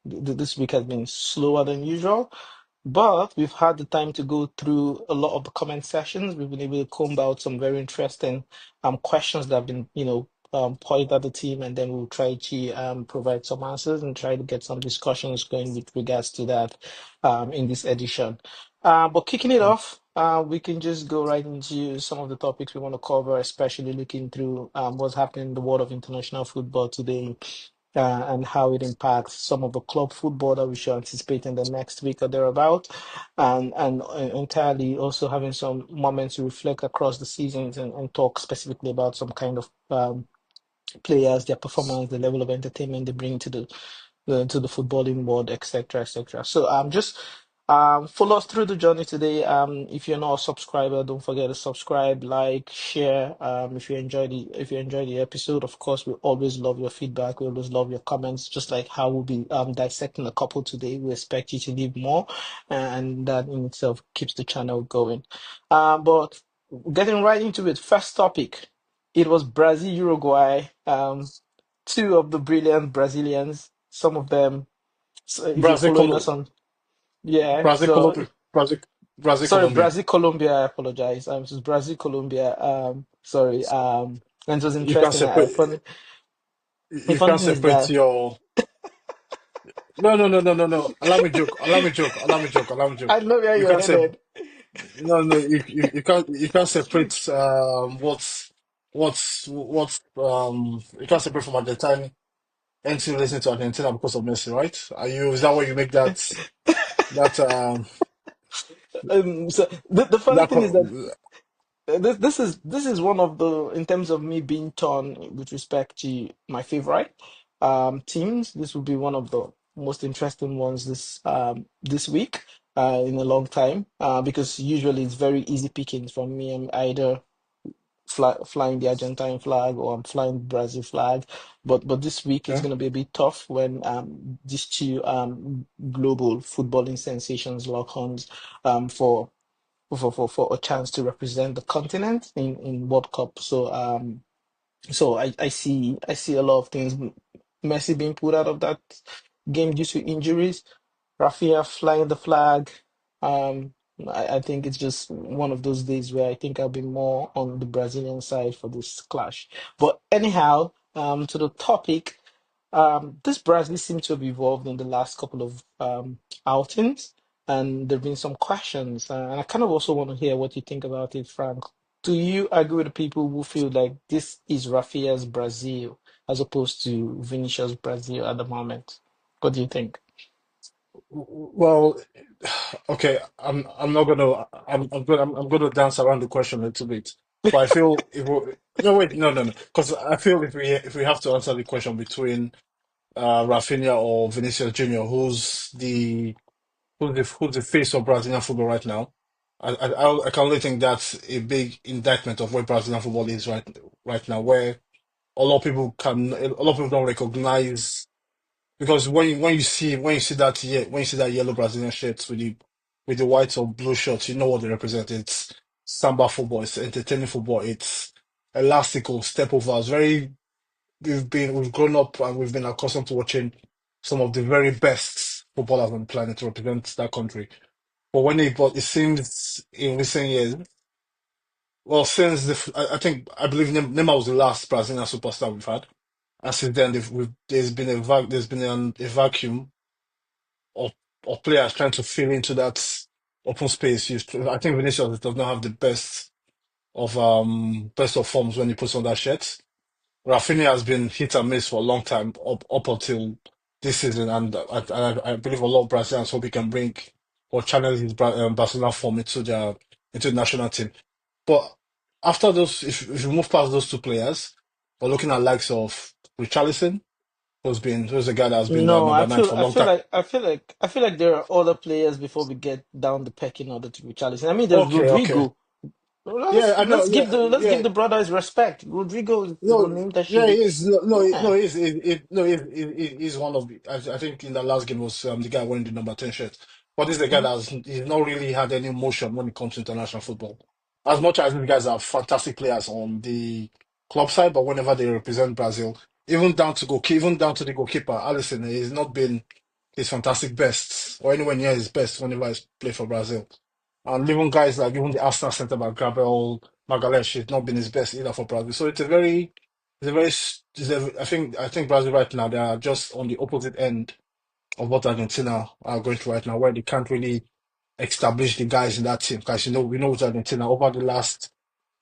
This week has been slower than usual. But we've had the time to go through a lot of the comment sessions. We've been able to comb out some very interesting questions that have been, pointed at the team, and then we'll try to provide some answers and try to get some discussions going with regards to that in this edition. But kicking it off, we can just go right into some of the topics we want to cover, especially looking through what's happening in the world of international football today, and how it impacts some of the club football that we should anticipate in the next week or thereabout, and entirely also having some moments to reflect across the seasons and talk specifically about some kind of players, their performance, the level of entertainment they bring to the footballing world, etc., etc. So just follow us through the journey today. If you're not a subscriber, don't forget to subscribe, like, share. If you enjoy the episode, of course, we always love your feedback. We always love your comments. Just like how we'll be dissecting a couple today. We expect you to leave more, and that in itself keeps the channel going. But getting right into it, first topic. It was Brazil, Uruguay. Two of the brilliant Brazilians. Some of them, so if you're Brazil, following us on, yeah. Brazil, So Brazil, Brazil, sorry, Colombia. Brazil, Colombia. I apologize. It was Brazil, Colombia. Sorry. And it was You can't interesting. separate. The You funny can't thing is separate that your. No, no, no, no, no, no. Allow me joke. Allow me joke. Allow me joke. Allow me joke. I know where You you're can't say headed. no, no. You can't separate you can't separate from Argentina and listen to Argentina because of Messi, right? Are you? Is that why you make that So the funny that thing is that co- this is one of the, in terms of me being torn with respect to my favorite teams. This will be one of the most interesting ones this week in a long time, because usually it's very easy pickings from me. I'm either flying the Argentine flag or I'm flying the Brazil flag, but this week it's yeah? going to be a bit tough when these two global footballing sensations lock horns for a chance to represent the continent in World Cup. So I see a lot of things. Messi being put out of that game due to injuries, Rafinha flying the flag. Um, I think it's just one of those days where I think I'll be more on the Brazilian side for this clash. But anyhow, to the topic, this Brazil seems to have evolved in the last couple of outings, and there've been some questions, and I kind of also want to hear what you think about it, Frank. Do you agree with the people who feel like this is Rafinha's Brazil as opposed to Vinicius' Brazil at the moment? What do you think? Well, okay. I'm not gonna. I'm gonna dance around the question a little bit. But I feel if we, no wait no no no because I feel if we have to answer the question between Rafinha or Vinicius Junior, who's the face of Brazilian football right now? I can only think that's a big indictment of where Brazilian football is right now, where a lot of people don't recognize because when you see that yellow Brazilian shirt with the white or blue shorts, you know what they represent. It's samba football, it's entertaining football, it's elastical, step overs. We've grown up and we've been accustomed to watching some of the very best footballers on the planet to represent that country. But it seems in recent years, well, since I believe Neymar was the last Brazilian superstar we've had, and since then there's been a vacuum of players trying to fill into that open space. I think Vinicius does not have the best of forms when he puts on that shirt. Rafinha has been hit and miss for a long time up until this season, and I believe a lot of Brazilians hope he can bring or channel his Barcelona form into the national team. But after those, if you move past those two players, we're looking at likes of Richarlison, who's a guy that has been No, number nine for a long time. I feel like there are other players before we get down the pecking order to Richarlison. I mean, there's Okay, okay. Rodrigo. Yeah, Let's I know. let's give Yeah, the yeah. brother his respect. Rodrigo is No, the name that should yeah, be. he is. No, no, Yeah. no, no, he's one of the. I think in the last game was the guy wearing the number 10 shirt. But this is the guy he's not really had any motion when it comes to international football. As much as these guys are fantastic players on the club side, but whenever they represent Brazil, even down to the goalkeeper, Alisson, he's not been. his fantastic best or anywhere near his best whenever he's played for Brazil. And even guys like even the Arsenal centre back Gabriel Magalhaes has not been his best either for Brazil. So it's a very, I think Brazil right now they are just on the opposite end of what Argentina are going through right now, where they can't really establish the guys in that team. Because we know with Argentina over the last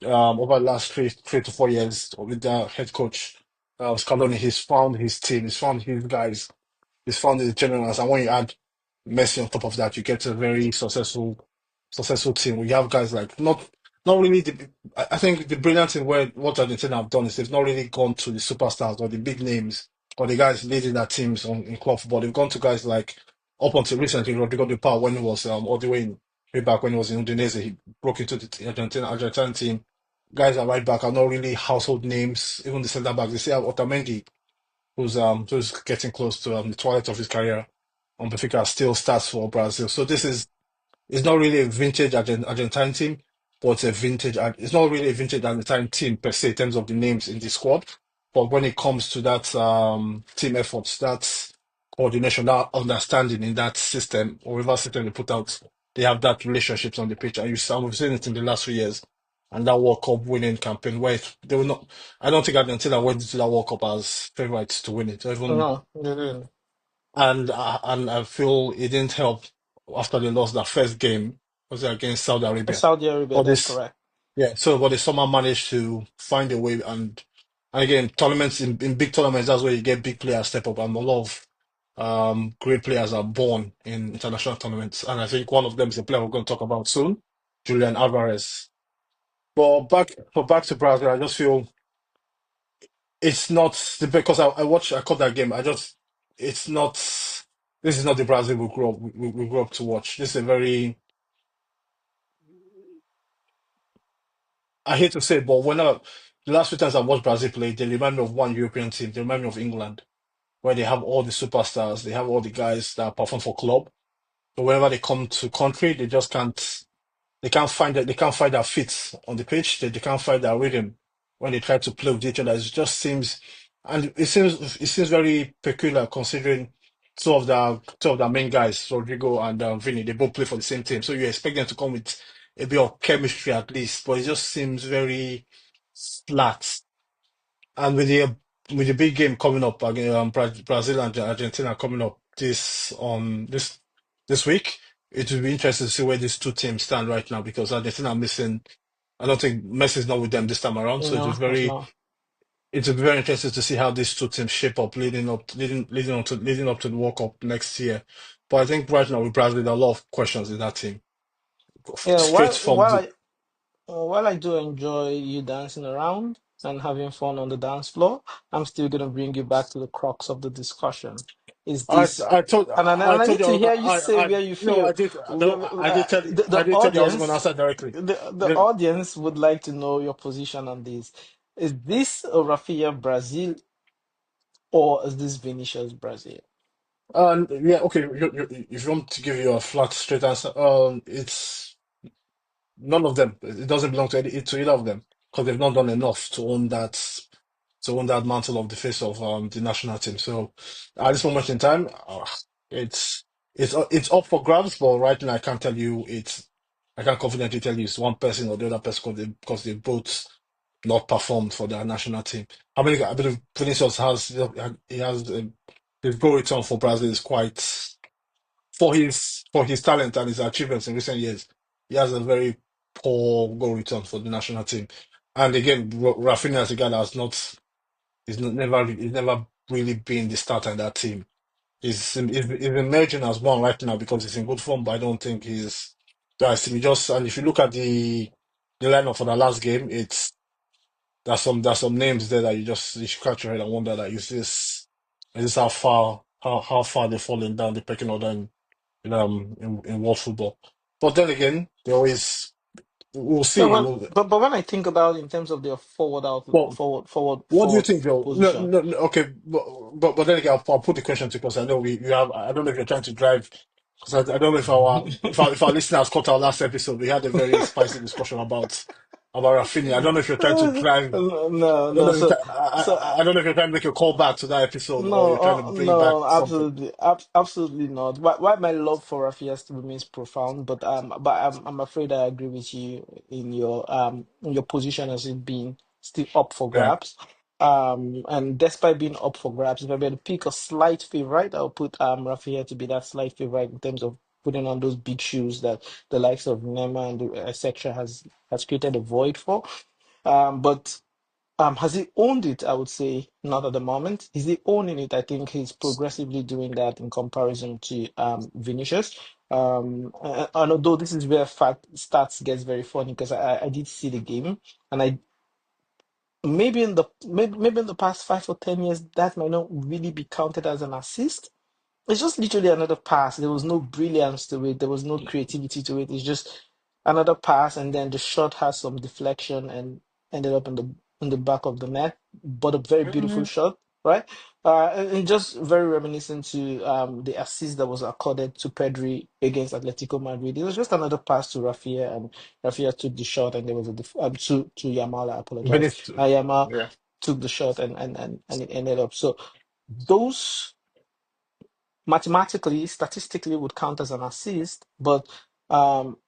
3 to 4 years with their head coach Scaloni, he's found his team, he's found his guys, he's found his generals, and when you add Messi on top of that, you get a very successful team. We have guys like not really I think the brilliant thing where what Argentina have done is they've not really gone to the superstars or the big names or the guys leading their teams in club football. They've gone to guys like up until recently Rodrigo de Paul when he was all the way way back when he was in Indonesia, he broke into the Argentine team. Guys at right back are not really household names. Even the centre backs, they say Otamendi, who's getting close to the twilight of his career on Benfica, still starts for Brazil. So this is it's not really a vintage Argentine team, but it's not really a vintage Argentine team per se in terms of the names in the squad. But when it comes to that team efforts, that coordination, that understanding in that system, or whatever system they put out, they have that relationships on the pitch. And we've seen it in the last 3 years. And that World Cup winning campaign, where they were not, I don't think Argentina went into that World Cup as favorites to win it. Even No, they didn't. and I feel it didn't help after they lost that first game was it against Saudi Arabia. Saudi Arabia, But that's this correct. but they somehow managed to find a way and again tournaments in big tournaments that's where you get big players step up and a lot of great players are born in international tournaments and I think one of them is a player we're going to talk about soon, Julian Alvarez. But back to Brazil, I just feel it's not because I caught that game. It's not. This is not the Brazil we grew up to watch. This is a very. I hate to say it, but the last few times I watched Brazil play, they remind me of one European team. They remind me of England, where they have all the superstars, they have all the guys that perform for club. But whenever they come to country, they just can't. They can't find their feet on the pitch. They can't find their rhythm when they try to play with each other. It just seems, and it seems very peculiar considering two of the main guys, Rodrigo and Vini, they both play for the same team. So you expect them to come with a bit of chemistry at least, but it just seems very flat. And with the big game coming up again, Brazil and Argentina coming up this week, it will be interesting to see where these two teams stand right now because Argentina are missing. I don't think Messi's not with them this time around, so No, it's not. it will be very interesting to see how these two teams shape up leading up to the World Cup next year. But I think right now with Brazil, there are a lot of questions in that team, Yeah, straight from the. while I do enjoy you dancing around and having fun on the dance floor, I'm still gonna bring you back to the crux of the discussion. Is this, and I I told need to you hear you say where you no feel. no I The did tell you I was going to audience, answer directly. the audience would like to know your position on this. Is this a Rafinha Brazil or is this Vinicius Brazil? Yeah, okay. If you want to give you a flat, straight answer, it's none of them. It doesn't belong to either of them because they've not done enough to own that mantle of the face of the national team. So at this moment in time, it's it's up for grabs. But right now, I can't tell you it's. I can't confidently tell you it's one person or the other person because they both not performed for their national team. I believe Vinicius he has his goal return for Brazil is quite for his talent and his achievements in recent years. He has a very poor goal return for the national team. And again, Rafinha is a guy that's not he's never really been the starter in that team. He's emerging as one right now because he's in good form, but I don't think he's guys. He just and if you look at the lineup for the last game, it's there's some names there that you scratch your head and wonder that is this how far they're falling down the pecking order in world football. But then again, they always we'll Yeah, see. well, but when I think about in terms of their forward outlook, Well, what do you forward think, Joe? position. No, okay, but then again, I'll put the question to you because I know you have. I don't know if you're trying to drive because I don't know if our listeners caught our last episode. We had a very spicy discussion about about Rafinha. I don't know if you're trying to drive. No, I don't no. know if So, you're, so I don't know if you're trying to make a call back to that episode or no, you're trying to bring back no, something. absolutely, absolutely not. Why my love for Rafinha still remains profound, but I'm afraid I agree with you in your position as it being still up for Yeah. grabs. And despite being up for grabs, if I were to pick a slight favorite, I'll put Rafinha to be that slight favorite in terms of putting on those big shoes that the likes of Neymar and etc. has created a void for. But. Has he owned it? I would say not at the moment. Is he owning it? I think he's progressively doing that in comparison to Vinicius. And although this is where fact stats gets very funny because I did see the game and I maybe in the past 5 or 10 years that might not really be counted as an assist. It's just literally another pass. There was no brilliance to it. There was no creativity to it. It's just another pass, and then the shot has some deflection and ended up in the back of the net. But a very beautiful Mm, shot, right? And just very reminiscent to the assist that was accorded to Pedri against Atletico Madrid. It was just another pass to Rafinha, and Rafinha took the shot, and there was to Yamal. I apologize. Vinicius. Yamal Yeah. took the shot, and it ended up so. Those mathematically, statistically would count as an assist, um,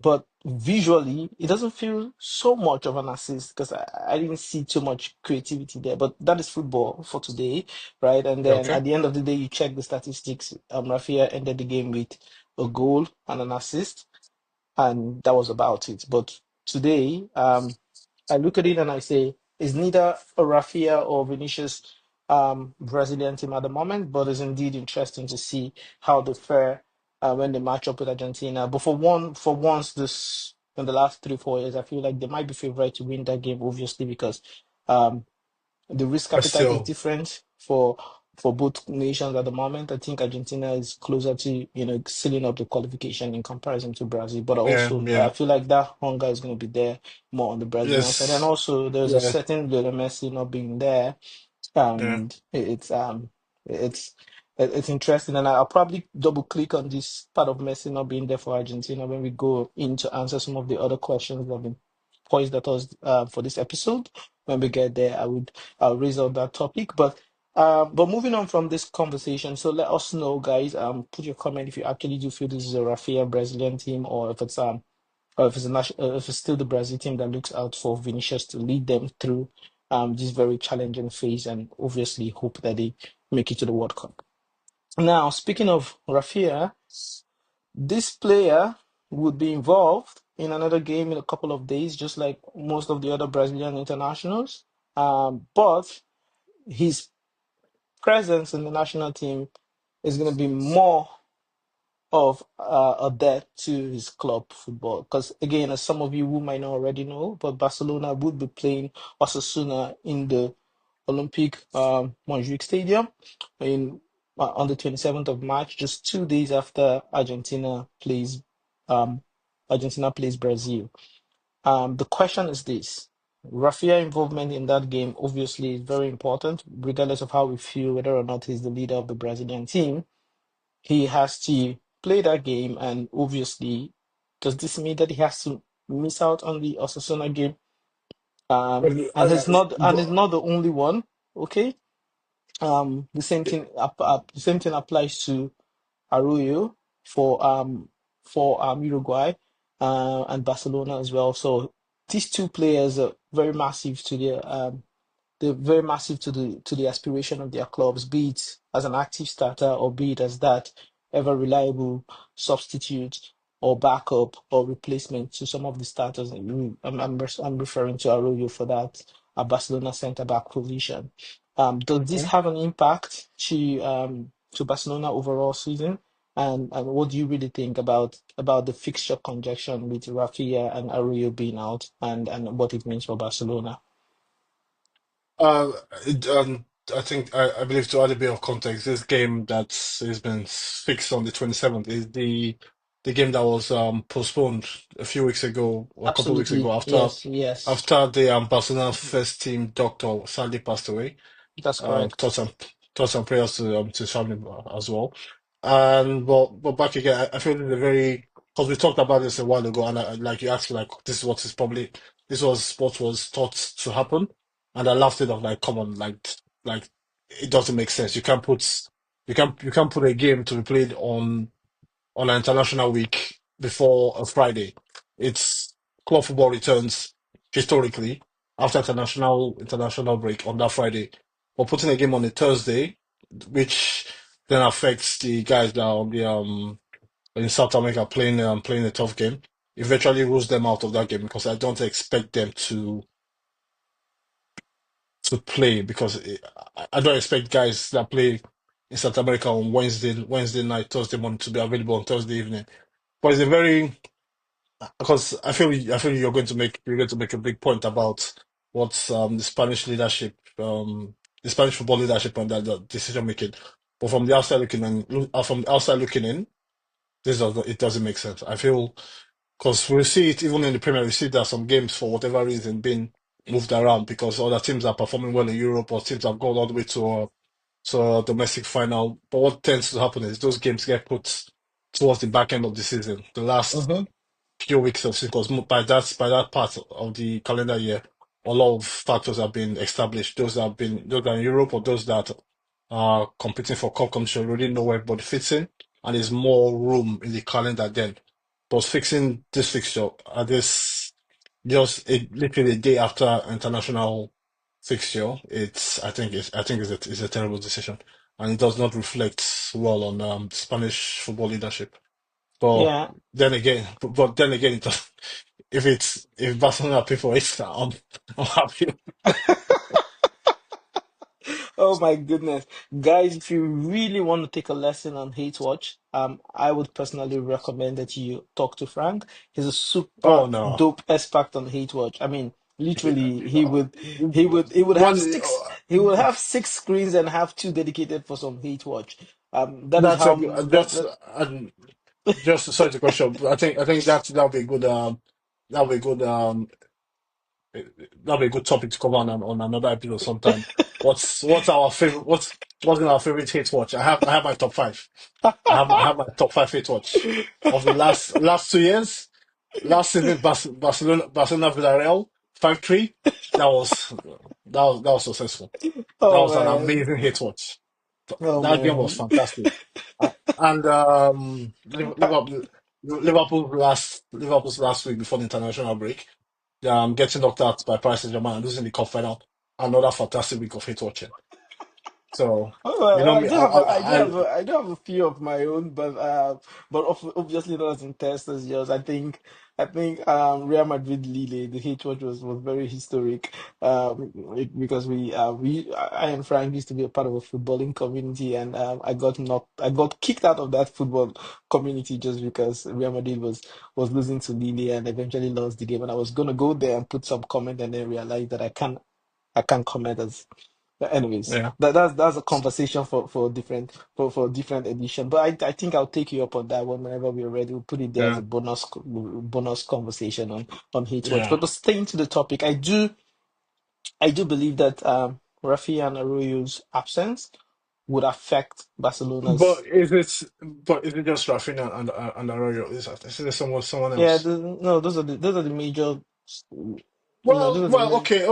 but visually it doesn't feel so much of an assist because I didn't see too much creativity there. But that is football for today, right? And then Okay. at the end of the day, you check the statistics. Rafinha ended the game with a goal and an assist, and that was about it. But today, I look at it and I say, it's neither a Rafinha or Vinicius Brazilian team at the moment, but it's indeed interesting to see how they fare when they match up with Argentina. But for once, this in the last 3 4 years, I feel like they might be favourite to win that game, obviously, because um, the risk But appetite is still, different for both nations at the moment. I think Argentina is closer to sealing up the qualification in comparison to Brazil, but yeah, also I yeah. feel like that hunger is going to be there more on the Brazilian side, and Yes. also there's a Yeah. certain Lionel Messi not being there Yeah. and it's it's interesting, and I'll probably double click on this part of Messi not being there for Argentina when we go in to answer some of the other questions that have been poised at us for this episode. When we get there, I'll raise out that topic, but moving on from this conversation, so let us know, guys. Put your comment if you actually do feel this is a Rafinha Brazilian team, or if it's if it's still the Brazil team that looks out for Vinicius to lead them through this very challenging phase, and obviously hope that they make it to the World Cup. Now, speaking of Rafinha, this player would be involved in another game in a couple of days, just like most of the other Brazilian internationals. But his presence in the national team is going to be more of a debt to his club football. Because again, as some of you who might not already know, but Barcelona would be playing Osasuna in the Olympic Montjuic Stadium on the 27th of March, just 2 days after um, Argentina plays Brazil. The question is this. Rafinha involvement in that game obviously is very important, regardless of how we feel whether or not he's the leader of the Brazilian team. He has to play that game, and obviously, does this mean that he has to miss out on the Osasuna game? But, And he's not the only one. Okay. The same thing applies to Arroyo for Uruguay and Barcelona as well. So these two players are very massive to their they're very massive to the aspiration of their clubs, be it as an active starter or be it as that ever reliable substitute or backup or replacement to some of the starters. I'm referring to Arroyo for that Barcelona centre back position. Does this okay. have an impact to Barcelona overall season? And what do you really think about the fixture conjunction with Rafinha and Arroyo being out and what it means for Barcelona? Uh, it, I think I believe to add a bit of context, this game that has been fixed on the 27th is the game that was postponed a few weeks ago or a couple of weeks ago Absolutely. Yes, yes. after the Barcelona first team doctor sadly passed away. That's Um, correct. thoughts and thoughts and prayers to his family as well. And but back again, I feel it's a very because we talked about this a while ago, and like you asked, like this is what is probably this was what was thought to happen, and I laughed it off like, come on, like it doesn't make sense. You can't put a game to be played on an international week before a Friday. It's club football returns historically after international break on that Friday. But putting a game on a Thursday, which then affects the guys that are on the in South America playing a tough game, eventually rules them out of that game because I don't expect them to play because I don't expect guys that play in South America on Wednesday night, Thursday morning to be available on Thursday evening. But it's a very because I feel you're going to make a big point about what the Spanish leadership, the Spanish football leadership and that the decision making. But from the outside looking in, it doesn't make sense. I feel because we see it even in the Premier, we see that some games for whatever reason being moved around because other teams are performing well in Europe or teams have gone all the way to a domestic final. But what tends to happen is those games get put towards the back end of the season, the last Hmm. few weeks of season, because by that part of the calendar year, a lot of factors have been established. Those that are in Europe or those that are competing for cup competition already know where everybody fits in, and there's more room in the calendar then. But fixing this fixture at this literally a day after international fixture, it's a terrible decision, and it does not reflect well on Spanish football leadership. But Yeah. then again, if Barcelona pay for it, I'm happy. Oh my goodness. Guys, if you really want to take a lesson on hate watch, I would personally recommend that you talk to Frank. He's a Oh super no, dope expert on hate watch. I mean, literally, he would have one six screens and have two dedicated for some hate watch. That is that's how a that, just that just sorry to question. But I think that'll be a good that'll be a good that'll be a good topic to cover on another episode sometime. What's our favorite? What's in our favorite hate watch? I have my top five. I have my top five hate watch of the last 2 years. Last season, Barcelona Villarreal 5-3. That was successful. That oh was an man. amazing hit watch. Oh That game was man. fantastic. And Liverpool's last week before the international break, getting knocked out by Paris Saint-Germain and losing the cup final. Another fantastic week of hit watching. So Oh, you know well, I me, do have a, I do have a, I do have a few of my own, but obviously not as intense as yours. I think Real Madrid Lille, the hate watch was very historic. Because I and Frank used to be a part of a footballing community, and I got kicked out of that football community just because Real Madrid was losing to Lille and eventually lost the game, and I was gonna go there and put some comment, and then realized that I can't comment as. But anyways, yeah, that's a conversation for different edition. But I think I'll take you up on that one whenever we're ready. We'll put it there as yeah, a bonus conversation on hate watch. yeah. But to stay into the topic, I do believe that Rafi and Arroyo's absence would affect Barcelona's. But is it just Rafinha and Arroyo? Is there someone Yeah, else? no, those are the major. Well, Those are the well, main. okay.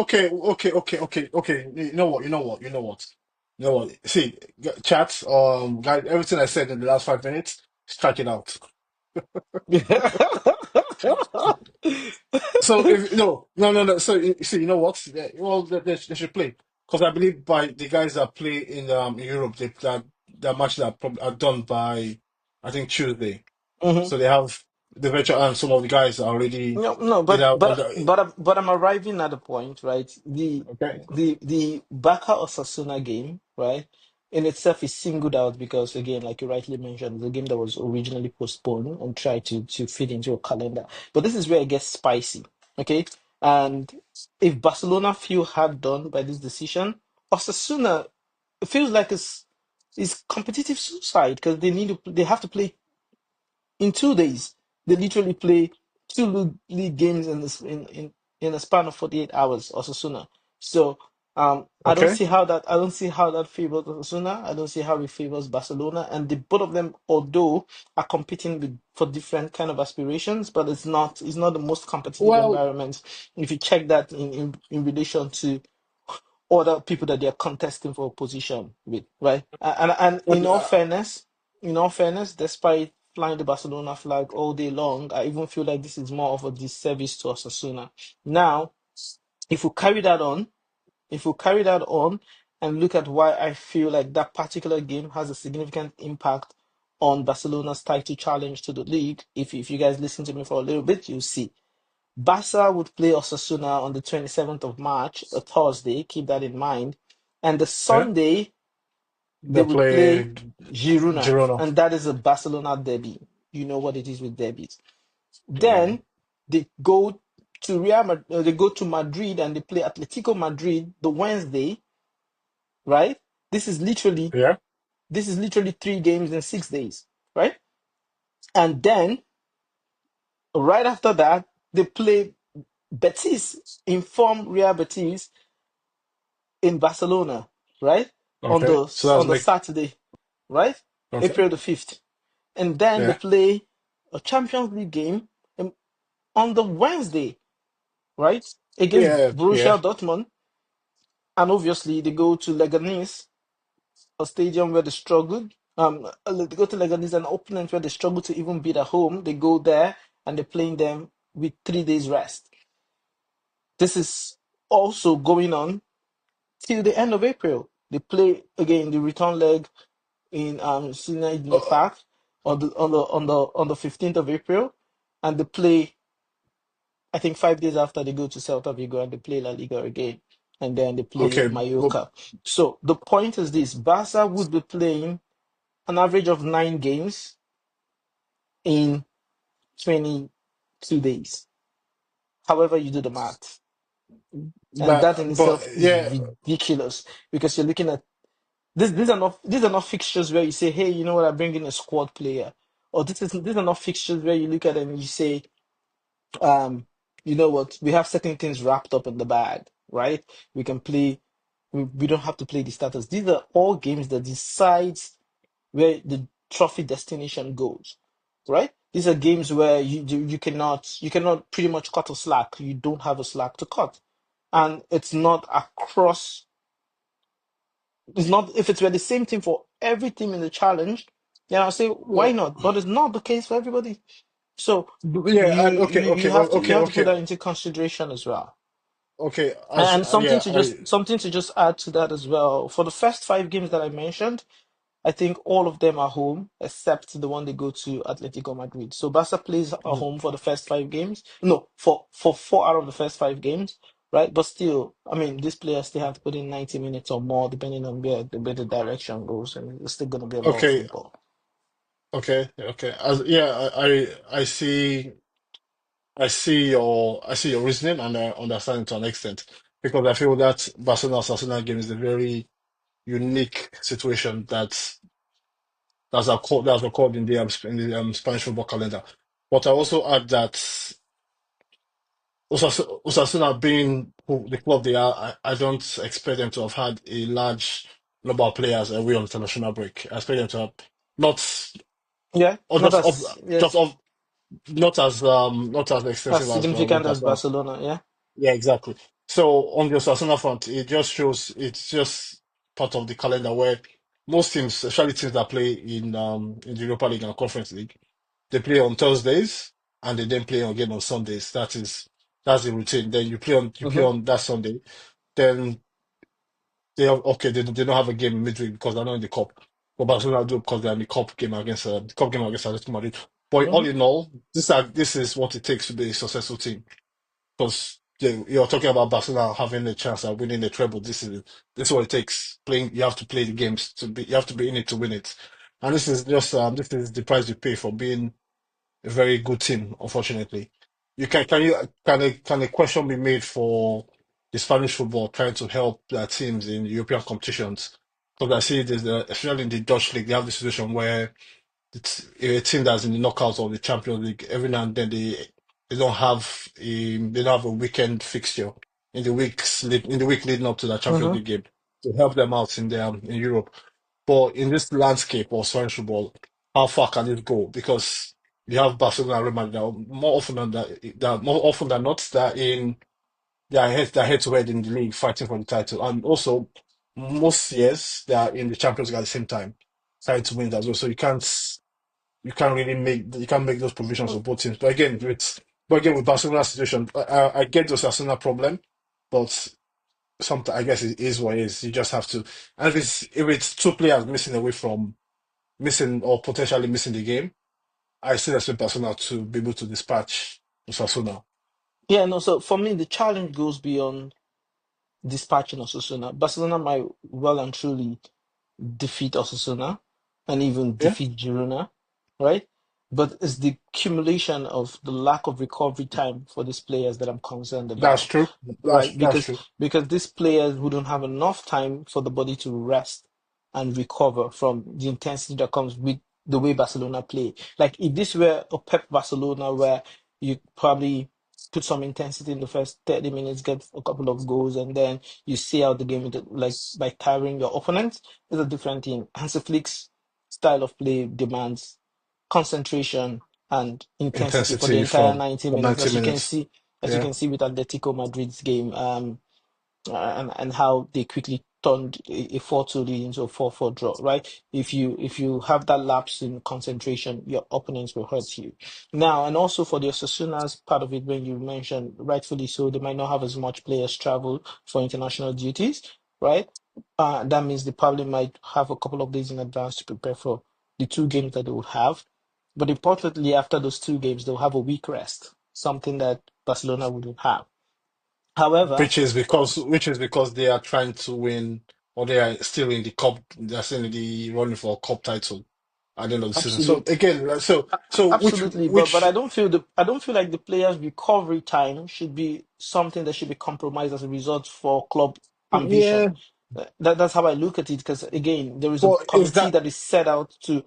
You know what? See, chat, guys, everything I said in the last 5 minutes, strike it out. So if no. So you see, you know what? Well, they should play because I believe by the guys that play in Europe, that match that probably are done by I think Tuesday. Mhm. So they have the veteran and some of the guys are already No, no, either but on but the but I'm- but I'm arriving at a point, right? The okay. the the Barca Osasuna game, right, in itself is singled out because again, like you rightly mentioned, the game that was originally postponed and tried to fit into a calendar. But this is where it gets spicy, okay? And if Barcelona feel hard done by this decision, Osasuna feels like it's competitive suicide because they have to play in 2 days. They literally play two league games in a span of 48 hours or so sooner. So Okay. I don't see how that favors Osasuna. I don't see how it favors Barcelona. And the both of them, although are competing for different kind of aspirations, but it's not the most competitive Well, environment. If you check that in relation to other people that they are contesting for a position with, right? And in all fairness, despite flying the Barcelona flag all day long, I even feel like this is more of a disservice to Osasuna. Now, if we carry that on, if we carry that on and look at why I feel like that particular game has a significant impact on Barcelona's title challenge to the league, if you guys listen to me for a little bit, you'll see. Barca would play Osasuna on the 27th of March, a Thursday, keep that in mind. And the yeah, Sunday, they they would play play Girona, Girona. and that is a Barcelona derby. You know what it is with derbies. Yeah. Then they go to they go to Madrid and they play Atletico Madrid the Wednesday, right? This is literally Yeah. this is literally 3 games in 6 days, right? And then right after that, they play Betis, inform Real Betis in Barcelona, right? Okay. So that's On the make Saturday, right? okay. April the 5th. And then they Yeah. play a Champions League game on the Wednesday, right? Against Yeah. Yeah. Borussia Dortmund. And obviously they go to Leganés, a stadium where they struggled. They go to Leganés, an opponent where they struggle to even beat at home. They go there and they're playing them with 3 days rest. This is also going on till the end of April. They play again the return leg in Sina Iduna Uh, Park on the 15th of April, and they play. I think 5 days after they go to Celta Vigo and they play La Liga again, and then they play okay. But Mallorca. So the point is this: Barca would be playing an average of 9 games in 22 days. However, you do the math, and that in but itself is yeah. ridiculous because you're looking at these are not fixtures where you say, hey, you know what, I bring in a squad player. Or these are not fixtures where you look at them and you say, um, you know what, we have certain things wrapped up in the bag, right? We can play, we don't have to play the starters. These are all games that decides where the trophy destination goes, right? These are games where you cannot pretty much cut a slack. You don't have a slack to cut. And it's not if it were the same thing for every team in the challenge, then I'll say why not? But it's not the case for everybody. So Yeah. And okay. Okay. Well. you Okay. have to put Okay. that into consideration as well. Okay. As And yeah. I something to just add to that as well. For the first 5 games that I mentioned, I think all of them are home except the one they go to Atletico Madrid. So Barca plays at home for the first 5 games. No, for 4 out of the first 5 games, right? But still, I mean, these players still have to put in 90 minutes or more, depending on where the direction goes, and it's still going to be a lot of okay. football. Okay. Okay. As yeah. I see your reasoning and I understand it to an extent because I feel that Barcelona Arsenal game is a very unique situation that's occurred in the Spanish football calendar. But I also add that Osasuna being the club they are, I don't expect them to have had a large number of players away on international break. I expect them to have not Yeah, or not just as just yes, of not as as extensive as significant what as Barcelona. Barcelona. Yeah. Yeah, exactly. So on the Osasuna front, it just shows it's just part of the calendar where most teams, especially teams that play in the Europa League and Conference League, they play on Thursdays and they then play again on Sundays. That's the routine. Then you play Mm-hmm. on that Sunday. Then they don't have a game in midweek because they're not in the cup. But Barcelona do because they're in the cup game against Atletico Madrid. But all Mm-hmm. in all, this is what it takes to be a successful team because you're talking about Barcelona having a chance at winning the treble. This is what it takes. Playing, you have to play the games you have to be in it to win it. And this is the price you pay for being a very good team. Unfortunately, can a question be made for the Spanish football trying to help their teams in European competitions? Because I see especially in the Dutch league, they have the situation where it's a team that's in the knockouts of the Champions League. Every now and then they don't have a weekend fixture in the week leading up to the Champions Mm-hmm. League game to help them out in Europe. But in this landscape of Spanish football, how far can it go? Because you have Barcelona and Real Madrid that are more often than not, they're head to head in the league fighting for the title. And also most years they are in the Champions League at the same time, trying to win it as well. So you can't make those provisions for both teams. But again with Barcelona's situation, I get the Osasuna problem, but sometimes I guess it is what it is. You just have to. And if it's two players missing or potentially missing the game, I still expect Barcelona to be able to dispatch Osasuna. Yeah, no, so for me, the challenge goes beyond dispatching Osasuna. Barcelona might well and truly defeat Osasuna and even Yeah, defeat Girona, right? But it's the accumulation of the lack of recovery time for these players that I'm concerned that's about, true. right? That's Because true. these players wouldn't have enough time for the body to rest and recover from the intensity that comes with the way Barcelona play. Like if this were a Pep Barcelona where you probably put some intensity in the first 30 minutes, get a couple of goals, and then you see out the game with like by tiring your opponent is a different thing. Hansi Flick's style of play demands concentration and intensity for the Intensity entire 90 from minutes, 90 minutes. as you Yeah. can see with Atletico Madrid's game. And how they quickly turned a 4-2 lead into a 4-4 draw, right? If you have that lapse in concentration, your opponents will hurt you. Now, and also for the Osasuna's part of it, when you mentioned rightfully so, they might not have as much players travel for international duties, right? That means they probably might have a couple of days in advance to prepare for the two games that they would have. But importantly, after those two games, they'll have a week rest, something that Barcelona wouldn't have. However, Which is because they are trying to win, or they are still in the cup. They're still in the running for a cup title at the end of the season. So absolutely. again, Absolutely, but which I don't feel like the players' recovery time should be something that should be compromised as a result for club ambition. yeah, That's how I look at it. Because again, there is a but committee that is set out to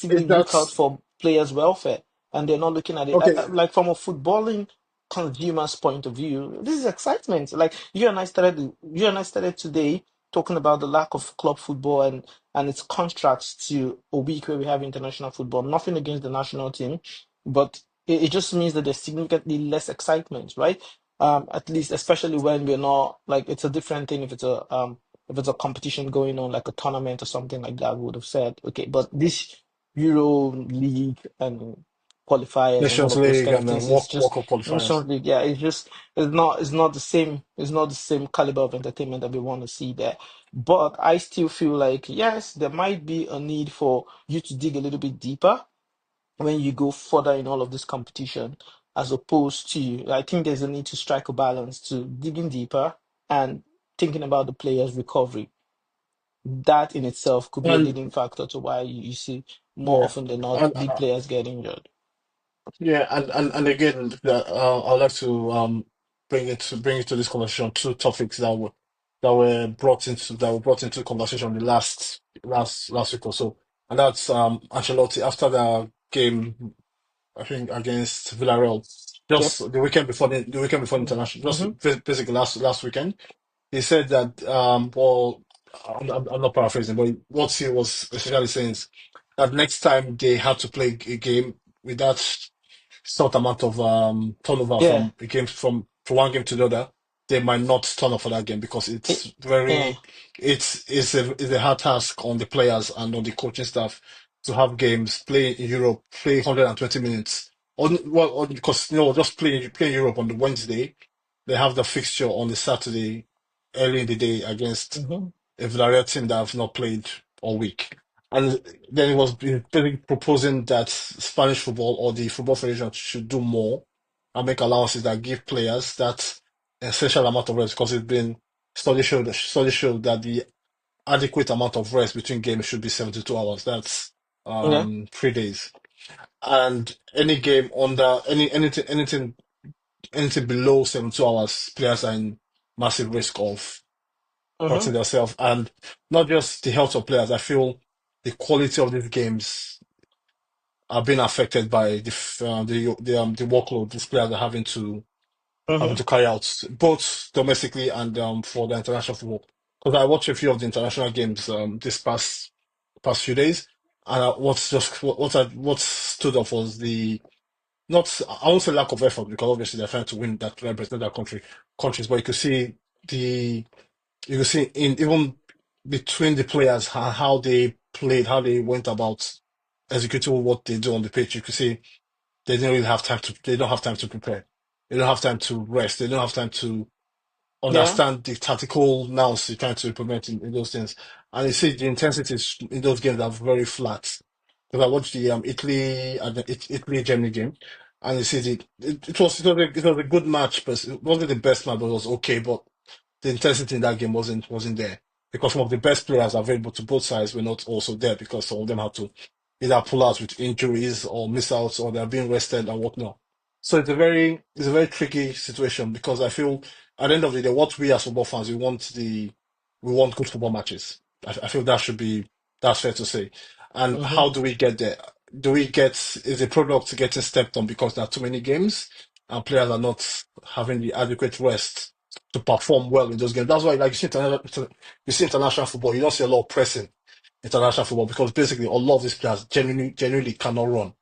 is actively look out that for players' welfare, and they're not looking at it okay? like from a footballing consumer's point of view. This is excitement. Like you and I started today talking about the lack of club football and its contrast to a week where we have international football. Nothing against the national team, but it just means that there's significantly less excitement, right? At least, especially when we're not like it's a different thing if it's a competition going on like a tournament or something like that. We would have said okay, but this Euro League and qualifiers and all Nations of those League kind of and things is just World Cup qualifiers. Nations League. Yeah, it's not the same. It's not the same caliber of entertainment that we want to see there. But I still feel like, yes, there might be a need for you to dig a little bit deeper when you go further in all of this competition, as opposed to, I think there's a need to strike a balance to digging deeper and thinking about the player's recovery. That in itself could be a And leading factor to why you see more yeah, often than not and big players get injured. yeah, and again, I'd like to bring it to this conversation two topics that were brought into conversation the last week or so, and that's Ancelotti after the game I think against Villarreal, Yep. just the weekend before international, Mm-hmm. basically last weekend. He said that well, I'm not paraphrasing, but what he was essentially saying is that next time they had to play a game with that short amount of turnover Yeah. from one game to the other, they might not turn up for that game because It, yeah. it's a hard task on the players and on the coaching staff to have games play in Europe, play 120 minutes. Because just play in Europe on the Wednesday, they have the fixture on the Saturday early in the day against Mm-hmm. a Villarreal team that have not played all week. And then it was basically proposing that Spanish football or the Football Federation should do more and make allowances that give players that essential amount of rest because it's been study showed that the adequate amount of rest between games should be 72 hours. That's Yeah. 3 days. And any game under anything below 72 hours, players are in massive risk of Mm-hmm. hurting themselves, and not just the health of players. I feel the quality of these games are being affected by the workload these players are having to having Hmm. to carry out both domestically and for the international football. Because I watched a few of the international games this past few days, and what stood up was the not I won't say lack of effort because obviously they're trying to win that represent their countries, but the you could see in even between the players how they played, how they went about executing what they do on the pitch. You could see they didn't really have time to. They don't have time to prepare. They don't have time to rest. They don't have time to Yeah, understand the tactical nous you're trying to implement in those things. And you see the intensities in those games are very flat. Because I watched the Italy Germany game, and you see it was a good match, but it wasn't the best match, but it was okay. But the intensity in that game wasn't there because some of the best players available to both sides were not also there because some of them had to either pull out with injuries or miss out or they're being rested and whatnot. So it's a very tricky situation because I feel at the end of the day, what we as football fans we want good football matches. I feel that's fair to say. And hmm, how do we get there? Do we get is the product getting stepped on because there are too many games and players are not having the adequate rest to perform well in those games? That's why, like you see international football, you don't see a lot of pressing international football because basically a lot of these players genuinely cannot run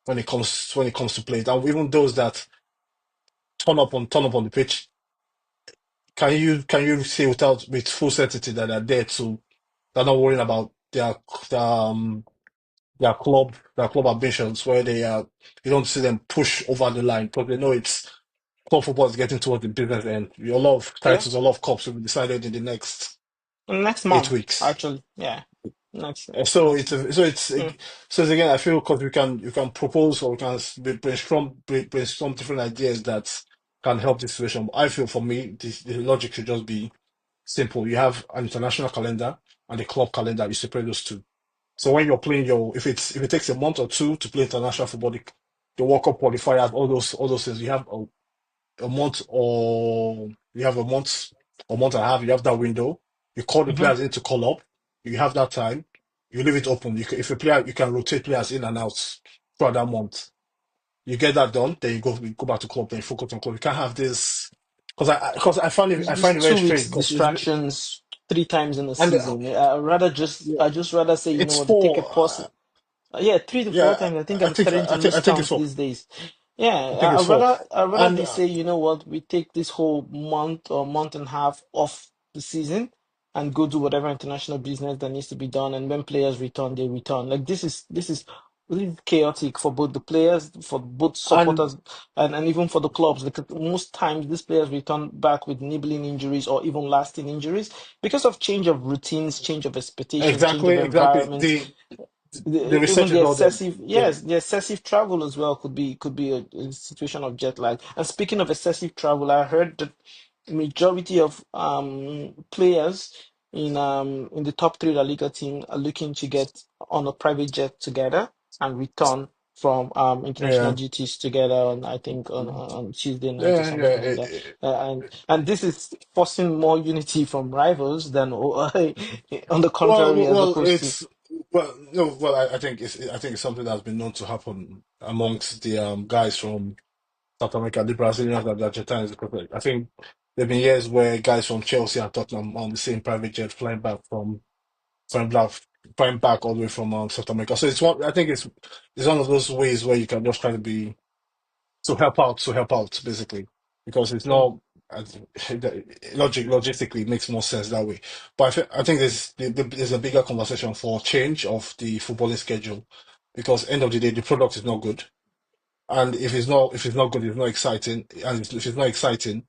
when it comes to play. And even those that turn up on the pitch, can you say with full certainty that they're there to they're not worrying about their their club ambitions where they are you don't see them push over the line because they know it's club football is getting towards the business end. A lot of yeah. titles, a lot of cups will be decided in the next Next eight month, weeks. actually, yeah. Next, So next month. Mm. so it's again I feel because you can propose or we can brainstorm different ideas that can help this situation. I feel for me the logic should just be simple. You have an international calendar and a club calendar. You separate those two. So when you're playing if it takes a month or two to play international football, the World Cup qualifiers, all those things, you have a month or you have a month or month and a half. You have that window. You call the Hmm. players in to call up. You have that time. You leave it open. If a player, you can rotate players in and out throughout that month. You get that done, then you go back to club. Then you focus on club. You can't have this because I This find it very 2 weeks strange because distractions 3 times in a and season. I just rather say, you know it's what, take a for pause. Yeah, 3 to 4 yeah. times. I think I'm starting to I lose think it's count for these days. Yeah, I think it's for I'd rather and they say, you know what, we take this whole month or month and a half off the season and go do whatever international business that needs to be done. And when players return, they return. Like this is really chaotic for both the players, for both and supporters, and even for the clubs. Because most times these players return back with niggling injuries or even lasting injuries because of change of routines, change of expectations, change of exactly environment, the even research the is all there. excessive, Yeah, yes, the excessive travel as well could be a situation of jet lag. And speaking of excessive travel, I heard that majority of players in the top three La Liga team are looking to get on a private jet together and return from international yeah, duties together on, I think, on Tuesday night or something yeah. like that. And this is forcing more unity from rivals than on the contrary, as opposed to. It's well, no, well, I think it's something that's been known to happen amongst the guys from South America, the Brazilians and the Argentines. Because I think there've been years where guys from Chelsea and Tottenham on the same private jet flying back, flying back all the way from South America. So it's one. I think it's one of those ways where you can just try to be to help out basically because it's Mm, not logistically it makes more sense that way. But I think there's a bigger conversation for change of the footballing schedule because end of the day the product is not good, and if it's not good, it's not exciting, and if it's not exciting,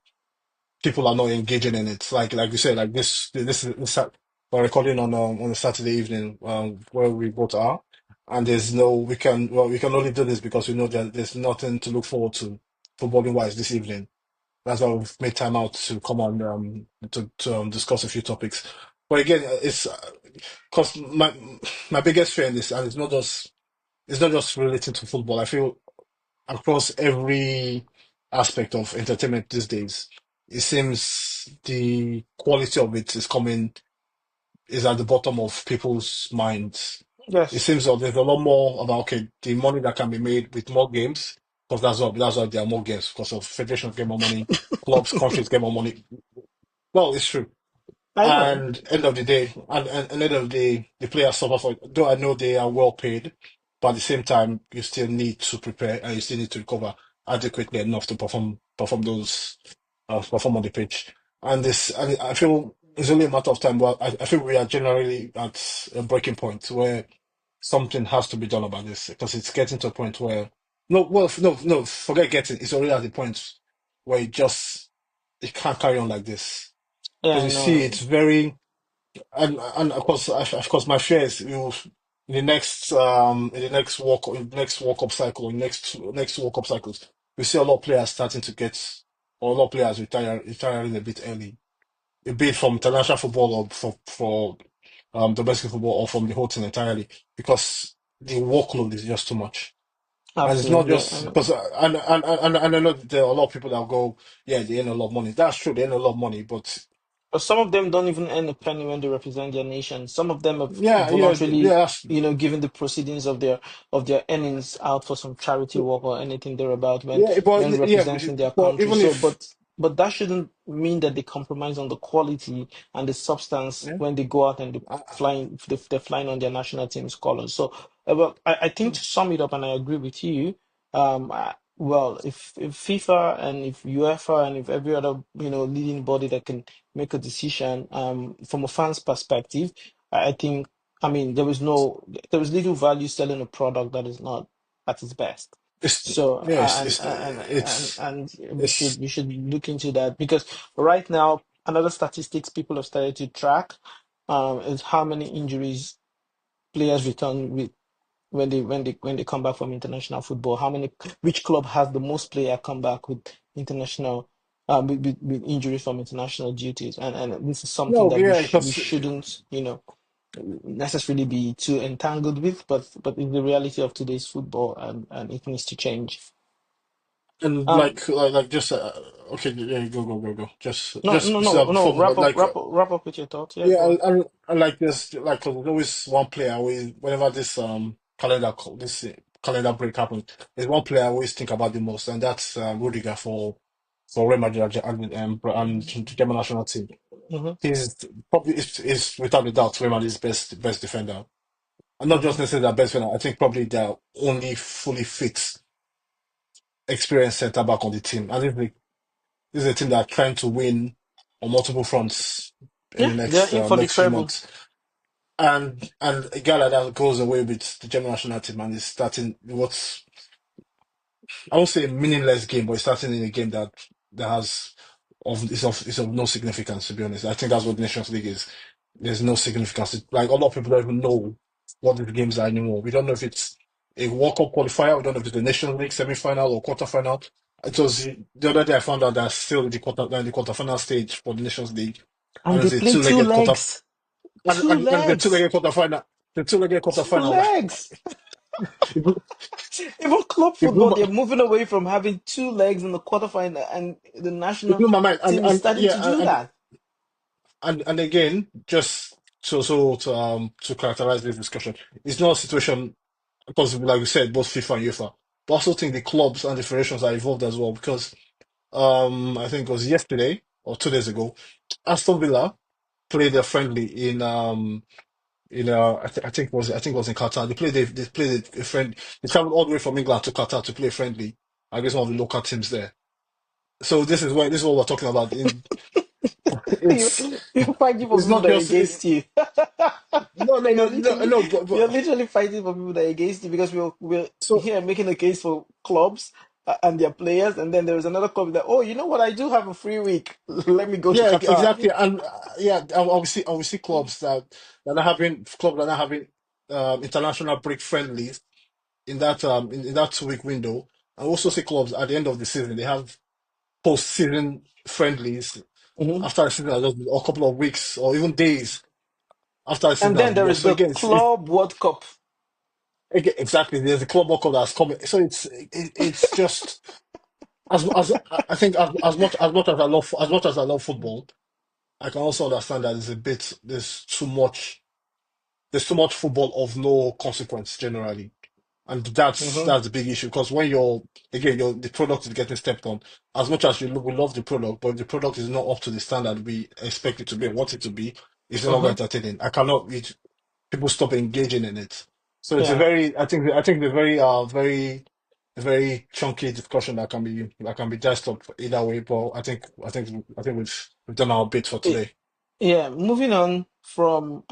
people are not engaging in it. Like you said, like we're recording on a Saturday evening where we both are, and there's no we can only do this because we know that there's nothing to look forward to footballing wise this evening. That's why we've made time out to come on to discuss a few topics. But again, it's because my biggest fear in this, and it's not just relating to football. I feel across every aspect of entertainment these days, it seems the quality of it is at the bottom of people's minds. It yes. seems that there's a lot more about okay, the money that can be made with more games. because that's why there are more games because of federations get more money, clubs, countries get more money. Well, it's true. I know. And end of the day, the players suffer for it. Though I know they are well paid, but at the same time, you still need to prepare and you still need to recover adequately enough to perform on the pitch. And I feel it's only a matter of time. But I feel we are generally at a breaking point where something has to be done about this because it's getting to a point where no, well, no, forget getting. It's already at the point where it can't carry on like this Yeah, because I you see, know. it's very and of course, my fear is in the next World Cup cycle, next World Cup cycles, we see a lot of players starting to get, or a lot of players retiring a bit early, a bit from international football or for domestic football or from the whole thing entirely because the workload is just too much. And it's not Absolutely. I just know. because and I know that there are a lot of people that go, yeah, they earn a lot of money. That's true, they earn a lot of money, but But some of them don't even earn a penny when they represent their nation. Some of them have yeah, voluntarily, that's given the proceedings of their earnings out for some charity work or anything thereabout yeah, when representing their but country. even So, if but that shouldn't mean that they compromise on the quality and the substance yeah, when they go out and I, they're flying on their national team's colors. So, well, I think to sum it up, and I agree with you. Well, if FIFA and if UEFA and if every other leading body that can make a decision. From a fan's perspective, I think, I mean, there was little value selling a product that is not at its best. it's So, yeah, and it's we should look into that because right now, another statistics people have started to track, is how many injuries players return with when they come back from international football. Which club has the most player come back with international with injuries from international duties? And this is something no, that yeah, we because shouldn't necessarily be too entangled with, but it's the reality of today's football, and it needs to change. and Um, just okay, yeah, go, no, no, no, no. before Wrap up with your thoughts. Yeah, yeah, go on. and like this, like 'cause there's always one player always whenever this calendar break happens, there's one player I always think about the most, and that's Rudiger for Real Madrid and the German national team. Hmm. He's probably is without a doubt Real Madrid's best defender, and not just Hmm. necessarily their best defender. I think probably their only fully fit, experienced centre back on the team, and this is a team that are trying to win on multiple fronts in Yeah, the they're in for the next few treble. months. And a guy like that goes away with the German national team and is starting what's I won't say a meaningless game, but he's starting in a game that has is of no significance to be honest. I think that's what the Nations League is. There's no significance. Like a lot of people don't even know what these games are anymore. We don't know if it's a World Cup qualifier. We don't know if it's the Nations League semi-final or quarter-final. It was the other day I found out that still in the quarter-final stage for the Nations League, And and they it's a play two two-legged quarter legs. Two and the legs. two-legged quarter-final. The two-legged Two quarter-final. legs. It blew, Even club it blew football, my, they're moving away from having two legs in the quarterfinal, and the it national blew my mind. team is starting to do that. And again, just to characterize this discussion, it's not a situation because, like we said, both FIFA and UEFA, but I also think the clubs and the federations are involved as well because I think it was yesterday or 2 days ago, Aston Villa played a friendly I think it was in Qatar. They played a friend. They traveled all the way from England to Qatar to play a friendly against one of the local teams there. So this is what we're talking about. You, It's you're fighting for it's people not that are just against you. no no no no no You're literally fighting for people that are against you because we're so here making a case for clubs and their players, and then there's another club that, oh, you know what? I do have a free week. Let me go to yeah, Qatar. exactly, and yeah, obviously clubs that are having international break friendlies in that 2 week window. I also see clubs at the end of the season they have post season friendlies Mhm. after the season has just been, or a couple of weeks or even days after the season And has then been there over. is So the again, Club World Cup. exactly there's a club World Cup that's coming. So it's just as I think as much as I love football, I can also understand that there's too much football of no consequence generally. And that's Mm-hmm. that's the big issue because when you're again you're the product is getting stepped on. As much as we love the product, but if the product is not up to the standard we expect it to be, want it to be, it's no longer Mm-hmm. entertaining. I cannot read people stop engaging in it. So it's a Yeah. very I think the very chunky discussion that can be diced up either way. But I think we've done our bit for It, today. yeah. Moving on from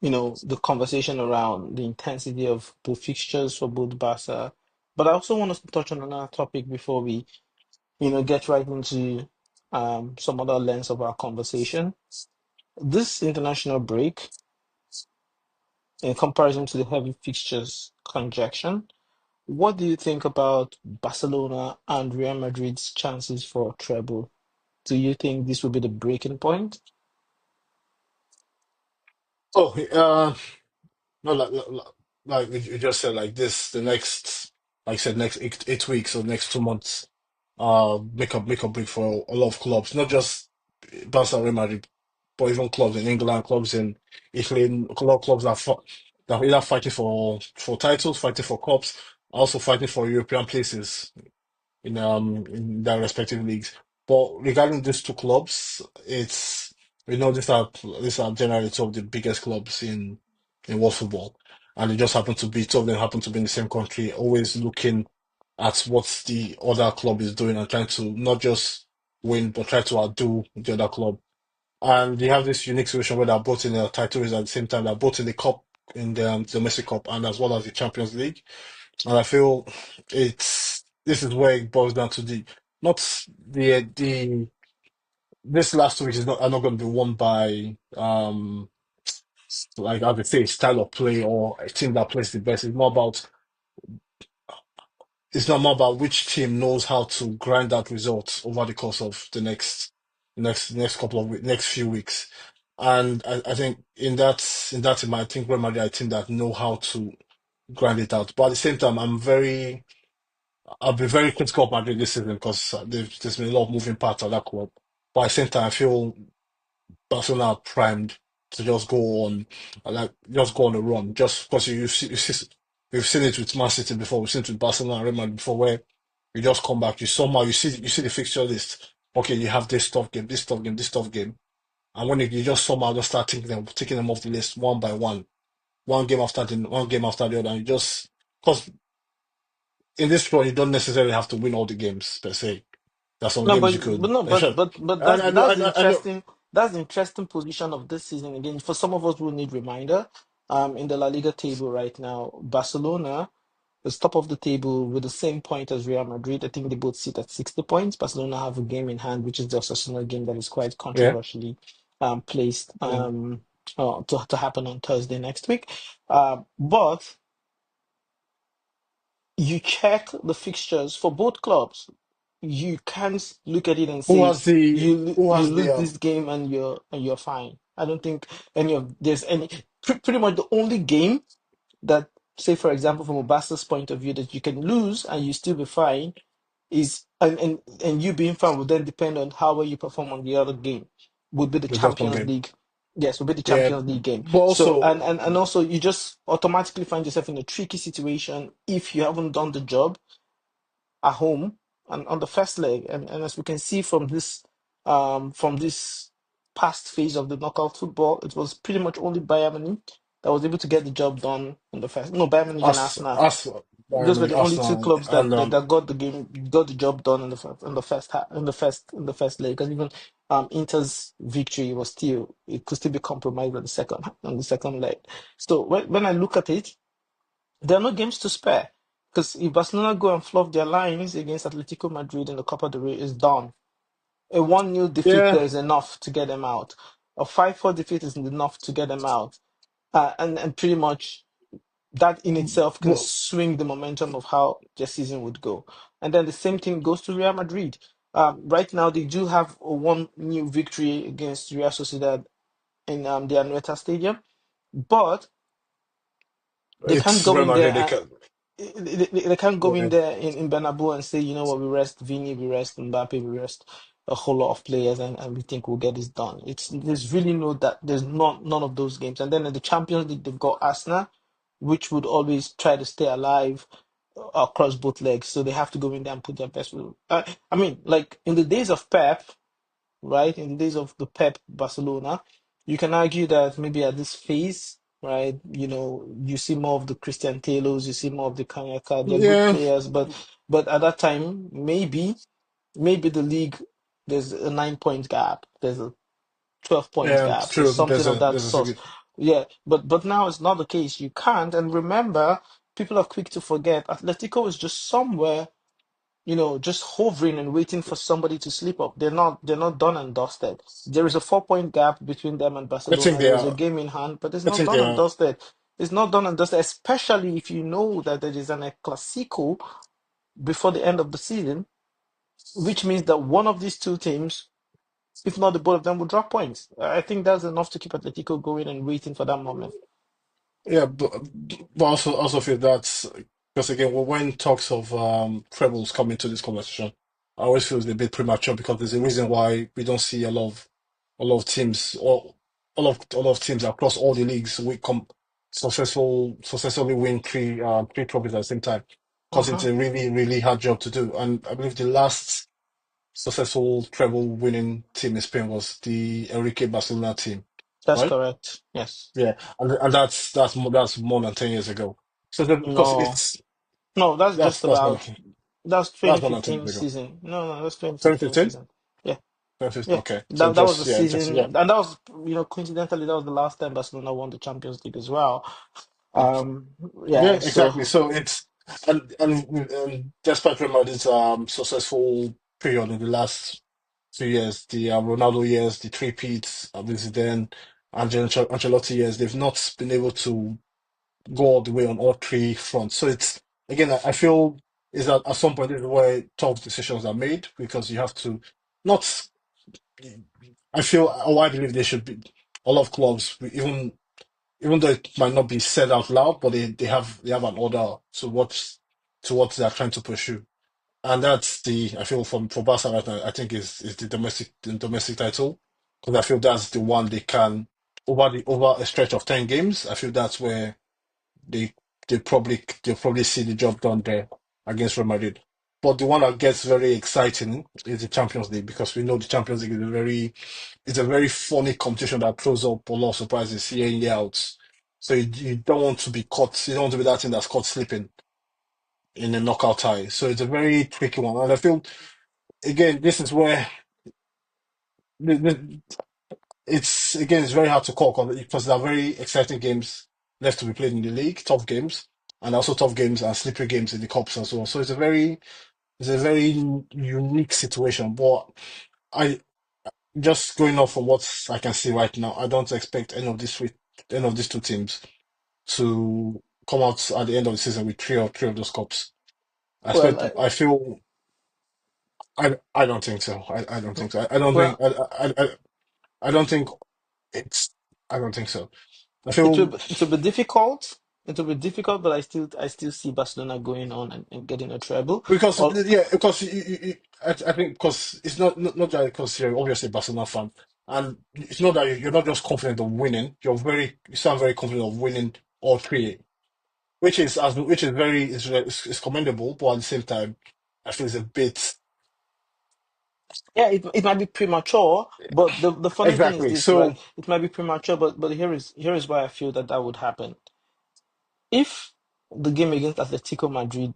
the conversation around the intensity of the fixtures for both Barca. But I also want us to touch on another topic before we, get right into some other lens of our conversation. This international break, in comparison to the heavy fixtures congestion, what do you think about Barcelona and Real Madrid's chances for treble? Do you think this will be the breaking point? Oh, no, like you just said, like this, the next, like I said, next 8 weeks or next 2 months, make a break for a lot of clubs, not just Barca, Real Madrid, but even clubs in England, clubs in Italy, a lot of clubs that are either fighting for titles, fighting for cups, also fighting for European places in their respective leagues. But regarding these two clubs, it's we know these are generally two of the biggest clubs in world football, and they just happen to be two of them happen to be in the same country, always looking at what the other club is doing and trying to not just win but try to outdo the other club. And they have this unique situation where they're both in the title race at the same time. They're both in the cup, in the domestic cup, and as well as the Champions League. And I feel this is where it boils down to the not the this last week is not are not going to be won by like how they say style of play or a team that plays the best. It's not more about which team knows how to grind out results over the course of the next couple of weeks, next few weeks. And I think in that team, I think Real Madrid, I think that know how to grind it out. But at the same time, I'll be very critical of Madrid this season because there's been a lot of moving parts at that club. But at the same time, I feel Barcelona are primed to just go on, just go on a run. Just because we've seen it with Man City before, we've seen it with Barcelona and Real Madrid before, where you just come back, you see the fixture list. Okay, you have this tough game, this tough game, this tough game, and when you just somehow just start taking them off the list one by one game after the other, and you just because in this run you don't necessarily have to win all the games per se. There's some No, games but you but could. no, And but sure, but but and that's the I know. interesting position of this season again. For some of us who need reminder, in the La Liga table right now, Barcelona is top of the table with the same point as Real Madrid. I think they both sit at 60 points. Barcelona have a game in hand, which is the Osasuna game that is quite Yeah, controversially placed yeah. to happen on Thursday next week. But you check the fixtures for both clubs. You can't look at it and say Who you has lose the this game and you're fine. I don't think there's any pretty much the only game that, say for example from a Barca's point of view, that you can lose and you still be fine is and you being fine will then depend on how well you perform on the other game. Would be the the Dortmund Champions game? League. Yes, would be the Yeah, Champions League game. but So also and also you just automatically find yourself in a tricky situation if you haven't done the job at home and on the first leg. And as we can see from this past phase of the knockout football, it was pretty much only Bayern Munich that was able to get the job done in the first. No, Bayern Munich and Arsenal. us Those were the only two Arsenal clubs and that got the job done in the first leg. Because even Inter's victory was still it could still be compromised on the second leg. So when I look at it, there are no games to spare. Because if Barcelona go and fluff their lines against Atletico Madrid in the Copa del Rey, is done. A 1-0 defeat yeah. there is enough to get them out. A 5-4 defeat is enough to get them out. And pretty much that in itself can But swing the momentum of how their season would go. And then the same thing goes to Real Madrid. Right now, they do have a one new victory against Real Sociedad in the Anoeta Stadium, but they can't it's go Real in Madrid. there They can. they can't go in Yeah. there in Bernabeu and say, you know what, we rest Vini, we rest Mbappe, we rest a whole lot of players, and we think we'll get this done. There's really no that there's not none of those games. And then in the Champions League, they've got Arsenal, which would always try to stay alive across both legs. So they have to go in there and put their best foot. I mean, like in the days of Pep, right? In the days of the Pep Barcelona, you can argue that maybe at this phase, right, you see more of the Christian Taylors, you see more of the Kanyaka. They're good Yeah, players, but at that time, maybe the league there's a 9 point gap, there's a 12 points yeah, gap, there's true. something of that There's a sort. sig- Yeah, but now it's not the case. You can't. And remember, people are quick to forget. Atletico is just somewhere, just hovering and waiting for somebody to slip up. They're not done and dusted. There is a 4 point gap between them and I think Barcelona. they There is a are. game in hand, but it's I not think done they and are. dusted. It's not done and dusted, especially if you know that there is an El Clasico before the end of the season, which means that one of these two teams, if not the both of them, will drop points. I think that's enough to keep Atletico going and waiting for that moment. Yeah, but also feel that because again, when talks of trebles come into this conversation, I always feel it's a bit premature because there's a reason why we don't see a lot of teams or a lot of teams across all the leagues we come successfully win three trophies at the same time because it's Uh-huh. a really really hard job to do. And I believe the last successful treble winning team in Spain was the Enrique Barcelona team, That's right? correct. Yes. Yeah, and that's more than 10 years ago. So because No. No, that's just that's more about than that's that's more than 10 2015 years ago. season. No, that's 2015 2015, season. Yeah. 2015. Yeah. Okay, so That was the just yeah, just season, yeah, and that was, coincidentally, that was the last time Barcelona won the Champions League as well. yeah, Um, yeah, yeah, exactly. so So it's and despite Real Madrid's successful period in the last 2 years, the Ronaldo years, the three-peats, Zidane, Ancelotti years, they've not been able to go all the way on all three fronts. So it's again, I feel is that at some point this is where tough decisions are made because you have to not. I feel or I believe they should be a lot of clubs, even though it might not be said out loud, but they have an order to what they are trying to pursue. And that's I feel for Barca right now, I think is the domestic title. Because I feel that's the one they can over a stretch of 10 games, I feel that's where they they'll probably see the job done there against Real Madrid. But the one that gets very exciting is the Champions League because we know the Champions League is a very funny competition that throws up a lot of surprises year in year out. So you don't want to be caught. You don't want to be that thing that's caught slipping in a knockout tie. So it's a very tricky one, and I feel again this is where the, it's very hard to call because there are very exciting games left to be played in the league, tough games, and also tough games and slippery games in the cups as well. So it's a very unique situation. But I just going off from what I can see right now, I don't expect any of these two teams to come out at the end of the season with three of those cups. I well, expect. I feel. I don't think so. I don't think so. I don't think. well, I don't think it's. I don't think so. I it will feel be, it will be difficult. It will be difficult, but I still see Barcelona going on and getting a treble. because Or yeah, because I think because it's not just because you're obviously a Barcelona fan, and it's not that you're not just confident of winning. You sound very confident of winning all three, which is very is commendable, but at the same time, I feel it's a bit yeah, it might be premature, but the funny thing is exactly. this, right? So It might be premature, but here is why I feel that would happen. If the game against Atletico Madrid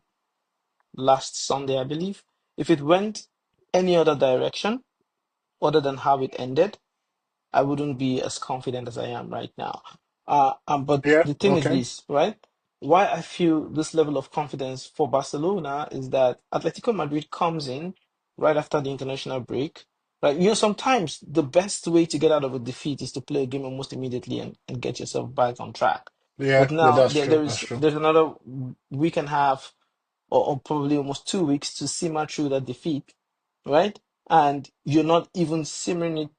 last Sunday, I believe, if it went any other direction other than how it ended, I wouldn't be as confident as I am right now. But yeah, the thing is okay, this, right? Why I feel this level of confidence for Barcelona is that Atletico Madrid comes in right after the international break, right? Sometimes the best way to get out of a defeat is to play a game almost immediately and get yourself back on track. yeah, But yeah, now that's there, true. there That's is true. there's another week and a half or probably almost 2 weeks to simmer through that defeat, right? And you're not even simmering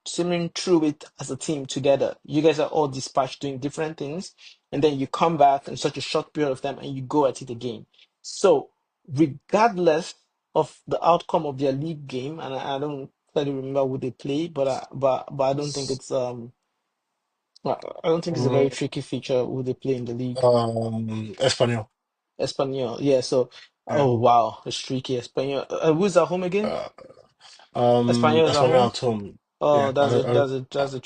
through it as a team together. You guys are all dispatched doing different things, and then you come back in such a short period of time and you go at it again. So, regardless of the outcome of their league game, and I don't clearly remember who they play, but I don't think it's I don't think it's a very Mm, tricky feature who they play in the league. Espanyol. Espanyol, yeah. So, Yeah. oh wow, it's tricky. Espanyol. Who's at home again? Uh, Espanyol is at Espanyol home. at home. Oh, Yeah. that's a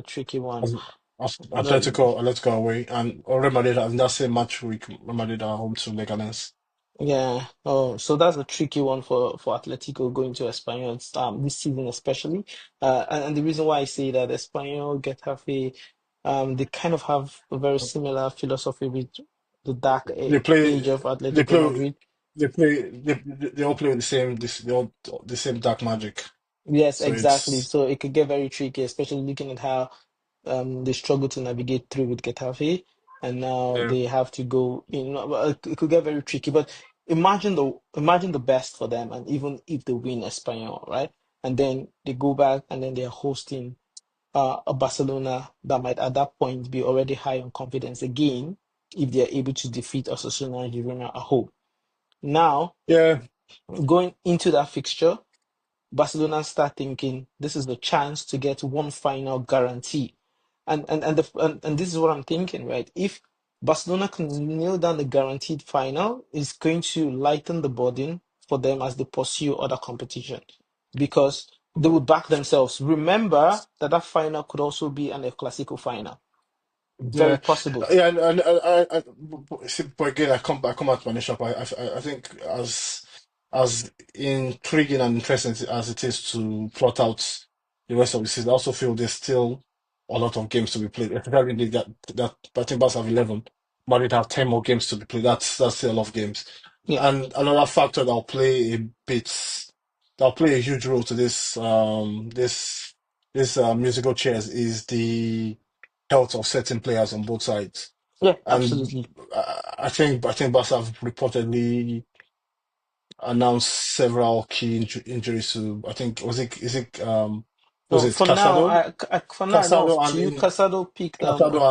tricky one. As- The- Atletico away, and Real Madrid in that same match week, Real Madrid are home to Leganes. Yeah. Oh, so that's a tricky one for Atletico going to Espanyol this season especially. And the reason why I say that Espanyol, Getafe, they kind of have a very similar philosophy with the dark They age play, of they Atletico play, Madrid. they all play with the same dark magic. Yes, So exactly. it's So it could get very tricky, especially looking at how they struggle to navigate through with Getafe, and now yeah, they have to go in. Well, it could get very tricky, but imagine the best for them, and even if they win Espanyol, right? And then they go back, and then they're hosting a Barcelona that might at that point be already high on confidence again if they're able to defeat Osasuna and Girona at home. Now, yeah. going into that fixture. Barcelona start thinking this is the chance to get one final guarantee. And this is what I'm thinking, right? If Barcelona can nail down the guaranteed final, it's going to lighten the burden for them as they pursue other competition because they would back themselves. Remember that that final could also be an El Clasico final. Very Yeah, possible. yeah, see, but again, I come out to my shop. I think as intriguing and interesting as it is to plot out the rest of the season, I also feel there's still a lot of games to be played. Especially that I think Barca have 11, Madrid have 10 more games to be played. That's still a lot of games. Yeah. And another factor that'll play a huge role to this musical chairs is the health of certain players on both sides. Yeah, And absolutely. I think Barca have reportedly announced several key injuries to I think was No, it for now, Casado, for now, I know Casado of and two. Casado picked Casado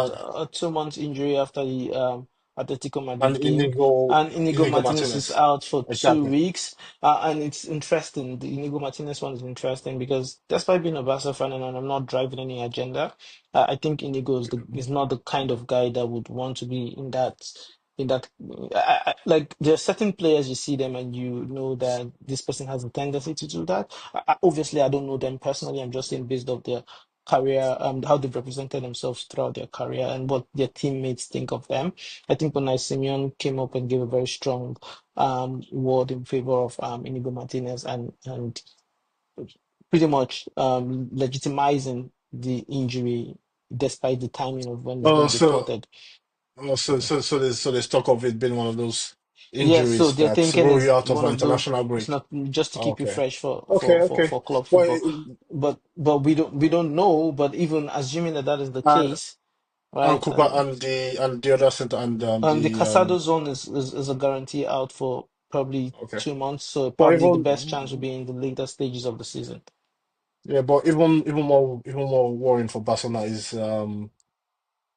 a 2 month injury after the Atletico and Madrid game, and Inigo Inigo Martinez is Martinez. out for two Exactly. weeks. And it's interesting. The Inigo Martinez one is interesting because despite being a Barca fan and I'm not driving any agenda, I think Inigo is not the kind of guy that would want to be in that like there are certain players you see them and you know that this person has a tendency to do that. Obviously, I don't know them personally. I'm just saying based off their career, how they've represented themselves throughout their career and what their teammates think of them. I think when Simeon came up and gave a very strong word in favor of Inigo Martinez and pretty much legitimizing the injury despite the timing of when it's Oh, being so reported. there's talk of it being one of those Yes, so injuries they're that thinking rule it's you out of one an of those. international It's break. not just to keep you Okay. fresh for Okay, okay. club Well, football, but we don't know. But even assuming that that is the and case, right? Cooper and the other center and The the Casado zone is a guarantee out for probably okay. 2 months. So But probably the best chance will even be in the later stages of the season. yeah, but even more worrying for Barcelona is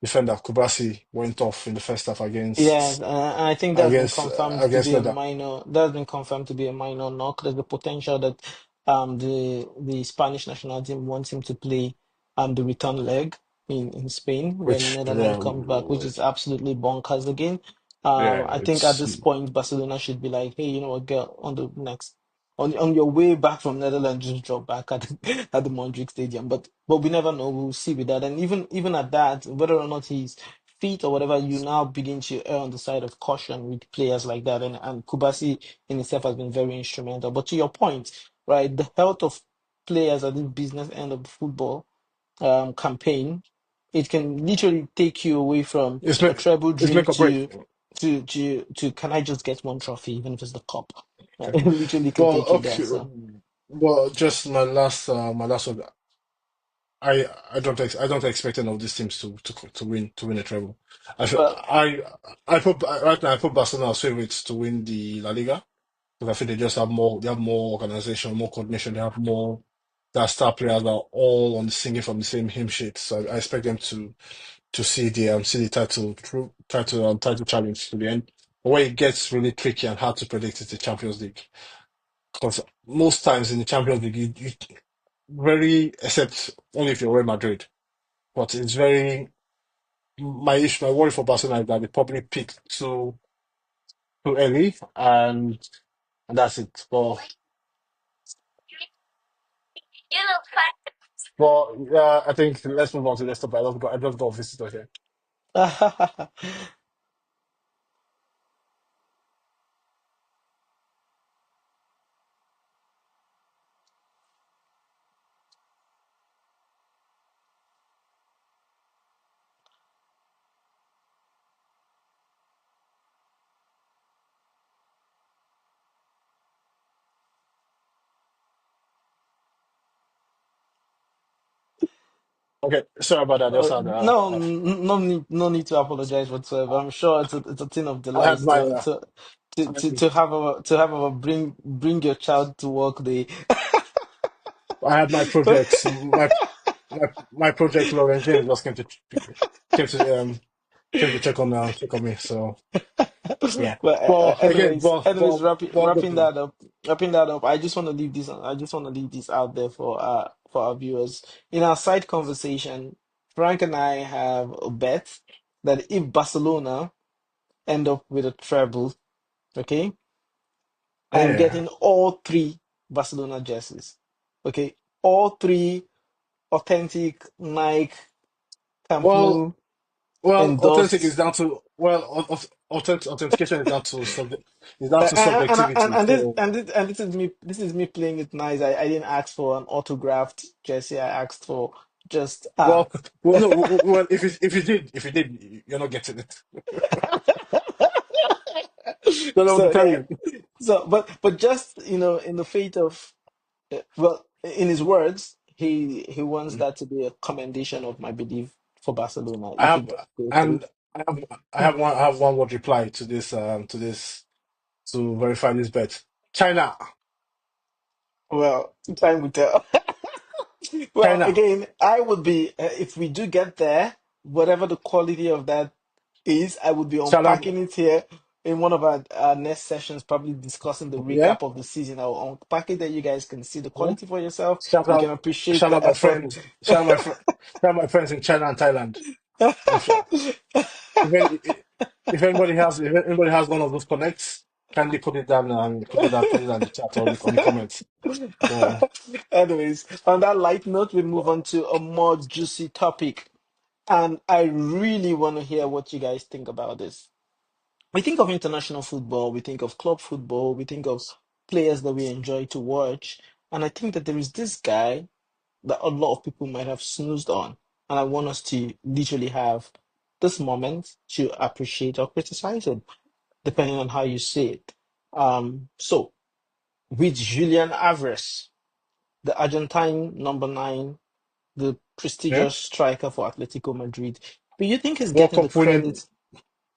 defender Kubasi went off in the first half Yes, and I think that's been confirmed to against be a Leicester. minor. That's been confirmed to be a minor knock. There's the potential that the Spanish national team wants him to play the return leg in Spain when Which Netherlands comes back, which is absolutely bonkers again. yeah, I think at it's this point Barcelona should be like, hey, you know what, girl, on the next on your way back from Netherlands, just drop back at at the Montjuic Stadium. But we never know. We'll see with that. And even at that, whether or not he's feet or whatever, you now begin to err on the side of caution with players like that. And Kubasi in itself has been very instrumental. But to your point, right, the health of players at the business end of the football campaign, it can literally take you away from it's a make treble it's dream make or break. to can I just get one trophy, even if it's the cup? Okay. It literally can Well, take you there. okay. So, Well, just my last one. I don't expect any of these teams to win a treble. I feel- well, I put right now I put Barcelona as favorites to win the La Liga because I feel they have more organization, more coordination, they have more their star players are all on singing from the same hymn sheet. So I expect them to see the title challenge to the end. But where it gets really tricky and hard to predict is the Champions League. Because most times in the Champions League, you very except only if you're Real Madrid. but it's very my worry for Barcelona is that they probably picked too early, and that's it. But I think let's move on to the next topic. I just got a visitor here. Okay, sorry about that. Just had No, no need to apologize whatsoever. I'm sure it's a thing of I delight had my to have a bring your child to work day. I had my projects. My project Florian James just came to came to check on me. So yeah. But Well, again, anyways, good. wrapping that up. I just want to leave this. I just want to leave this out there for our viewers. In our side conversation, Frank and I have a bet that if Barcelona end up with a treble, okay, I am Yeah. getting all three Barcelona jerseys, okay, all three authentic Nike Camp Well, Nou authentic is endorsed. down to authentication is down to subjectivity. So And this is me playing it nice. I didn't ask for an autographed jersey. I asked for just well, no, well, if you did, you're not getting it. Don't know what to So tell yeah, you. but just in the fate of in his words, he wants that to be a commendation of my belief for Barcelona I if it have does go through. and I have one word reply to this to verify this bet. China, Well, time will tell. Well, China, again, I would be if we do get there, whatever the quality of that is, I would be China, unpacking it here in one of our next sessions, probably discussing the yeah, recap of the season. I'll unpack it that you guys can see the quality for yourself. shout You can out, appreciate shout the out my effort. friends, shout out my friends in China and Thailand. I'm sure if any, if anybody has one of those connects, kindly put it down and put it down in the chat or on the comments. So Anyways, on that light note, we move on to a more juicy topic. And I really want to hear what you guys think about this. We think of international football, we think of club football, we think of players that we enjoy to watch. And I think that there is this guy that a lot of people might have snoozed on. And I want us to literally have this moment to appreciate or criticize it, depending on how you see it. So with Julian Alvarez, the Argentine number nine, the yeah, prestigious striker for Atletico Madrid, do you think he's World getting the Cup winning, credit?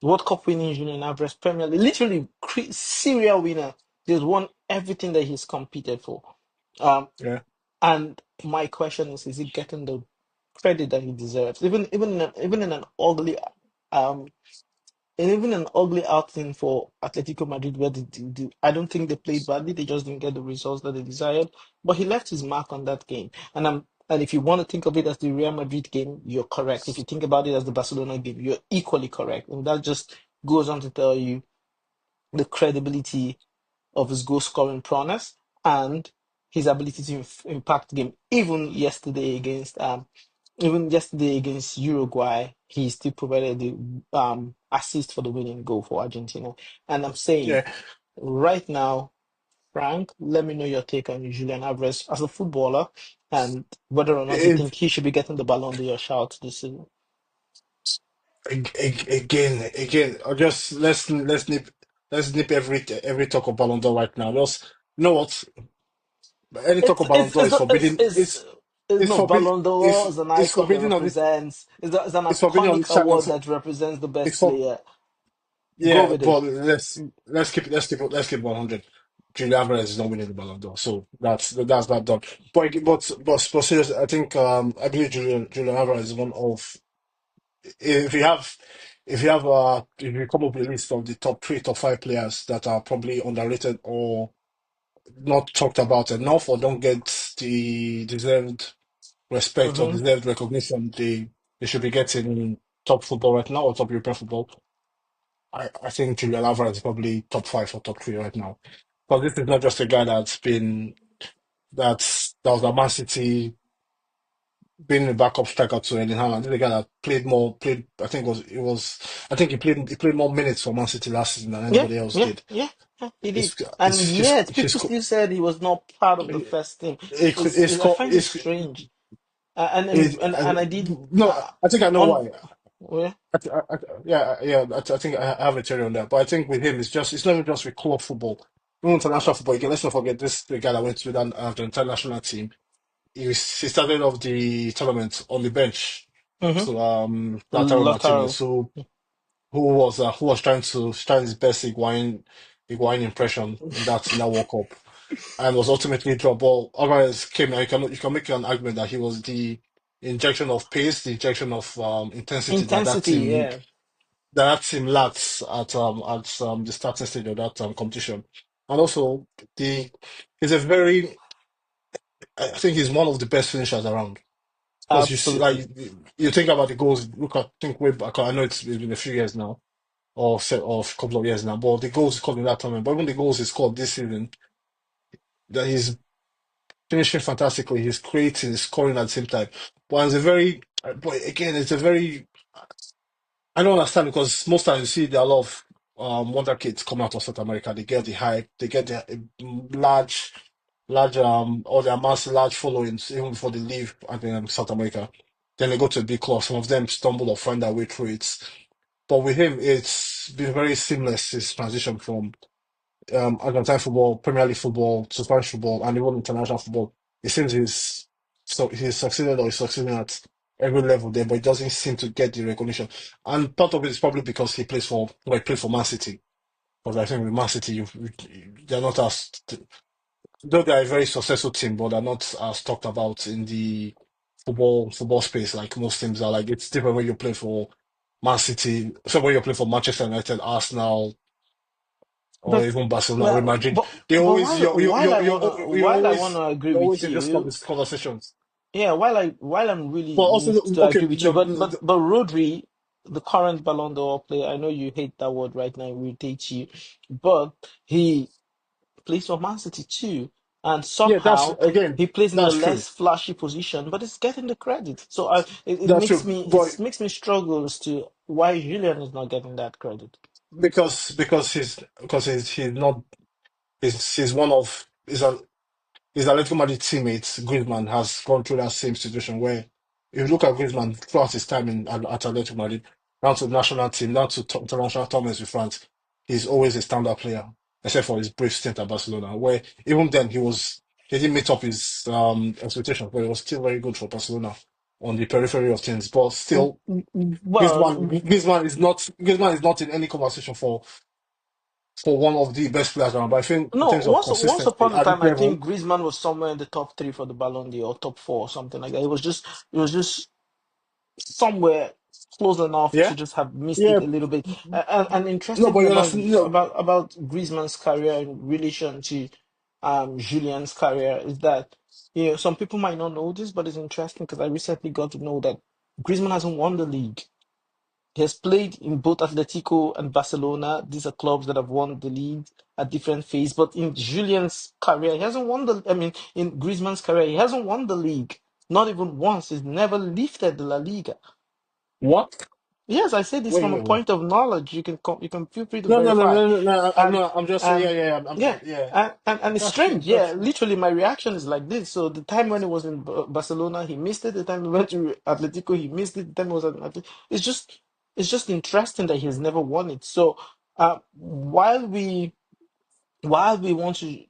World Cup winning Julian Alvarez, Premier League, literally serial winner. He's won everything that he's competed for. Um, yeah. and my question is he getting the credit that he deserves? Even in an ugly um and even an ugly outing for Atletico Madrid where I don't think they played badly, they just didn't get the results that they desired. But he left his mark on that game. And if you want to think of it as the Real Madrid game, you're correct. If you think about it as the Barcelona game, you're equally correct. And that just goes on to tell you the credibility of his goal scoring prowess and his ability to impact the game. Even yesterday against Uruguay, he still provided the assist for the winning goal for Argentina. And I'm saying Yeah, right now, Frank, let me know your take on Julian Alvarez as a footballer and whether or not you it, think he should be getting the Ballon d'Or shout this season. again, or just let's nip every talk of Ballon d'Or right now. Just you know what? Any talk It's of Ballon it's d'Or it's is forbidden. it's It's no forbidden. Ballon d'Or is an It's icon that forbidden on this. represents it's an It's forbidden on iconic this channel. award that represents the It's best for player. Go yeah, with it. but let's keep 100. Julian Alvarez is not winning the Ballon d'Or, so that's not done. But seriously, I think I believe Julian Alvarez is one of if you have if you come up with a list of the top three, top five players that are probably underrated or not talked about enough or don't get the deserved respect or Hmm. deserved recognition he should be getting top football right now or top European football. I think Julian Alvarez is probably top five or top three right now. But this is not just a guy that was at Man City being a backup striker to Erling Haaland. This is a guy that played I think he played more minutes for Man City last season than Yeah, anybody else yeah, did. yeah, yeah, he did. It's And yet, he's people still said he was not part of the first team. I find it it's strange. And I did no, I think I know on. why. Well, I think I have a theory on that. But I think with him, it's not even just with club football. Even international football, again, let's not forget this the guy that went to the international team. He started off the tournament on the bench. hmm So Lautaro Martinez, Lautaro. who was trying his best Higuain impression in that World Cup and was ultimately dropped. But Alvarez came and you can make an argument that he was the injection of pace, the injection of intensity Intensity, yeah, that team lacks at the starting stage of that competition. And also the he's a very I think he's one of the best finishers around. Because you see, like absolutely. you think about the goals. Look, I think way back. I know it's been a few years now, or a couple of years now. But the goals he scored in that tournament, but even the goals he scored this season, that he's finishing fantastically. He's creating, he's scoring at the same time. But it's a very, but again, it's a very. I don't understand because most times you see there are a lot of wonder kids come out of South America. They get the hype, they get the large or they amass large followings even before they leave South America. Then they go to a big club. Some of them stumble or find their way through it. But with him, it's been very seamless. His transition from Argentine football, Premier League football, to Spanish football, and even international football. It seems he's succeeded or he's succeeding at every level there, but he doesn't seem to get the recognition. And part of it is probably because he played for Man City. Because I think with Man City, they're not as though they're a very successful team, but they're not as talked about in the football space like most teams are. Like it's different when you play for Man City, so when you play for Manchester United, Arsenal, or But even Barcelona, Real well, Madrid. They always while I wanna agree you're always with in those you, conversations. yeah, while I'm really But also, need to okay, agree with you, but Rodri, the current Ballon d'Or player, I know you hate that word right now, it irritates you, but he plays for Man City too, and yeah, somehow he plays in a that's true. less flashy position, but it's getting the credit. So That's true. But it makes me struggle as to why Julian is not getting that credit. he's not he's one of his Atletico Madrid teammates, Griezmann, has gone through that same situation where if you look at Griezmann throughout his time at Atletico Madrid, down to the national team, down to international tournaments with France, he's always a standout player, except for his brief stint at Barcelona, where even then he didn't meet up his expectations, but he was still very good for Barcelona on the periphery of things. But Mm, still, mm, Well, Griezmann is not in any conversation for one of the best players around. But I think in no, terms of once consistency upon a at this time, I level, think Griezmann was somewhere in the top three for the Ballon d'Or, or top four, or something like that. It was just somewhere close enough to yeah. just have missed Yeah, it a little bit. And no, interesting but thing you understand. No, about Griezmann's career in relation to Julian's career is that some people might not know this, but it's interesting because I recently got to know that Griezmann hasn't won the league. He has played in both Atletico and Barcelona. These are clubs that have won the league at different phases. But in Julian's career, he hasn't won the. I mean, in Griezmann's career, he hasn't won the league. Not even once. He's never lifted the La Liga. what? Yes, I say this from a Wait. point of knowledge. You can feel free to No, verify. I'm And not. I'm just saying. and yeah, Yeah. and it's That's true. strange. Yeah, That's true. literally my reaction is like this. So the time when he was in Barcelona, he missed it. The time he went to Atletico, he missed it. The time he was at it's just interesting that he has never won it. So while we want to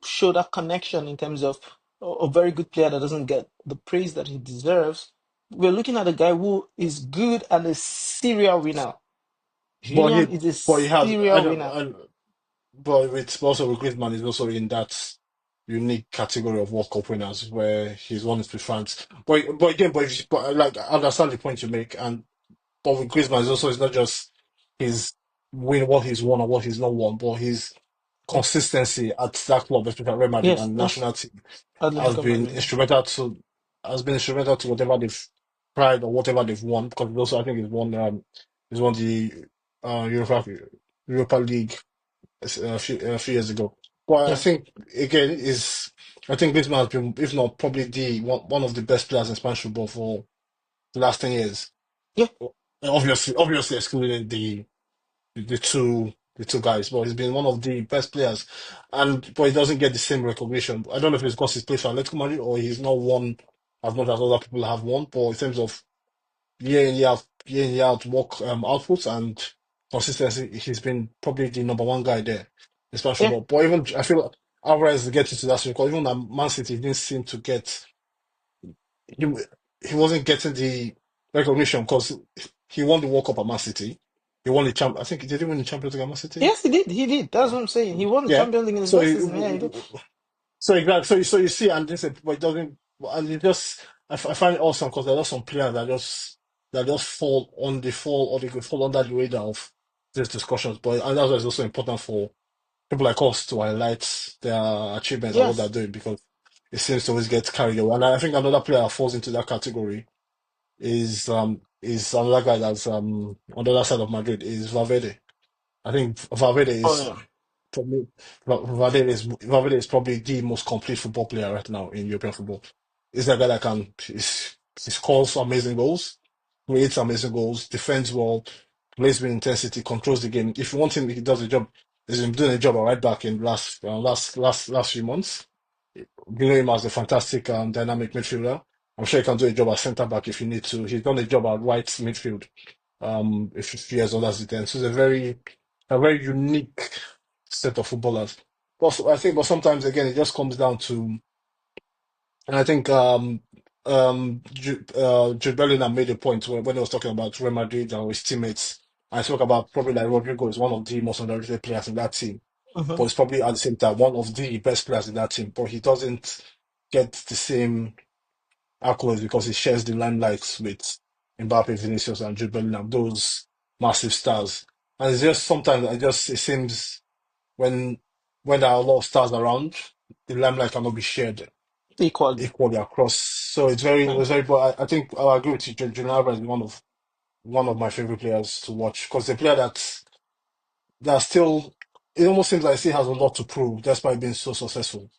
show that connection in terms of a very good player that doesn't get the praise that he deserves, we're looking at a guy who is good and a serial winner. But Julian is a he has. I serial don't. winner. But it's also with Griezmann is also in that unique category of World Cup winners where he's won it with France. But again, like I understand the point you make, and but with Griezmann, it's not just his what he's won or what he's not won, but his consistency at that club, especially at Real Madrid Yes, and yes. national team, has Atletico been Madrid. instrumental to whatever they've pride or whatever they've won, because also I think he's won the Europa League a few years ago. But I Yeah, think again is I think Griezmann has been, if not probably the one of the best players in Spanish football for the last 10 years. yeah, Obviously excluding the two guys, but he's been one of the best players, and but he doesn't get the same recognition. I don't know if it's because he's played for Atletico Madrid or he's not won as much as other people have won. But in terms of year in year out work output and consistency, he's been probably the number one guy there in Spanish yeah. football. But even I feel Alvarez gets into that because even at Man City he didn't seem to get he he wasn't getting the recognition because he won the World Cup at Man City. He won the champ. I think he did win the Champions League at Man City. Yes, he did. He did. That's what I'm saying. He won the Yeah. Champions League in his So first he, season. Yeah, he did. so exactly. So you see, and this, but it doesn't. And it just, I find it awesome because there are some players that just fall on the fall or they could fall under the radar of these discussions. But and that's why it's also important for people like us to highlight their achievements and what they're Yes. doing because it seems to always get carried away. And I think another player that falls into that category is another guy that's on the other side of Madrid is Valverde. I think Valverde Oh is yeah. probably Valverde is probably the most complete football player right now in European football. He's a guy that he scores amazing goals, creates amazing goals, defends well, plays with intensity, controls the game. If you want him, he does the job. He's been doing a job at right back in last few months. You know him as a fantastic dynamic midfielder. I'm sure he can do a job at centre back if you need to. He's done a job at right midfield if he has others then. So it's a very unique set of footballers. But I think, but sometimes again, it just comes down to, and I think Jude Bellingham made a point when he was talking about Real Madrid and his teammates. I spoke about probably like Rodrigo is one of the most underrated players in that team, but Hmm. he's probably at the same time one of the best players in that team. But he doesn't get the same accolades because he shares the limelight with Mbappe, Vinicius, and Jude Bellingham, those massive stars. And it's just sometimes it seems when there are a lot of stars around, the limelight cannot be shared Equally. equally across. So Yeah. it's very. But I think I agree with you. Julian Alvarez is one of my favorite players to watch because the player that still it almost seems like he still has a lot to prove despite being so successful.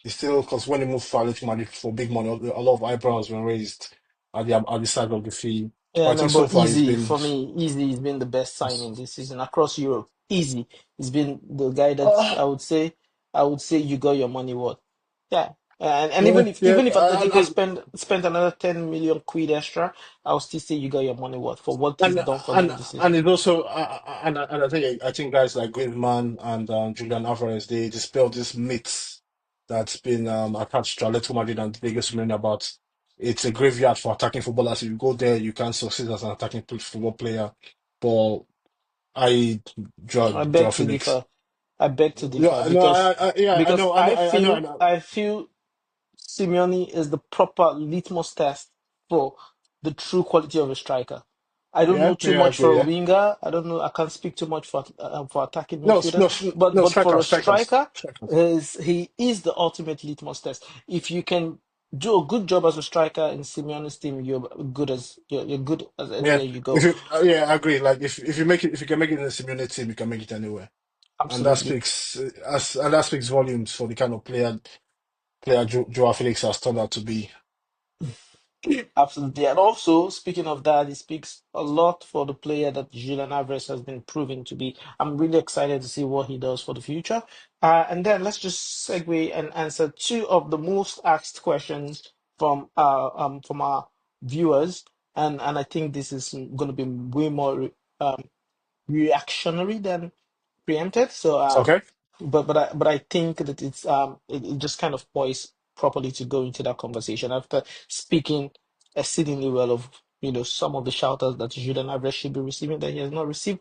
He still because when he moved for Atletico Madrid for big money, a lot of eyebrows were raised at the side of the fee. But Yeah, I no, think so but far he's Easy been. for me, Easy has been the best signing this season across Europe. Easy. He's been the guy that Uh, I would say you got your money worth. Yeah. And yeah, yeah, even if Atletico and, spent another 10 million quid extra, I'll still say you got your money worth for what he's and done for and them this season. and it also and I think guys like Griezmann and Julian Alvarez they dispel this myth that's been attached to Atletico Madrid and Diego Simeone about it's a graveyard for attacking footballers. If you go there, you can succeed as an attacking football player. But I I draw beg to Felix. differ. I beg to differ No, yeah, because I know. I feel Simeone is the proper litmus test for the true quality of a striker. I don't know Yeah, too yeah, I much for agree. a Yeah, winger. I don't know. I can't speak too much for attacking no, midfielders. no, But for a strikers, striker, he is the ultimate litmus test. If you can do a good job as a striker in Simeone's team, you're good as Yeah, anywhere you go. yeah, I agree. Like if you can make it in a simulated team, you can make it anywhere. And Absolutely. that speaks volumes for the kind of player Joao Felix has turned out to be. Absolutely. And also, speaking of that, it speaks a lot for the player that Julian Alvarez has been proving to be. I'm really excited to see what he does for the future. And then let's just segue and answer two of the most asked questions from our viewers. And I think this is going to be way more reactionary than preempted. So, Okay. but I think that it just kind of poised properly to go into that conversation after speaking exceedingly well of some of the shoutouts that Julian Alvarez should be receiving that he has not received.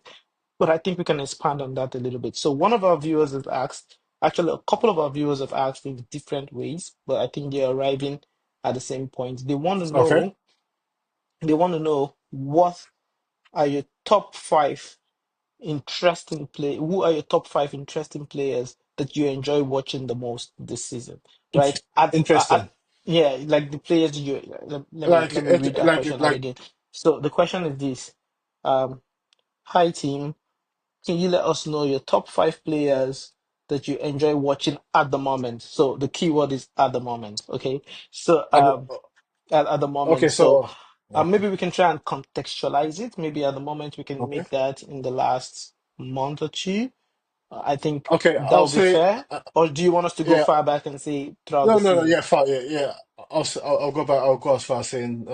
But I think we can expand on that a little bit. So one of our viewers has asked, actually a couple of our viewers have asked in different ways, but I think they're arriving at the same point. Okay. They want to know what are your top five who are your top five interesting players that you enjoy watching the most this season, right? Interesting. Yeah, like the players you let me read that question out Like again. So the question is this. Um, Hi team, can you let us know your top five players that you enjoy watching at the moment? So the keyword is at the moment, okay? So I don't- at the moment. okay, So so okay, maybe we can try and contextualize it. Maybe at the moment we can okay, make that in the last month or two. I think okay. that I'll would be say fair. Or do you want us to go yeah. far back and say throughout No, the no, no. season? Yeah, fine. Yeah, yeah. I'll go back. I'll go as far as saying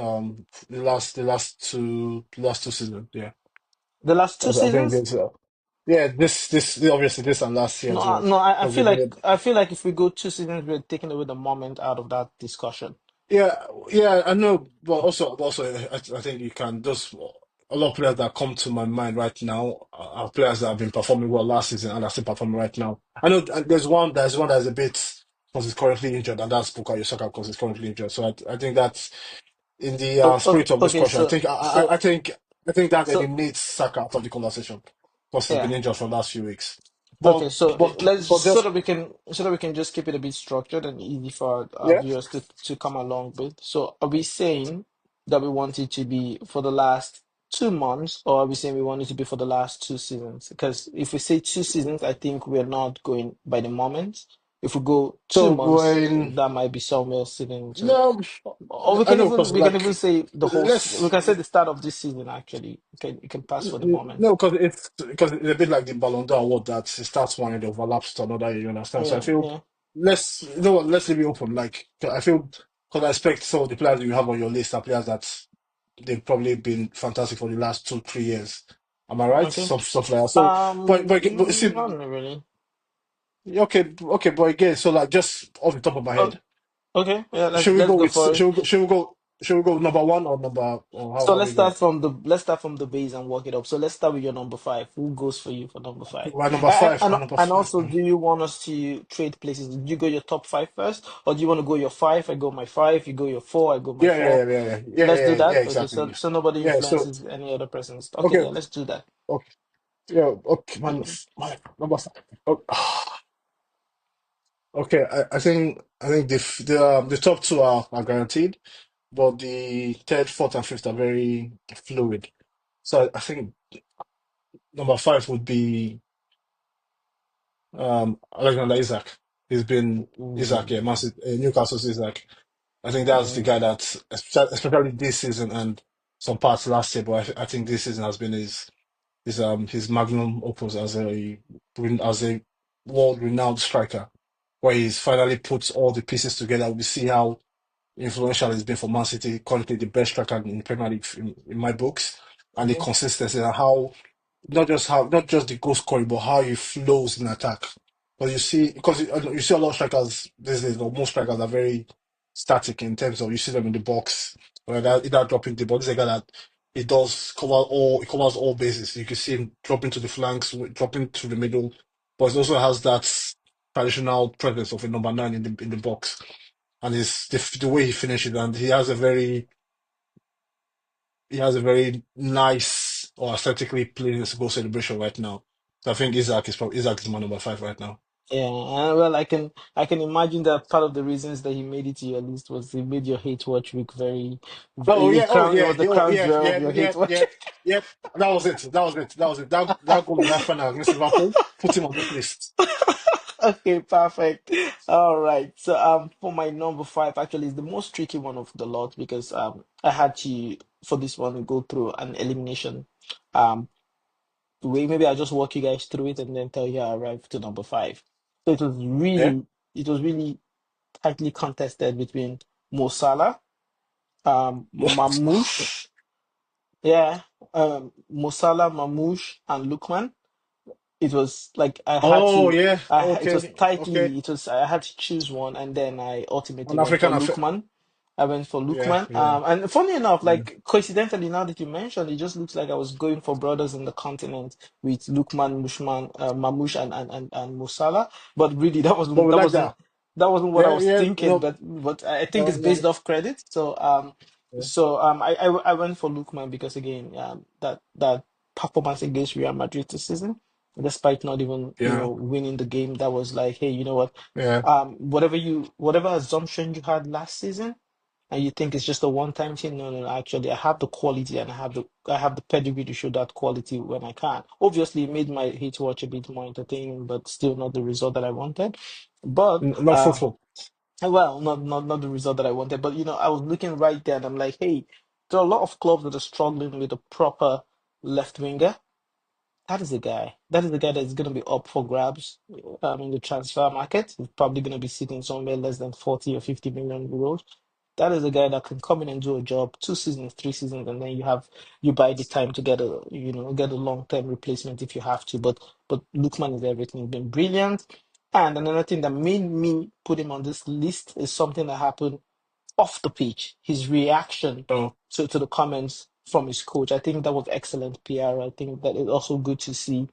the last two seasons. Yeah, The last two I think seasons? this. Yeah, this obviously this and last year No, as well no. I because feel they've like made. if we go two seasons, we're taking away the moment out of that discussion. Yeah, yeah, I know, but also, I think you can just a lot of players that come to my mind right now are players that have been performing well last season and are still performing right now. I know there's one that's a bit because he's currently injured, and that's Bukayo Saka because he's currently injured. So I think that's in the Okay, spirit of this okay. question. So so I think that so eliminates Saka out of the conversation because he's been yeah. injured for the last few weeks. Okay, so let's But just so that we can just keep it a bit structured and easy for our yeah. viewers to come along with. So are we saying that we want it to be for the last 2 months, or are we saying we want it to be for the last two seasons? Because if we say two seasons, I think we're not going by the moment. If we go two So months, when that might be somewhere sitting. So, no, or I know because we can even like say the whole. We let's can say the start of this season. Actually, we can pass for the moment. no because it's a bit like the Ballon d'Or award that it starts one and overlaps to another. You understand? So I Yeah, feel yeah. let's you know what, let's leave it open. Like I feel because I expect some of the players you have on your list are players that they've probably been fantastic for the last 2 3 years. Am I right? Okay. Stuff like that. So, but see, Not really. okay, but again, so like just off the top of my Oh, head, okay, yeah, should we let's go go with for it. should we go with number one or number or So how are we going? let's start from the base and work it up. So let's start with your number five. Who goes for you for number five? Why number five? Why number And five? also, do you want us to trade places? Did you go your top five first, or do you want to go your five? I go my five. You go your four. I go my four. Let's do Yeah, that. Okay, exactly. so nobody Yeah, so influences any other person's. Okay, okay, yeah, let's do that. okay, yeah, okay, man, my number five. Oh, okay, I think the top two are guaranteed, but the third, fourth, and fifth are very fluid. So I think number five would be Alexander Isak. He's been Isak, yeah, Ooh, massive Newcastle's Isak. I think that's the mm, guy that, especially this season and some parts last year, but I think this season has been his magnum opus as a world renowned striker, where he's finally put all the pieces together. We see how influential he's been for Man City, currently the best striker in the Premier League in my books, and the mhm, consistency and not just the goal scoring, but how he flows in attack. You see a lot of strikers these days, or most strikers are very static in terms of you see them in the box or either dropping the ball. This is a guy that he covers all bases. You can see him dropping to the flanks, dropping to the middle, but he also has that traditional presence of a number nine in the box, and the way he finishes, and he has a very nice or aesthetically pleasing goal celebration right now. So I think Isaac is my number five right now. yeah. Well, I can imagine that part of the reasons that he made it to your list was he made your hate watch week very, a crown. It was the crown jewel of your hate watch. yeah. That was it. That goal in that final against Liverpool put him on this list. Okay, perfect. All right. So for my number five, actually is the most tricky one of the lot because I had to for this one go through an elimination way. Maybe I'll just walk you guys through it and then tell you how I arrived to number five. So Yeah. it was really tightly contested between Mo Salah, Mamouche, yeah, Mo Salah, Mamouche, and Lookman. It was like Oh yeah. it was Okay. Okay. tightly, it was, I had to choose one, and then I ultimately An went for African affair. Lookman. I went for Yeah. Lookman. Yeah. And funny enough, Yeah. like coincidentally, now that you mentioned, it just looks like I was going for brothers in the continent with Lookman, Mushman, Mamouche, and Musala. But really, But we like that. that wasn't what I Yeah. was Yeah. thinking. No. But I think No. it's based No. off credit. Yeah. I went for Lookman because again, that performance against Real Madrid this season. despite not even, Yeah. winning the game. That was like, hey, you know what? Yeah. Whatever assumption you had last season, and you think it's just a one-time thing. No, no, no. Actually, I have the quality and I have the pedigree to show that quality when I can. Obviously, it made my hate watch a bit more entertaining, but still not the result that I wanted. But Not fruitful. well, not the result that I wanted. But I was looking right there and I'm like, hey, there are a lot of clubs that are struggling with a proper left winger. That is the guy. That is the guy that's going to be up for grabs in the transfer market. He's probably going to be sitting somewhere less than 40 or 50 million euros. That is a guy that can come in and do a job 2 seasons, 3 seasons, and then you buy the time to get a long-term replacement if you have to. But Lookman is everything. He's been brilliant. And another thing that made me put him on this list is something that happened off the pitch, his reaction So to the comments from his coach. I think that was excellent PR. I think that it's also good to see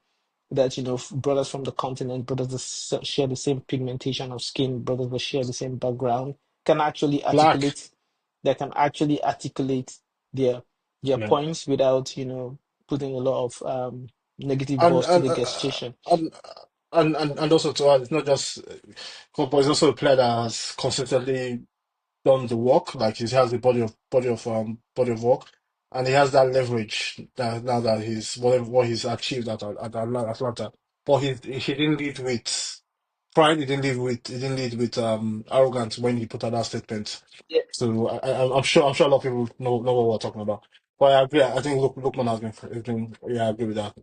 that, brothers from the continent, brothers that share the same pigmentation of skin, brothers that share the same background, can actually black. articulate, they can actually articulate their their Yeah. points without, putting a lot of negative And buzz to and the uh, guest station. and and also to add, it's not just football. It's also a player that has consistently done the work. Like he has the body of work, and he has that leverage that now that he's whatever what he's achieved at Atlanta. But he didn't lead with pride. He didn't lead with arrogance when he put out that statement. Yeah, So I'm sure a lot of people know what we're talking about. But I agree. I think Lookman has been yeah, I agree with that.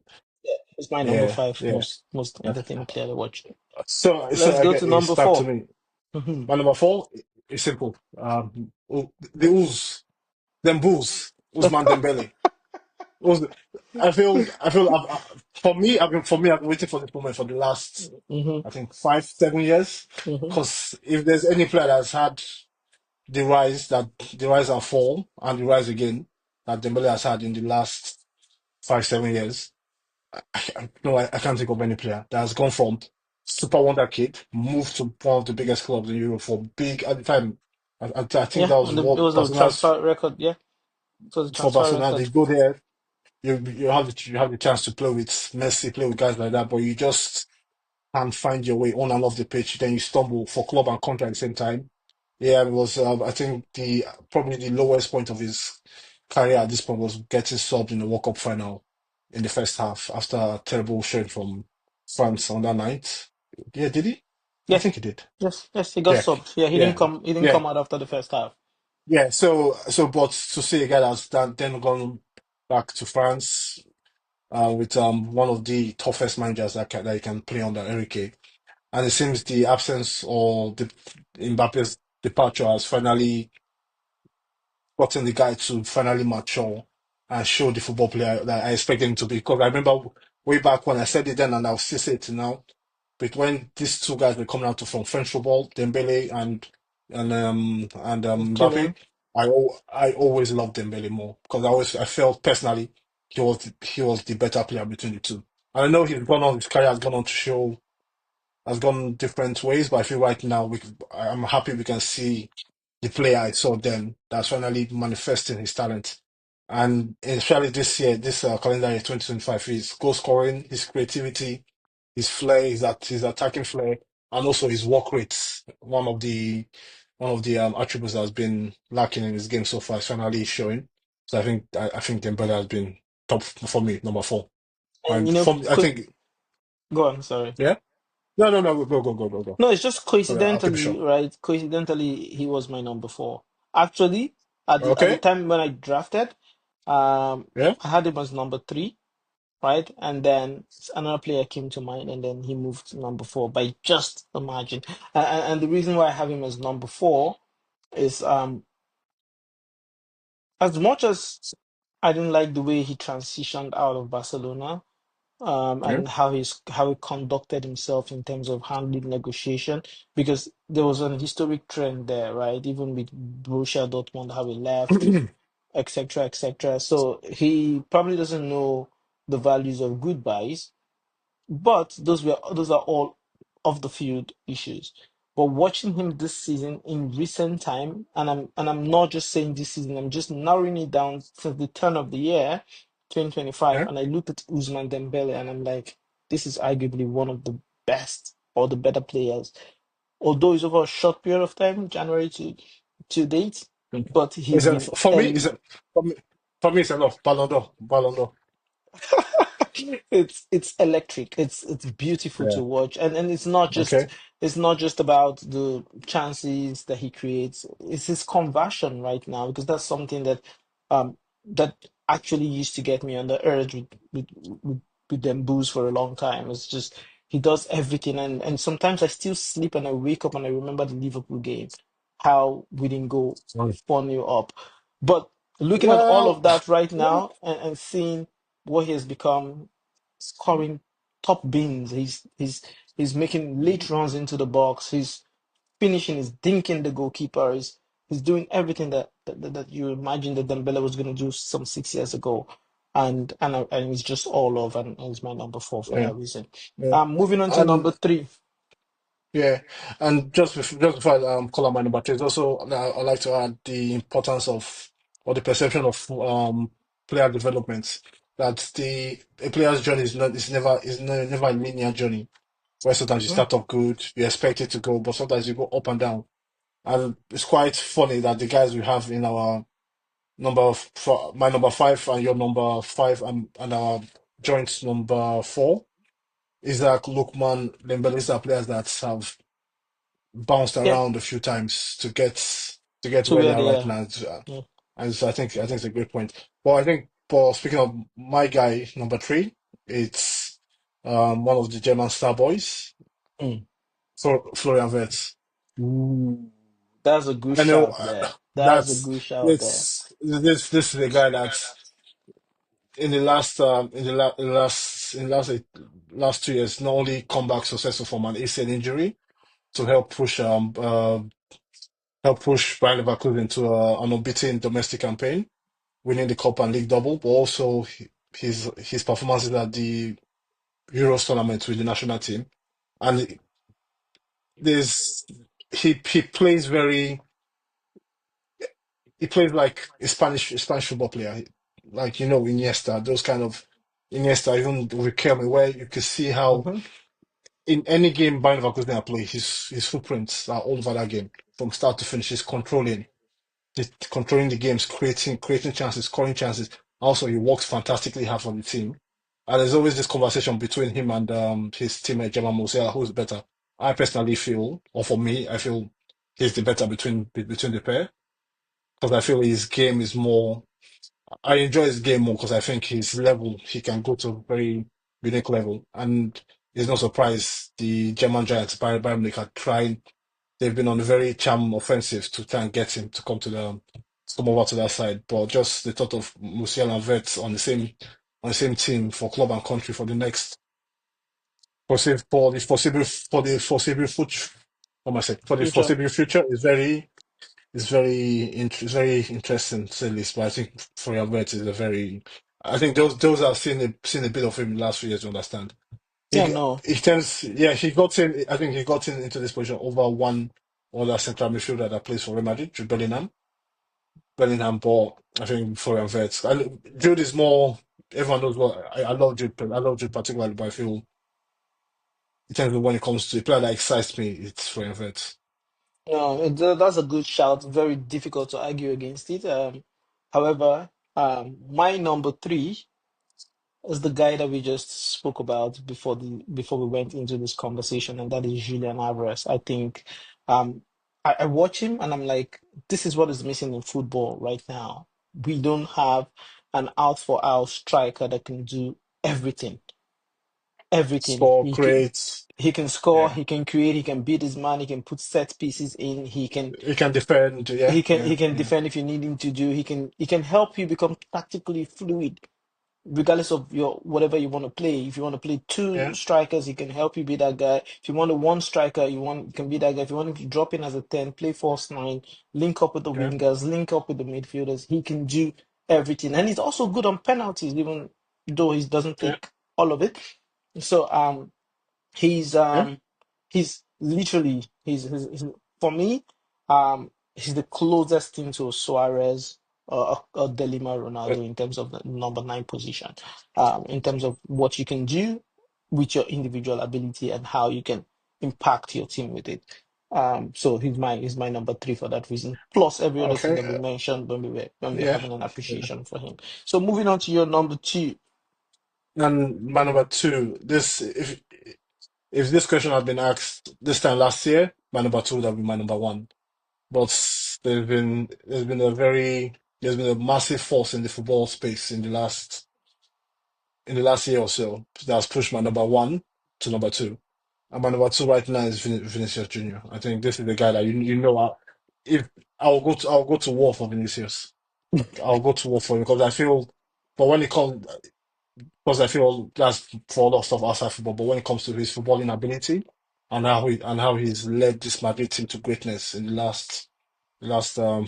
yeah. It's my number Yeah, five yeah. most Yeah. entertaining player to watch. So Let's go to again, it's number back to four. me. hmm My number four is simple. The Ooze, them Bulls, Ousmane Dembele. Ouz- I feel. I've been waiting for this moment for the last, hmm I think 5, 7 years. hmm Because if there's any player that's had the rise and fall and the rise again that Dembele has had in the last 5, 7 years, I can't think of any player that has gone from super wonder kid, moved to one of the biggest clubs in Europe for big at the time. I think Yeah, that was and it what was a Barcelona's transfer record. Yeah, it was a for transfer Barcelona. They record. go there, you have the chance to play with Messi, play with guys like that, but you just can't find your way on and off the pitch. Then you stumble for club and country at the same time. Yeah, it was. I think the probably the lowest point of his career at this point was getting subbed in the World Cup final in the first half after a terrible showing from France on that night. Yeah, did he? I Yeah, think he did. yes, yes, he got Yeah, subbed. Yeah, he didn't yeah, come. He didn't yeah, come out after the first half. yeah. But to see a guy that's then gone back to France with one of the toughest managers that you can play under, Enrique. And it seems the absence or the Mbappe's departure has finally gotten the guy to finally mature and show the football player that I expect him to be. Because I remember way back when I said it then, and I'll still say it now. But when these two guys were coming out from French football, Dembele and Mbappe, Killian. I always loved Dembele more because I felt personally he was the better player between the two. And I know his career has gone on to show has gone different ways, but I feel right now I'm happy we can see the player I saw then that's finally manifesting his talent. And especially this year, this calendar year 2025, his goal scoring, his creativity, his flair, his attacking flair, and also his work rates. One of the attributes that has been lacking in his game so far is finally showing. So I think Dembele has been top for me, number four. And And for me, I quick, think go on. Sorry. yeah. No, go. No, it's just Sorry, I'll keep it coincidentally, short. right? Coincidentally, he was my number four. Actually, at the Okay. time when I drafted, Yeah. I had him as number three, right? And then another player came to mind, and then he moved to number four by just a margin. And the reason why I have him as number four is as much as I didn't like the way he transitioned out of Barcelona, Yeah. and how he conducted himself in terms of handling negotiation, because there was an historic trend there, right? Even with Borussia Dortmund, how he left, etc., etc. So he probably doesn't know the values of goodbyes, but those are all off the field issues. But watching him this season in recent time, and I'm not just saying this season, I'm just narrowing it down since the turn of the year, 2025, Yeah. and I look at Ousmane Dembele and I'm like, this is arguably one of the best or the better players, although it's over a short period of time, January to date, but he's Is it been for me? Is elite. it for me? For me, it's enough. Ballon d'Or. Ballon d'Or. It's electric. It's beautiful Yeah. to watch, and Okay. it's not just about the chances that he creates. It's his conversion right now, because that's something that actually used to get me on the urge with, with them booze for a long time. It's just he does everything, and sometimes I still sleep and I wake up and I remember the Liverpool game, how we didn't go Mm. 4-0 up, but looking at all Well, of that right well, now and seeing what he has become, scoring top bins. He's making late runs into the box. He's finishing. He's dinking the goalkeeper. He's doing everything that you imagined that Dembele was going to do some 6 years ago, and it's just all over. And he's my number four for yeah, that reason. yeah. Moving on to And number three. yeah, and just before I call out my number three, also I like to add the importance of or the perception of player development. That a player's journey never a linear journey. Where sometimes you Mhm. start off good, you expect it to go, but sometimes you go up and down. And it's quite funny that the guys we have in our my number five and your number five and our joint number four, Isaac, Lookman, Dembele, these are players that have bounced Yeah, around a few times to get to where they where are they right are. now. Yeah. And so I think it's a great point. But I think, but speaking of my guy number three, it's one of the German star boys, Mm. Florian Wirtz. Ooh, that's a good I know shout there. That's a that's good shout there. this is a guy that's in the last in the last 2 years not only come back successful from an ACL injury to help push Bayer Leverkusen to an unbeaten domestic campaign, winning the cup and league double, but also his performances at the Euros tournament with the national team, and there's he plays very he plays like a Spanish football player, like Iniesta, those kind of Iniesta, even with Kelme, where you can see how Hmm. in any game Bayern Leverkusen play, his footprints are all over that game from start to finish. He's controlling the games, creating chances, scoring chances. Also, he works fantastically hard for the team. And there's always this conversation between him and his teammate Jamal Musiala, who's better. I personally feel, or for me, I feel he's the better between the pair because I feel his game is more. I enjoy his game more because I think his level he can go to a very unique level, and it's no surprise the German giants Bayern Munich are trying. They've been on a very charm offensive to try and get him to come over to that side. But just the thought of Musiala and Wirtz on the same team for club and country for the next for the foreseeable future, what am I saying? For the Future. foreseeable future is very interesting to say this. But I think Florian Wirtz is a very I think those have seen a bit of him in the last few years to understand. Yeah, no. He tends, yeah, he got in. I think he got in into this position over one other central midfielder that plays for Real Madrid, Jude Bellingham. Bellingham, but I think Florian Wirtz. Jude is more. Everyone knows what I love Jude. I love Jude particularly, but I feel in terms of when it comes to a player that excites me, it's Florian Wirtz. No, that's a good shout. Very difficult to argue against it. However, my number three is the guy that we just spoke about before we went into this conversation, and that is Julian Alvarez. I think I watch him and I'm like, this is what is missing in football right now. We don't have an out for out striker that can do everything. Everything. Score, create, He can score, yeah, he can create, he can beat his man, he can put set pieces in, he can defend, yeah, yeah, he can yeah, defend if you need him to do. He can help you become tactically fluid, regardless of your whatever you want to play. If you want to play two yeah, strikers, he can help you be that guy. If you want a one striker, you can be that guy. If you want him to drop in as a 10, play false nine, link up with the yeah, wingers, link up with the midfielders, he can do everything. And he's also good on penalties, even though he doesn't yeah, take all of it. So he's yeah. literally he's for me he's the closest thing to Suarez or Delima Ronaldo in terms of the number nine position, in terms of what you can do with your individual ability and how you can impact your team with it. So he's my number three for that reason. Plus every other thing Okay. that we mentioned when we were Yeah. having an Yeah. appreciation for him. So moving on to your number two. And my number two, this if this question had been asked this time last year, my number two would have been my number one. But there's been a massive force in the football space in the last year or so that's pushed my number one to number two. And my number two right now is Vinicius Junior. I think this is the guy that you know if I'll go to war for Vinicius. I'll go to war for him because I feel but when it comes because I feel that's for a lot of stuff outside football, but when it comes to his footballing ability and how he's led this Madrid team to greatness in the last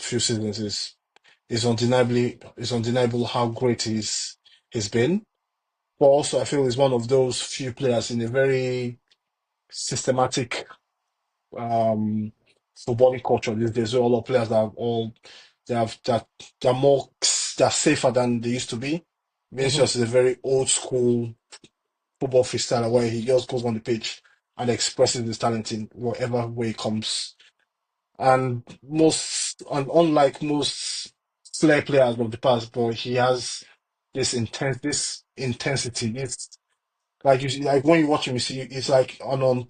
few seasons is undeniable how great he's been. But also I feel he's one of those few players in a very systematic um footballing culture these days. Where a lot of players that have all they have that they're more they're safer than they used to be. Mhm. Vinicius is a very old school football freestyler where he just goes on the pitch and expresses his talent in whatever way it comes. And unlike most flair players of the past, but he has this intensity, this like you see, like when you watch him, you see it's like on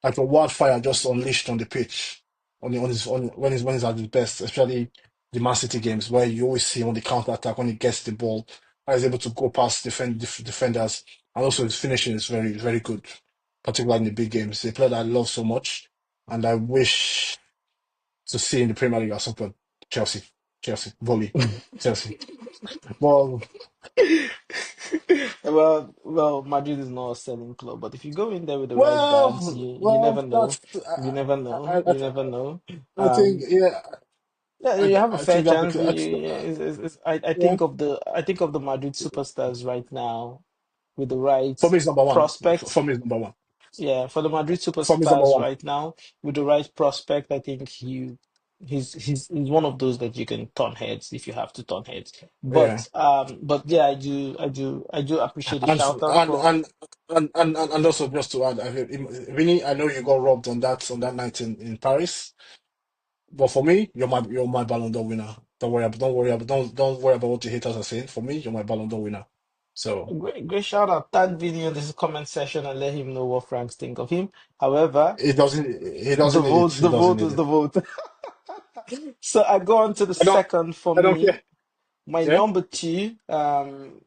like a wildfire just unleashed on the pitch, on his on when he's at his best, especially the Man City games where you always see him on the counter attack when he gets the ball, how he's able to go past defenders, and also his finishing is very good, particularly in the big games. He's a player that I love so much, and I wish to see in the Premier League at some point. Chelsea, volley, Chelsea. Well, Well, Madrid is not a selling club, but if you go in there with the right vibes, you never know. That's You never know. I, I, You never know. I think Um, yeah. yeah, you have a I fair think chance. I yeah. think of the Madrid superstars right now with the right For me, it's number one. prospect. For me, it's number one. Yeah, for the Madrid For me, it's number superstars one. right now with the right prospect, I think he's one of those that you can turn heads if you have to turn heads. Yeah. But yeah, I do appreciate the And shout out and from. and and also just to add, Vinny, I know you got robbed on that night in Paris, but for me, you're my Ballon d'Or winner. Don't worry about what the haters are saying. For me, you're my Ballon d'Or winner. So Great shout out. Tag Vinny in this comment section and let him know what Franks think of him. However, he the doesn't need it. vote, He the doesn't vote need is the it. vote. So I go on to the I don't second for I don't me. care. My Yeah. number two, and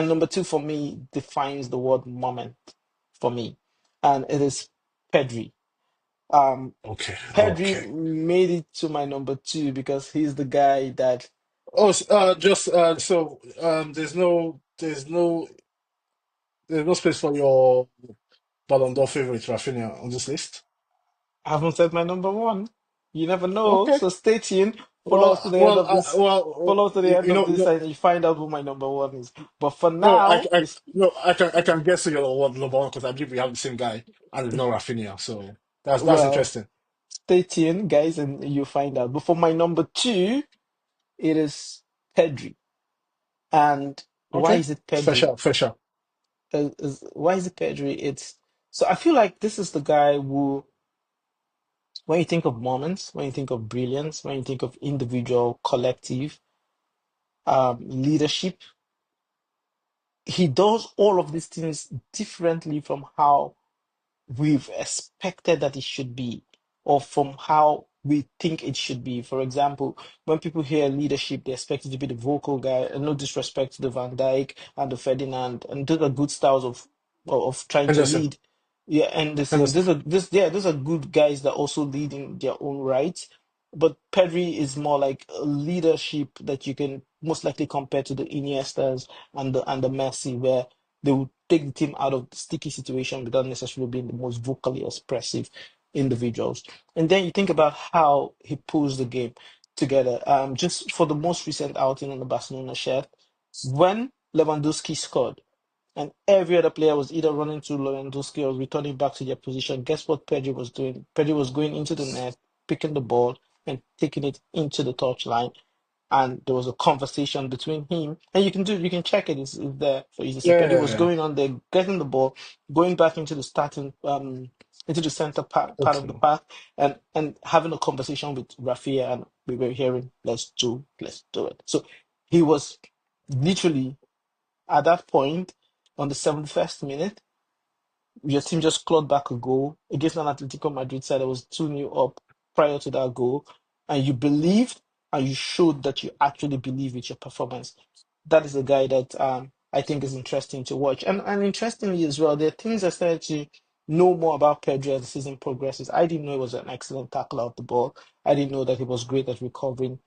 number two for me defines the word moment for me, and it is Pedri. Um, Okay. Pedri Okay. made it to my number two because he's the guy that Oh, just so there's no space for your Ballon d'Or favorite Rafinha on this list. I haven't said my number one. You never know, Okay. so stay tuned. Follow us to the end of this. Follow us to the end You of know, this, and you find out who my number one is. But for no, now, it's I can guess who your what number one because I believe we have the same guy and it's not Rafinha. So that's well, interesting. stay tuned, guys, and you find out. But for my number two, it is Pedri. And why Okay. is it Pedri? Fair shout. Why is it Pedri? It's so I feel like this is the guy who, when you think of moments, when you think of brilliance, when you think of individual, collective, leadership, he does all of these things differently from how we've expected that it should be, or from how we think it should be. For example, when people hear leadership, they expect it to be the vocal guy, and no disrespect to the Van Dijk and the Ferdinand, and those are good styles of trying to Henderson. lead. Yeah, Anderson. Henderson. Those are good guys that also lead in their own right. But Pedri is more like a leadership that you can most likely compare to the Iniestas and the Messi, where they would take the team out of the sticky situation without necessarily being the most vocally expressive individuals. And then you think about how he pulls the game together. Just for the most recent outing on the Barcelona shirt, when Lewandowski scored and every other player was either running to Lewandowski or returning back to their position, guess what Pedri was doing? Pedri was going into the net, picking the ball and taking it into the touchline and there was a conversation between him, and you can check it. It's there for you to see. Yeah, Pedri yeah, was yeah. going on there, getting the ball, going back into the starting into the center part of the Okay. park, and having a conversation with Rafinha, and we were hearing, let's do it. So he was literally at that point on the 71st minute your team just clawed back a goal against an Atletico Madrid side that was 2-0 up prior to that goal, and you believed and you showed that you actually believe with your performance. That is a guy that I think is interesting to watch. And interestingly as well, there are things I started to know more about Pedro as the season progresses. I didn't know he was an excellent tackler of the ball. I didn't know that he was great at recovering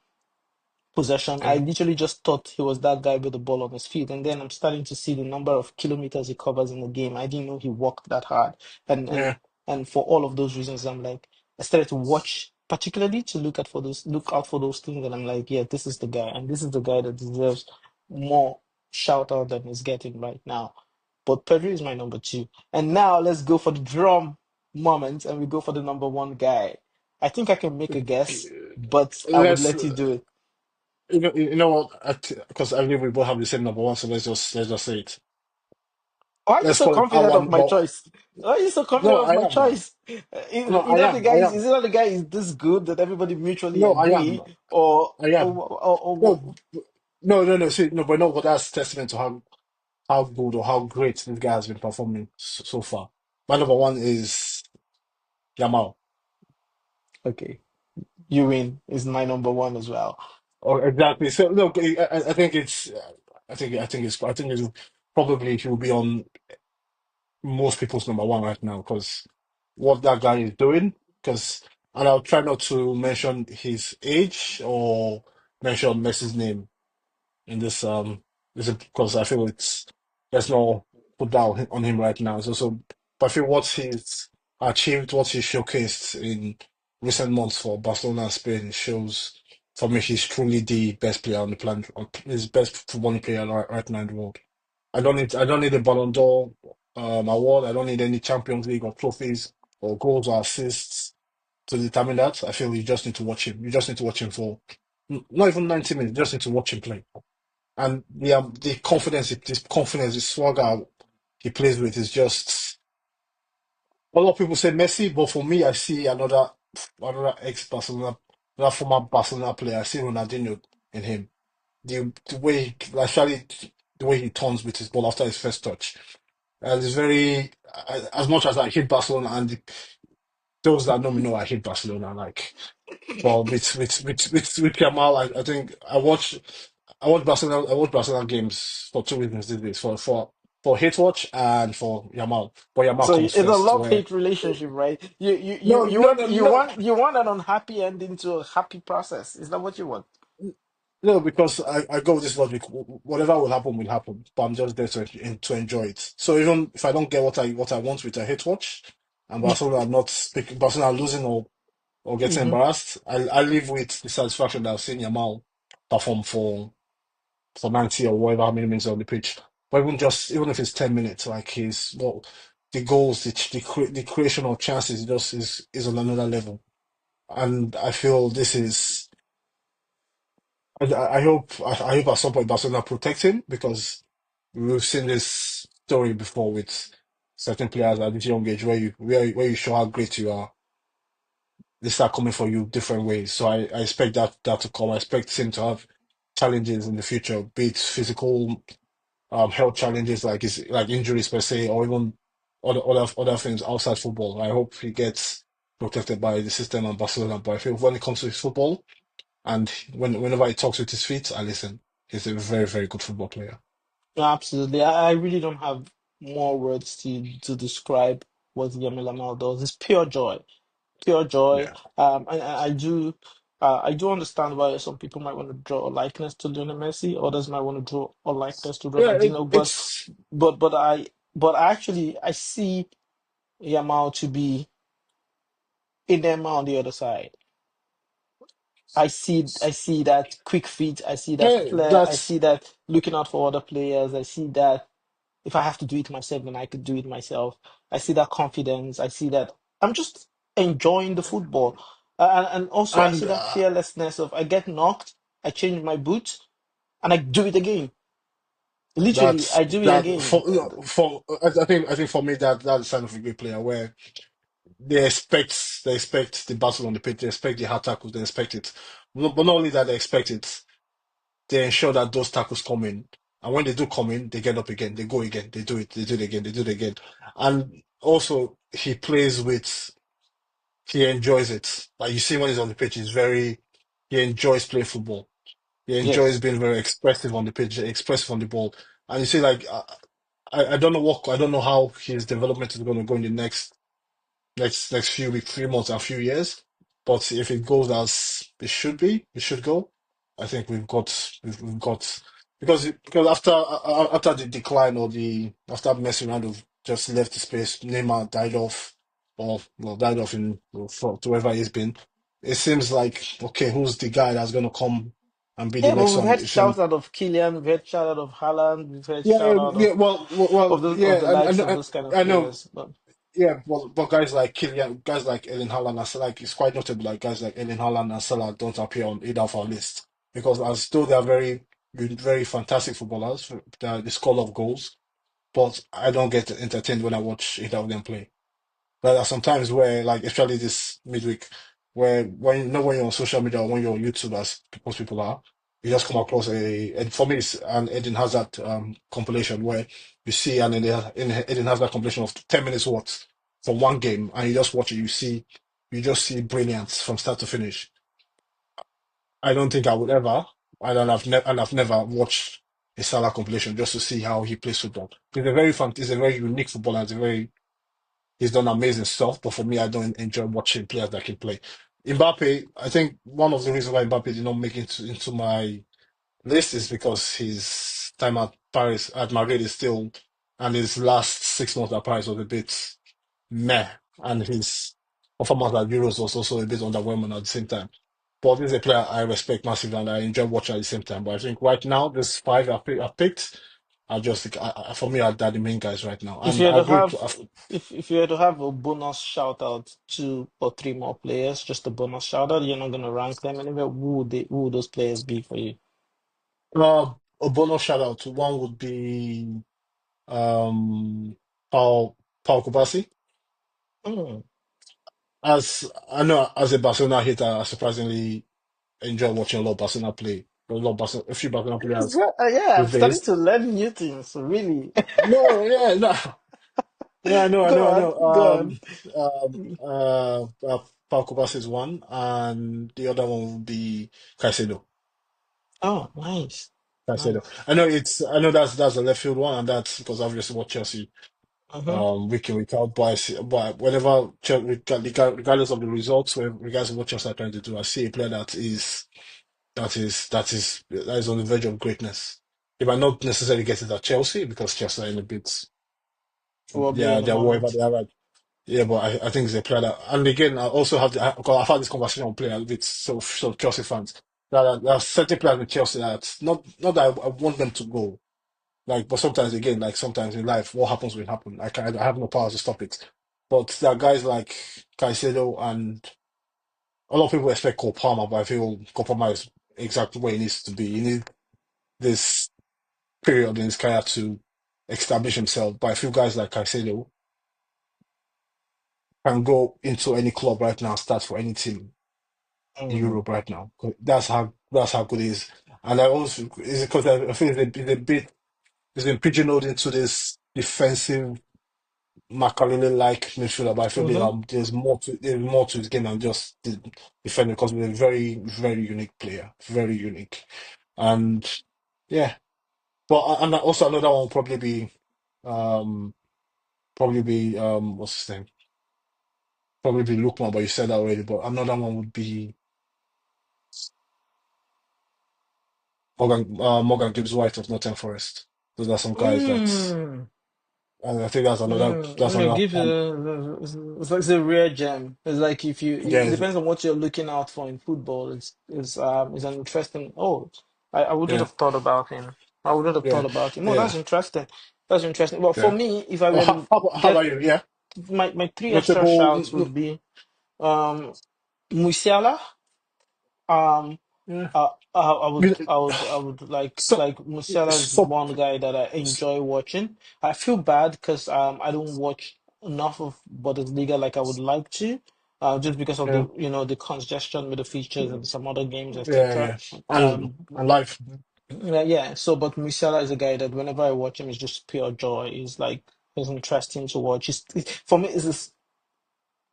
possession. I Yeah, literally just thought he was that guy with the ball on his feet. And then I'm starting to see the number of kilometers he covers in the game. I didn't know he worked that hard. And and yeah. and for all of those reasons, I'm like, I started to watch particularly to look out for those things. And I'm like, yeah, this is the guy. And this is the guy that deserves more shout out than he's getting right now. But Pedro is my number two. And now let's go for the drum moment and we go for the number one guy. I think I can make a guess, but I would Let's let you do it. you know what? Because I believe we both have the same number one, so let's just say it. Why are you Let's so call it confident of Awan. my But choice? Why are you so confident no, of I my am now. choice? No, You know the guy I is am. it not the guy is this good that everybody mutually No, I am. agree or I am. No, no. See, no, but no, but that's testament to how good or how great this guy has been performing so far. My number one is Yamal. okay. You win is my number one as well. Oh, exactly. So look, I think it's, I think it's probably he will be on most people's number one right now because what that guy is doing. Because, and I'll try not to mention his age or mention Messi's name in this because I feel it's there's no put down on him right now. So but I feel what he's achieved, what he showcased in recent months for Barcelona and Spain shows for me he's truly the best player on the planet. He's the best footballing player right now in the world. I don't need a Ballon d'Or award. I don't need any Champions League or trophies or goals or assists to determine that. I feel you just need to watch him. You just need to watch him for not even 90 minutes. You just need to watch him play. And the confidence, this confidence, the swagger he plays with is just. A lot of people say Messi, but for me, I see another ex Barcelona, another former Barcelona player. I see Ronaldinho in him. The way, actually, the way he turns with his ball after his first touch, and it's very. As much as I hate Barcelona, and those that know me know I hate Barcelona. Like, but with Yamal, I think I watch Barcelona games for two reasons these days for hate watch and for Yamal. But Yamal So comes it's a first. Where love-hate relationship, right? no no no no You want an unhappy ending to a happy process. Is that what you want? no because I go with this logic. Whatever will happen will happen. But I'm just there to enjoy it. So even if I don't get what I want with a hate watch, and Barcelona are not speaking, Barcelona are losing or getting Hmm. embarrassed, I live with the satisfaction that I've seen Yamal perform for 90 or whatever how many minutes on the pitch. But even if it's 10 minutes, like the goals, the creation of chances just is on another level. And I feel this is I hope at some point Barcelona protect him because we've seen this story before with certain players at this young age where you show how great you are, they start coming for you different ways. So I expect that to come. I expect him to have challenges in the future, be it physical health challenges like injuries per se, or even other things outside football. I hope he gets protected by the system and Barcelona. But I feel when it comes to his football and whenever he talks with his feet, I listen. He's a very, very good football player. Absolutely. I really don't have more words to describe what Yamil Lamal does. It's pure joy. Pure joy. Yeah. I do understand why some people might want to draw a likeness to Lionel Messi, others might want to draw a likeness to Yeah, Ronaldinho, it's but but I actually I see Yamal to be Enema on the other side. I see that quick feet, I see that yeah, flair, I that's see that looking out for other players, I see that if I have to do it myself, then I could do it myself. I see that confidence. I see that I'm just enjoying the football. And also, I and see that fearlessness of I get knocked. I change my boots, and I do it again. Literally, That's I do it that again. for for I think for me that's the sign of a great player where they expect the battle on the pitch, they expect the hard tackles, they expect it. But not only that they expect it, they ensure that those tackles come in. And when they do come in, they get up again, they go again, they do it again, they do it again. And also he enjoys it. Like you see when he's on the pitch, he enjoys playing football. He enjoys Yes. being very expressive on the pitch, expressive on the ball. And you see, like, I don't know how his development is going to go in the next few weeks, 3 months, and few years. But if it goes as it should go. I think we've got because after the decline or the after messing around of just left the space, Neymar died off or well died off in for to wherever he's been. It seems like okay, who's the guy that's gonna come and be the Yeah, but next we've one? had It seems shout out of Kylian, we've had shout out of Haaland, we've had yeah, shout out yeah. Well, of the yeah. likes of those kind of I know. players. But Yeah, but guys like Kylian, guys like Erling Haaland, and Salah, like it's quite notable. Like guys like Erling Haaland and Salah don't appear on either of our lists because as though they are very fantastic footballers, they score a lot of goals, but I don't get entertained when I watch either of them play. There are sometimes where, like, especially this midweek, where when you're on social media or when you're on YouTube, as most people are, you just come across and for me, it's an Eden Hazard compilation where you see Eden Hazard compilation of 10 minutes worth from one game, and you just watch it, you just see brilliance from start to finish. I don't think I would ever, and I've never watched a Salah compilation just to see how he plays football. He's a very unique footballer. He's done amazing stuff, but for me, I don't enjoy watching players that can play. Mbappe, I think one of the reasons why Mbappe did not make it into my list is because his time at Paris, at Madrid is still, and his last 6 months at Paris was a bit meh, and his performance at Euros was also a bit underwhelming at the same time. But this is a player I respect massively and I enjoy watching at the same time. But I think right now, this five I've picked, I just think, for me, are the main guys right now. if And you had I to agree. have if you had to have a bonus shout out, 2 or 3 more players, just a bonus shout out, you're not gonna rank them anywhere. Who would those players be for you? A bonus shout out. One would be um Paul Kubasi. Hmm. As I know, as a Barcelona hater, I surprisingly enjoy watching a lot of Barcelona play. A few Barcelona players Yeah, I'm these starting days. to learn new things, really. No, yeah, no, yeah, Go I on, know. go on. Paul Kubasi is one, and the other one would be Caicedo. Oh, nice. Caicedo. Nice. I know that's a left field one, and that's because obviously what Chelsea Mm-hmm. week in, week out. But whenever, regardless of the results, regardless of what Chelsea are trying to do, I see a player that is on the verge of greatness. He might not necessarily get it at Chelsea because Chelsea are in a bit, Wobbly at the they're wherever moment. they are right. Yeah, but I think it's a player that, and again, I also because I've had this conversation with players with Chelsea fans. There are certain players with Chelsea that not that I want them to go, like, but sometimes again, like sometimes in life, what happens will happen. I have no power to stop it. But there are guys like Caicedo and a lot of people expect Cole Palmer, but I feel Cole Palmer is exactly where he needs to be. He needs this period in his career to establish himself. But I feel guys like Caicedo can go into any club right now, start for any team in Mm. Europe right now. 'Cause that's how good he is. And I also is because I feel it's a bit he's been pigeonholed into this defensive Macaroni like midfielder, but I feel Mm-hmm. there's more to his game than just the defending because he's a very unique player, very unique, and yeah. But and also another one will um probably be what's his name? Probably be Lookman, but you said that already. But another one would be Morgan Gibbs White of Nottingham Forest. Those are some guys that Mm. and I think that's No, another give it's like a rare gem. It's like if you it yeah depends on what you're looking out for in football. It's an interesting. Oh, I wouldn't yeah have thought about him. I wouldn't have thought yeah about him. No, yeah that's interesting. That's interesting. But for yeah. me, if I Well, were to how get about you? Yeah, my three extra notable. shouts would be um Musiala, Yeah. I would So, like Musiala is so one guy that I enjoy watching. I feel bad because I don't watch enough of Bundesliga like I would like to, just because of yeah, the the congestion with the features and some other games, yeah, etc. yeah, Um, and life. yeah, yeah. So, but Musiala is a guy that whenever I watch him, it's just pure joy. He's interesting to watch. For me, it's this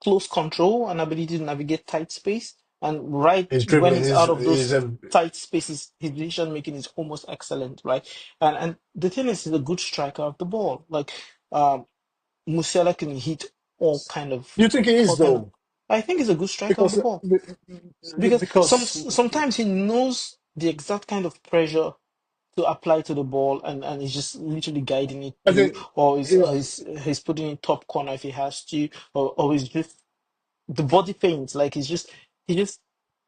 close control and ability to navigate tight space. And right His when dribbling he's out of is those a tight spaces, his decision making is almost excellent, right? And the thing is, he's a good striker of the ball. Like um, Musiala can hit you think he is all kind of. though? I think he's a good striker of the Because ball because because sometimes he knows the exact kind of pressure to apply to the ball and he's just literally guiding it I through think or yeah, he's putting it top corner if he has to or he's just the body paint like he just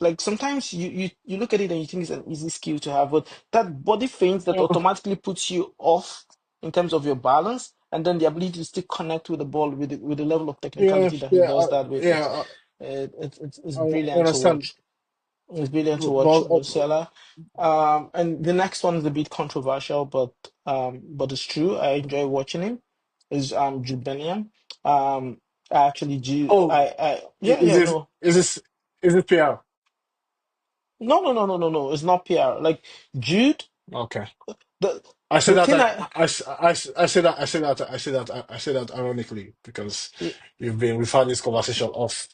like sometimes you look at it and you think it's an easy skill to have but that body feint that uh, automatically puts you off in terms of your balance and then the ability to still connect with the ball with the level of yeah, technicality that he yeah, does that with yeah. it's I brilliant to understand, watch. It's brilliant to watch but Musiala. And the next one is a bit controversial, but it's true. I enjoy watching him. Is Jude Bellingham. I actually do. oh, Yeah, yeah, no, is this is it PR? no, no, no, no, no, no. It's not PR. Like Jude. Okay. The I say the that thing I I say that ironically because we've had this conversation off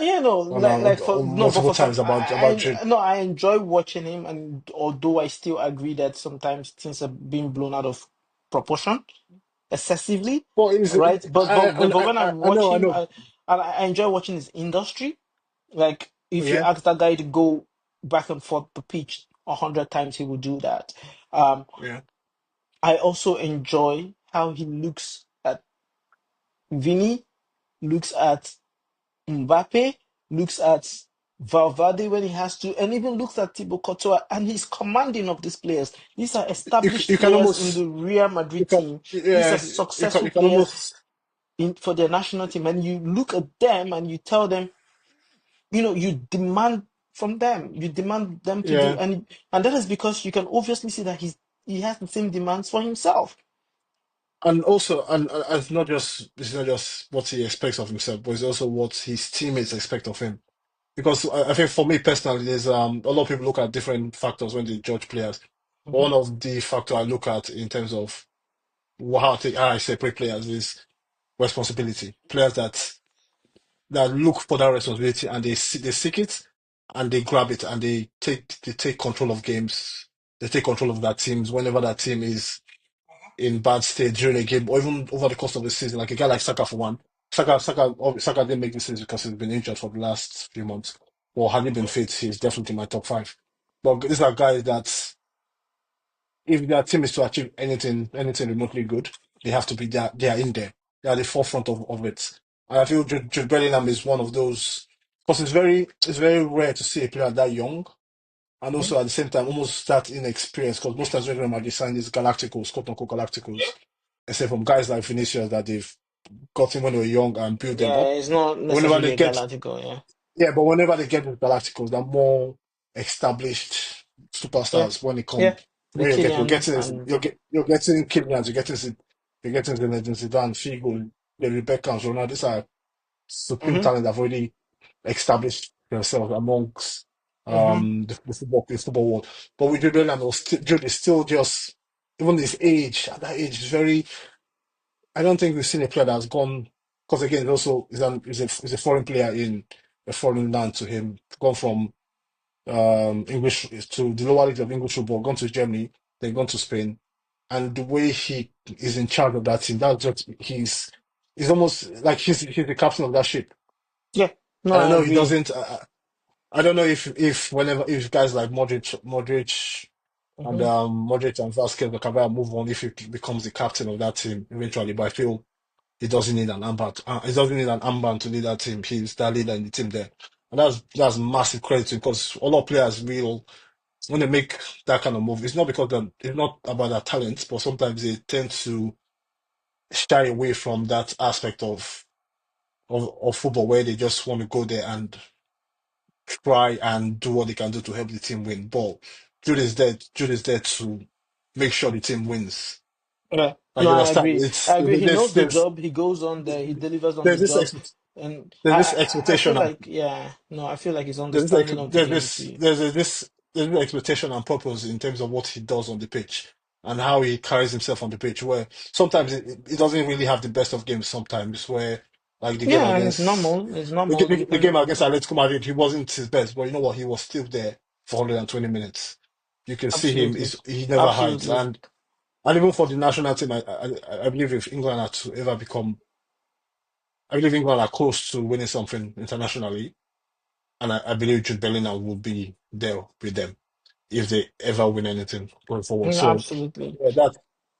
yeah, no, on, like for on no, but multiple for some, times about Jude. no, I enjoy watching him, and although I still agree that sometimes things are being blown out of proportion excessively, Well, is right? But when I I'm I watching, know. I enjoy watching his industry. Like if you Yeah, ask that guy to go back and forth the pitch 100 times, he will do that. Um, yeah. I also enjoy how he looks at Vini, looks at Mbappe, looks at Valverde when he has to, and even looks at Thibaut Courtois, and he's commanding of these players. These are established You can players in almost the Real you Madrid can team. These are yeah successful you can players almost for their national team, and you look at them and you tell them, you demand from them, you demand them to do, yeah. and that is because you can obviously see that he has the same demands for himself. And also, and it's not just what he expects of himself, but it's also what his teammates expect of him. Because I think for me personally, there's a lot of people look at different factors when they judge players. Mhm. One of the factor I look at in terms of how I separate players is responsibility. Players that look for that responsibility and they seek it and they grab it and they take control of games. They take control of that teams whenever that team is in bad state during a game or even over the course of the season. Like a guy like Saka for one. Saka didn't make this season because he's been injured for the last few months. Or had he been fit, he's definitely my top five. But these are guys that if their team is to achieve anything remotely good, they have to be there. They are in there. They are the forefront of it. And I feel Jude Bellingham is one of those because it's very rare to see a player that young and Mhm. also at the same time almost that inexperienced because most times when Real Madrid sign these Galacticos, quote unquote Galacticos, except from guys like Vinicius that they've got him when they were young and built them Yeah, up. it's not But whenever necessarily they a get Galactico, yeah. yeah, but whenever they get the Galacticos, they're more established Yeah, superstars when it come yeah. The when Killians and you're getting Kylian, you're getting Zinedine Zidane, Figo, the Beckham, Ronaldo. These are supreme hmm talent that have already established themselves amongst hmm the football world. But with Jude Bellingham, Jude is still just even his age at that age is very. I don't think we've seen a player that's gone because again, it's also is a foreign player in a foreign land to him, gone from English to the lower leagues of English football, gone to Germany, then gone to Spain, and the way he is in charge of that team, that's just he's almost like he's the captain of that ship. Yeah, no, I don't I know. He agree. doesn't. I don't know if whenever if guys like hmm Modric and Vasquez Cabral move on, if he becomes the captain of that team eventually. But I feel he doesn't need an armband. He doesn't need an armband to lead that team. He's that leader in the team there, and that's massive credit to him because a lot of players will when they make that kind of move. It's not because it's not about their talent, but sometimes they tend to shy away from that aspect of football where they just want to go there and try and do what they can do to help the team win. But Jude is there to make sure the team wins. Yeah, Like no, you I understand? agree. It's I agree. He knows the job. He goes on there. He delivers on the there's this job, and there's this I feel expectation and like, yeah, no, I feel like his there's this understanding of the game too. there's this expectation and purpose in terms of what he does on the pitch and how he carries himself on the pitch. Where sometimes it doesn't really have the best of games. Sometimes where like the game Yeah, and it's against normal. It's normal. You the game can, against Atletico Madrid, he wasn't his best, but you know what? He was still there for 120 minutes. You can see him; absolutely, is he never hides, absolutely. and even for the national team, I believe if England had to ever become, I believe England are close to winning something internationally, and I believe Jude Bellingham will be there with them if they ever win anything going forward. Mm, So absolutely. yeah,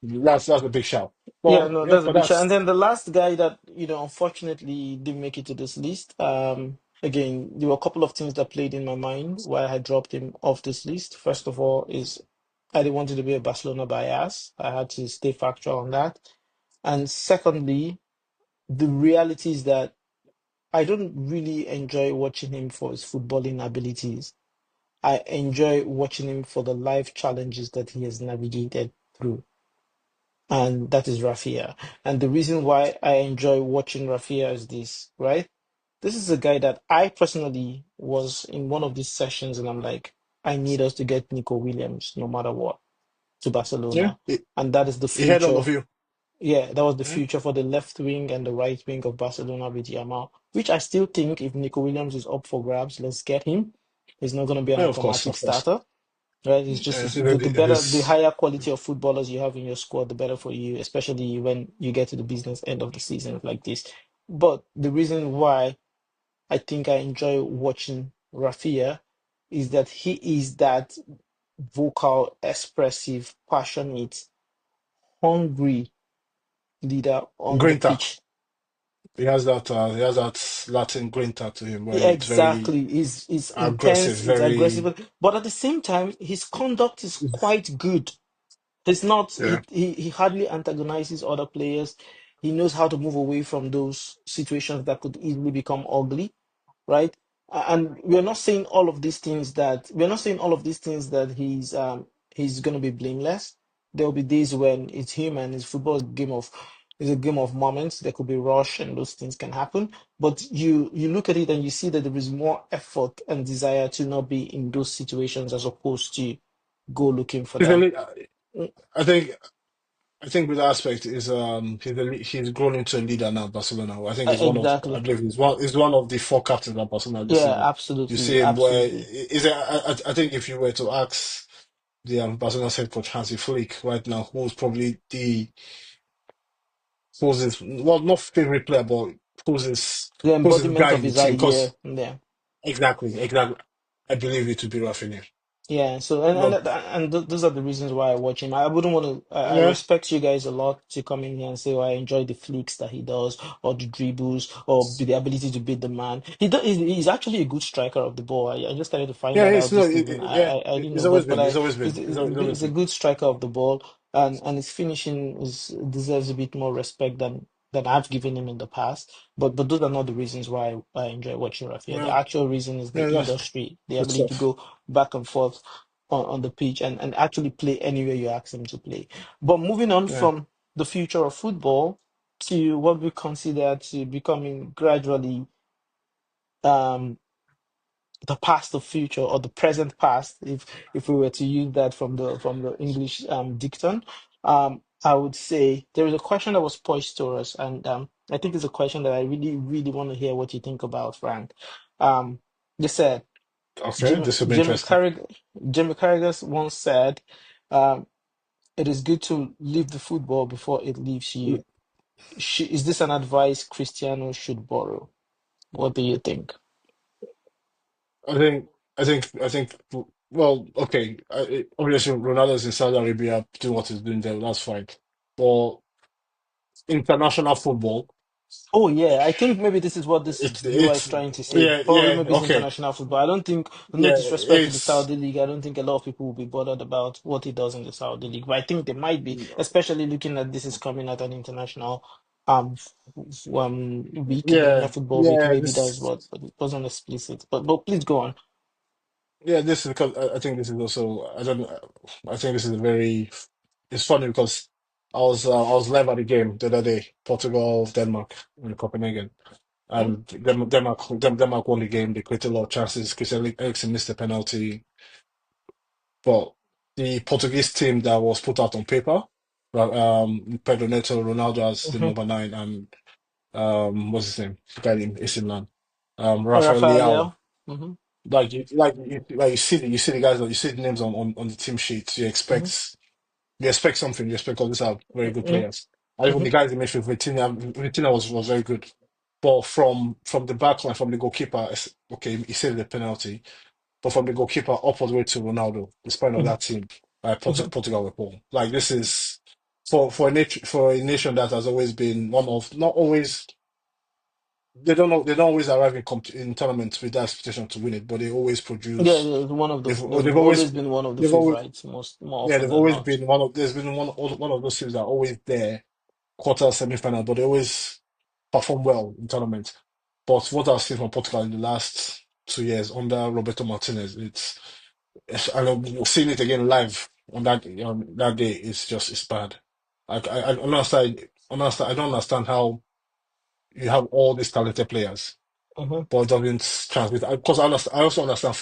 that's a big shout. Yeah, Well, no, yeah, that's a but big shot. And that's then the last guy that, unfortunately didn't make it to this list. Again, there were a couple of things that played in my mind why I dropped him off this list. First of all, is I didn't want it to be a Barcelona bias. I had to stay factual on that. And secondly, the reality is that I don't really enjoy watching him for his footballing abilities. I enjoy watching him for the life challenges that he has navigated through, and that is Rafinha. And the reason why I enjoy watching Rafinha is this, right? This is a guy that I personally was in one of these sessions, and I'm like, I need us to get Nico Williams no matter what to yeah, Barcelona. And that is the he had all future. of you. Yeah, that was the Yeah, future for the left wing and the right wing of Barcelona with Yamal, which I still think if Nico Williams is up for grabs, let's get him. He's not going to be an yeah, of course, automatic of course. starter. Right, it's just Yeah, the better, the he's higher quality of footballers you have in your squad, the better for you, especially when you get to the business end of the season like this. But the reason why I think I enjoy watching Rafinha is that he is that vocal, expressive, passionate, hungry leader on the Grinta. pitch. He has that Latin grinta to him where Yeah, it's very exactly. Is aggressive, intense, it's very aggressive, but at the same time, his conduct is quite good. He's not, yeah. he hardly antagonizes other players. He knows how to move away from those situations that could easily become ugly, right? And we're not saying all of these things that we're not saying all of these things that he's gonna be blameless. There will be days when it's human, it's football is a game of moments. There could be rush and those things can happen. But you look at it and you see that there is more effort and desire to not be in those situations as opposed to go looking for He's a them. Mm, I think I think with that aspect is he's grown into a leader now at Barcelona. I think he's one of I exactly. believe he's one of the four captains at Barcelona this Yeah, season. You absolutely, see him where absolutely. is it, I think if you were to ask the Barcelona's head coach Hansi Flick right now, who's his well not favorite player, but who's his The who's his embodiment guy of in the his team? idea. Because Yeah. exactly. I believe it to be Rafinha. Yeah, so But those are the reasons why I watch him. I wouldn't want to. I yeah, respect you guys a lot to come in here and say, "Oh, I enjoy the flicks that he does, or the dribbles, or the ability to beat the man." He's actually a good striker of the ball. I just started to find yeah, that it's out no, this season. yeah, I didn't it's know, always but been, he's always a been. good striker of the ball, and his finishing is deserves a bit more respect than I've given him in the past. But those are not the reasons why I enjoy watching Rafinha. The Well, actual reason is the yeah, that's industry, the good ability to stuff. go back and forth on the pitch and actually play anywhere you ask him to play. But moving on Yeah. from the future of football to what we consider to becoming gradually um, the past of future or the present past, if we were to use that from the English dicton, I would say there is a question that was posed to us, and I think it's a question that I really, really want to hear what you think about, Frank. Um, they said Okay, Jimmy this will be Jimmy interesting. Carragher Jimmy Carragher once said, um, "It is good to leave the football before it leaves you." Is this an advice Cristiano should borrow? What do you think? I think, I think. Well, okay. Obviously, Ronaldo's in Saudi Arabia doing what he's doing there. That's fine. But international football, Oh yeah, I think maybe this is what this viewer is it's trying to say. yeah, Probably yeah. maybe it's Okay, international football. I don't think, no yeah. disrespect to the It's Saudi League, I don't think a lot of people will be bothered about what he does in the Saudi League. But I think they might be, especially looking at this is coming at an international. um week in the Premier Yeah, Football Week. yeah, Maybe that's this, what, but it wasn't explicit. But please go on. yeah, this is because I think this is also, I don't, I think this is a very, it's funny because I was live at the game the other day, Portugal, Denmark in Copenhagen, Mm, and Denmark won the game. They created a lot of chances. Christian Eriksen missed the penalty, but the Portuguese team that was put out on paper, Pedro Neto, Ronaldo as the mhm. number nine, and what's his name? The guy in AC Milan, Rafael Rafael Leao. Leao. Hmm. Like you see the guys, you see the names on the team sheet. Hmm. You expect something. You expect because these are very good Hmm. players. And even Hmm. the guys in midfield, Vitinha was very good. But from the back line, from the goalkeeper, okay, he saved the penalty. But from the goalkeeper up all the way to Ronaldo, the spine of Hmm. that team, Hmm. Portugal were poor. Like this is for a nation that has always been one of not always they don't always arrive in tournaments with that expectation to win it, but they always Yeah, produce. it's one of the. They've They've always always been one of the they've always favorites, most more yeah often they've than always not. been one of there's been one of those teams that are always there quarter semi final, but they always perform well in tournaments. But what I've seen from Portugal in the last 2 years under Roberto Martinez, and we're seeing it again live on that day. It's bad. I don't understand. I don't understand how you have all these talented players, Hmm. but it doesn't transmit. Because I also understand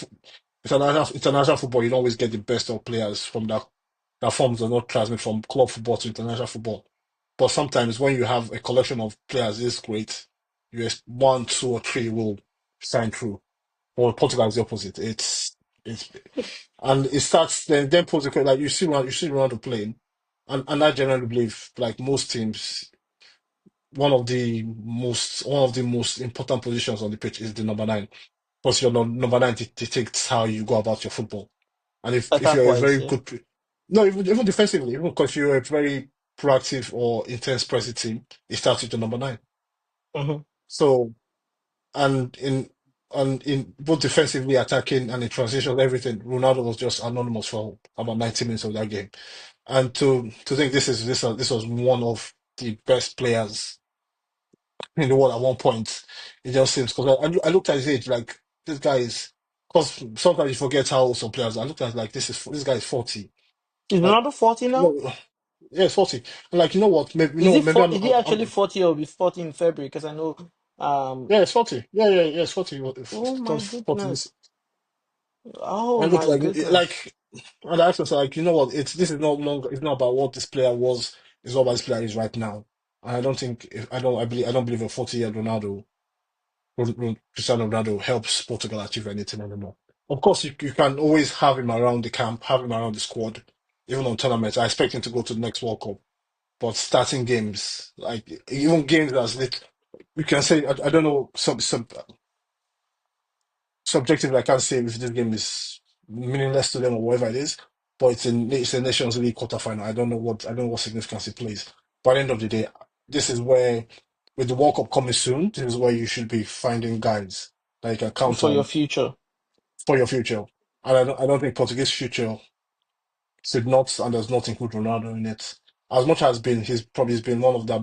international football. You don't always get the best of players from that forms do not transmit from club football to international football. But sometimes when you have a collection of players this great, one, two, or three will shine through. Well, Portugal is the opposite. It's and it starts then Portugal like you see Ronaldo playing, and I generally believe like most teams, one of the most important positions on the pitch is the number nine. Because you're number nine dictates how you go about your football. And if Attack you're a wise, very yeah. good, no, even defensively, even because you're a very proactive or intense pressing team, it starts with the number nine. Hmm. So and in both defensively attacking and in transition, everything, Ronaldo was just anonymous for about 90 minutes of that game. And to think this was one of the best players in the world at one point, it just seems because I looked at his age like this guy is because sometimes you forget how old some players are. I looked at it like this guy is 40. Is Like Ronaldo 40 now? no, yeah, it's 40. And like you know what? Maybe Is no, he maybe is he actually 40 or will be 40 in February? Because I know, yeah, it's 40. Yeah, it's 40. oh It my turns 40 this. goodness. Oh And look my goodness. and I asked myself like you know what? This is no longer it's not about what this player was. It's not about this player is right now. And I don't think if I don't believe a 40-year Ronaldo Cristiano Ronaldo helps Portugal achieve anything anymore. Of course, you can always have him around the camp, have him around the squad, even on tournaments. I expect him to go to the next World Cup. But starting games, like even games that's lit, we can say I don't know subjectively. I can't say if this game is meaningless to them or whatever it is. But it's a Nations League quarterfinal. I don't know what significance it plays. By the end of the day, this is where with the World Cup coming soon, this is where you should be finding guys that you can count For your on future. for your future. And I don't think Portuguese future should not and does not include Ronaldo in it. As much as been he's probably been one of the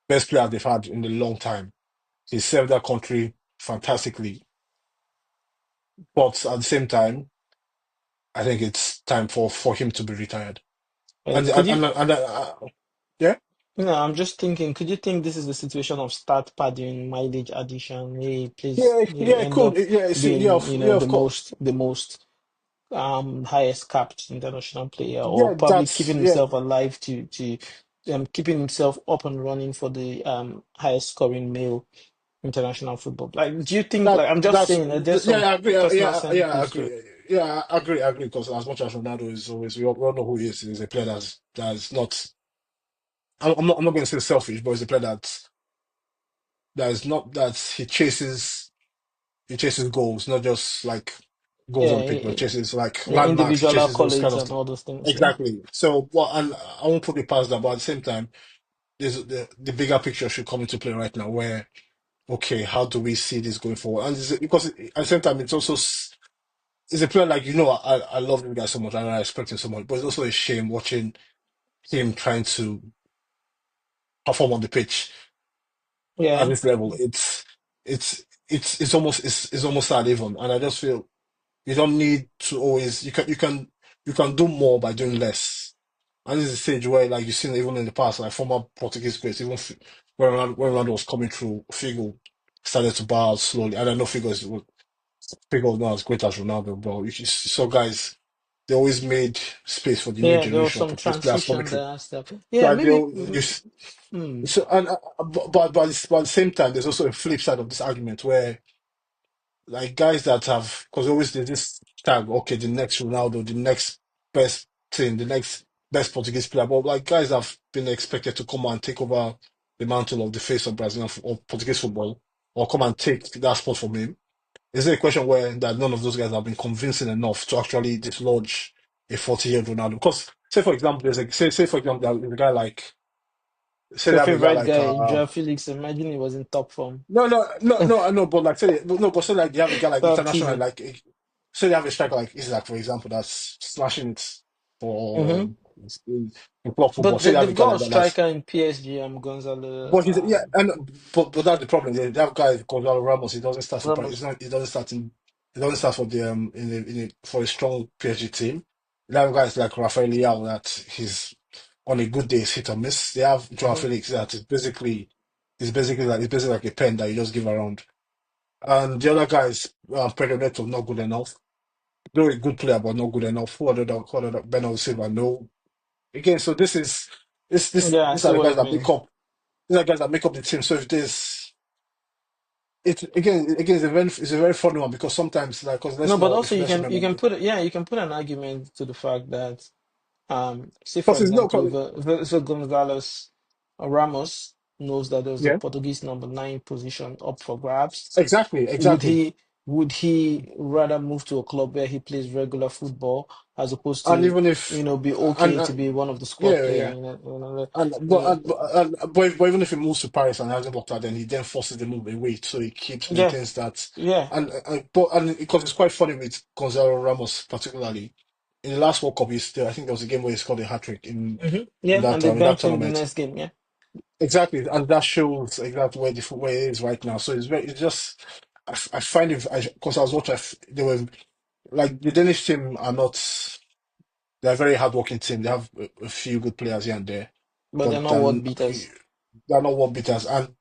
best players they've had in a long time. He served that country fantastically. But at the same time, I think it's time for him to be retired. Could you, Yeah. I'm just thinking, could you think this is the situation of start padding, mileage addition? Hey, please, Yeah, you it end could. up being, Yeah, of course. the most highest capped international player, or Yeah, probably that's keeping yeah, himself alive to keeping himself up and running for the highest scoring male international football. Like, do you think, like, I'm just saying that there's some I agree. personal sentiments to it? I agree. Because as much as Ronaldo is always, we all know who he is. He's a player that's not. I'm not going to say selfish, but he's a player that is not that he chases goals, not just like goals Yeah, on the pitch, but chases like landmarks. He individual chases those kind accolades of and stuff. all those things. Yeah. Exactly. So, what? And I won't put it past that, but at the same time, there's the bigger picture should come into play right now. Where okay, how do we see this going forward? And because at the same time, it's also it's a player like I love the guy so much and I respect him so much, but it's also a shame watching him trying to perform on the pitch at Yeah, this level. It's almost sad even, and I just feel you don't need to always you can do more by doing less. And this is a stage where, like you've seen even in the past, like former Portuguese players, even when Ronaldo was coming through, Figo started to bow out slowly. And I know Figo is not as great as Ronaldo, but you saw guys, they always made space for the new yeah, there was generation of some Portuguese players coming transition through. there and stuff. Yeah, Like maybe. Mm, so, but at the same time, there's also a flip side of this argument where like guys that have because always there's this tag, okay, the next Ronaldo, the next best thing, the next best Portuguese player, but like guys have been expected to come and take over the mantle of the face of Brazilian or Portuguese football, or come and take that spot from him. Is there a question where that none of those guys have been convincing enough to actually dislodge a 40-year-old Ronaldo? Because say for example, say for example, there's a guy like say they your have a guy favorite like guy, Joao Felix. Imagine he was in top form. no, I know, but like, say, no, but say, like, you have a guy like Stop international, teasing. like, say, you have a striker like Isaac, for example, that's slashing it for Hmm. in club football. But Say, you have a they've guy got like a that, that's, striker in PSG, Gonzalo but he's, yeah, and, but that's the problem. They have guys, Gonzalo Ramos, he doesn't start for, Ramos. he doesn't start for the, for a strong PSG team. They have guys like Rafael Leao that he's, on a good day, is hit or miss. They have Joao Hmm. Felix that is basically like a pen that you just give around. And the other guy is Pedro Neto, not good enough. Though a good player, but not good enough. Who other Bernardo Silva? No. Again, so Yeah, I these see are the what guys you that make mean. up. These are guys that make up the team. So if there's again, it's a very funny one because sometimes like because No, but also let's you remember can put yeah, you can put an argument to the fact that say for because it's no example, 'cause- if Gonzalez Ramos knows that there's a yeah, Portuguese number nine position up for grabs, would exactly. he rather move to a club where he plays regular football as opposed And to even if be and okay to be one of the squad yeah, player yeah. in And, in but even if he moves to Paris and hasn't worked out, then he then forces the move away, so he keeps yeah, maintains that. yeah. And because it's quite funny with Gonzalo Ramos, particularly in the last World Cup, I think there was a game where he scored a hat trick Yeah, and they in that benched him the tournament. next game. Yeah, Exactly, and that shows exactly where he is right now. So it's just I find it because I was watching, they were like the Danish team are not. They're a very hardworking team. They have a few good players here and there, but they're but not world beaters. they're not world beaters. And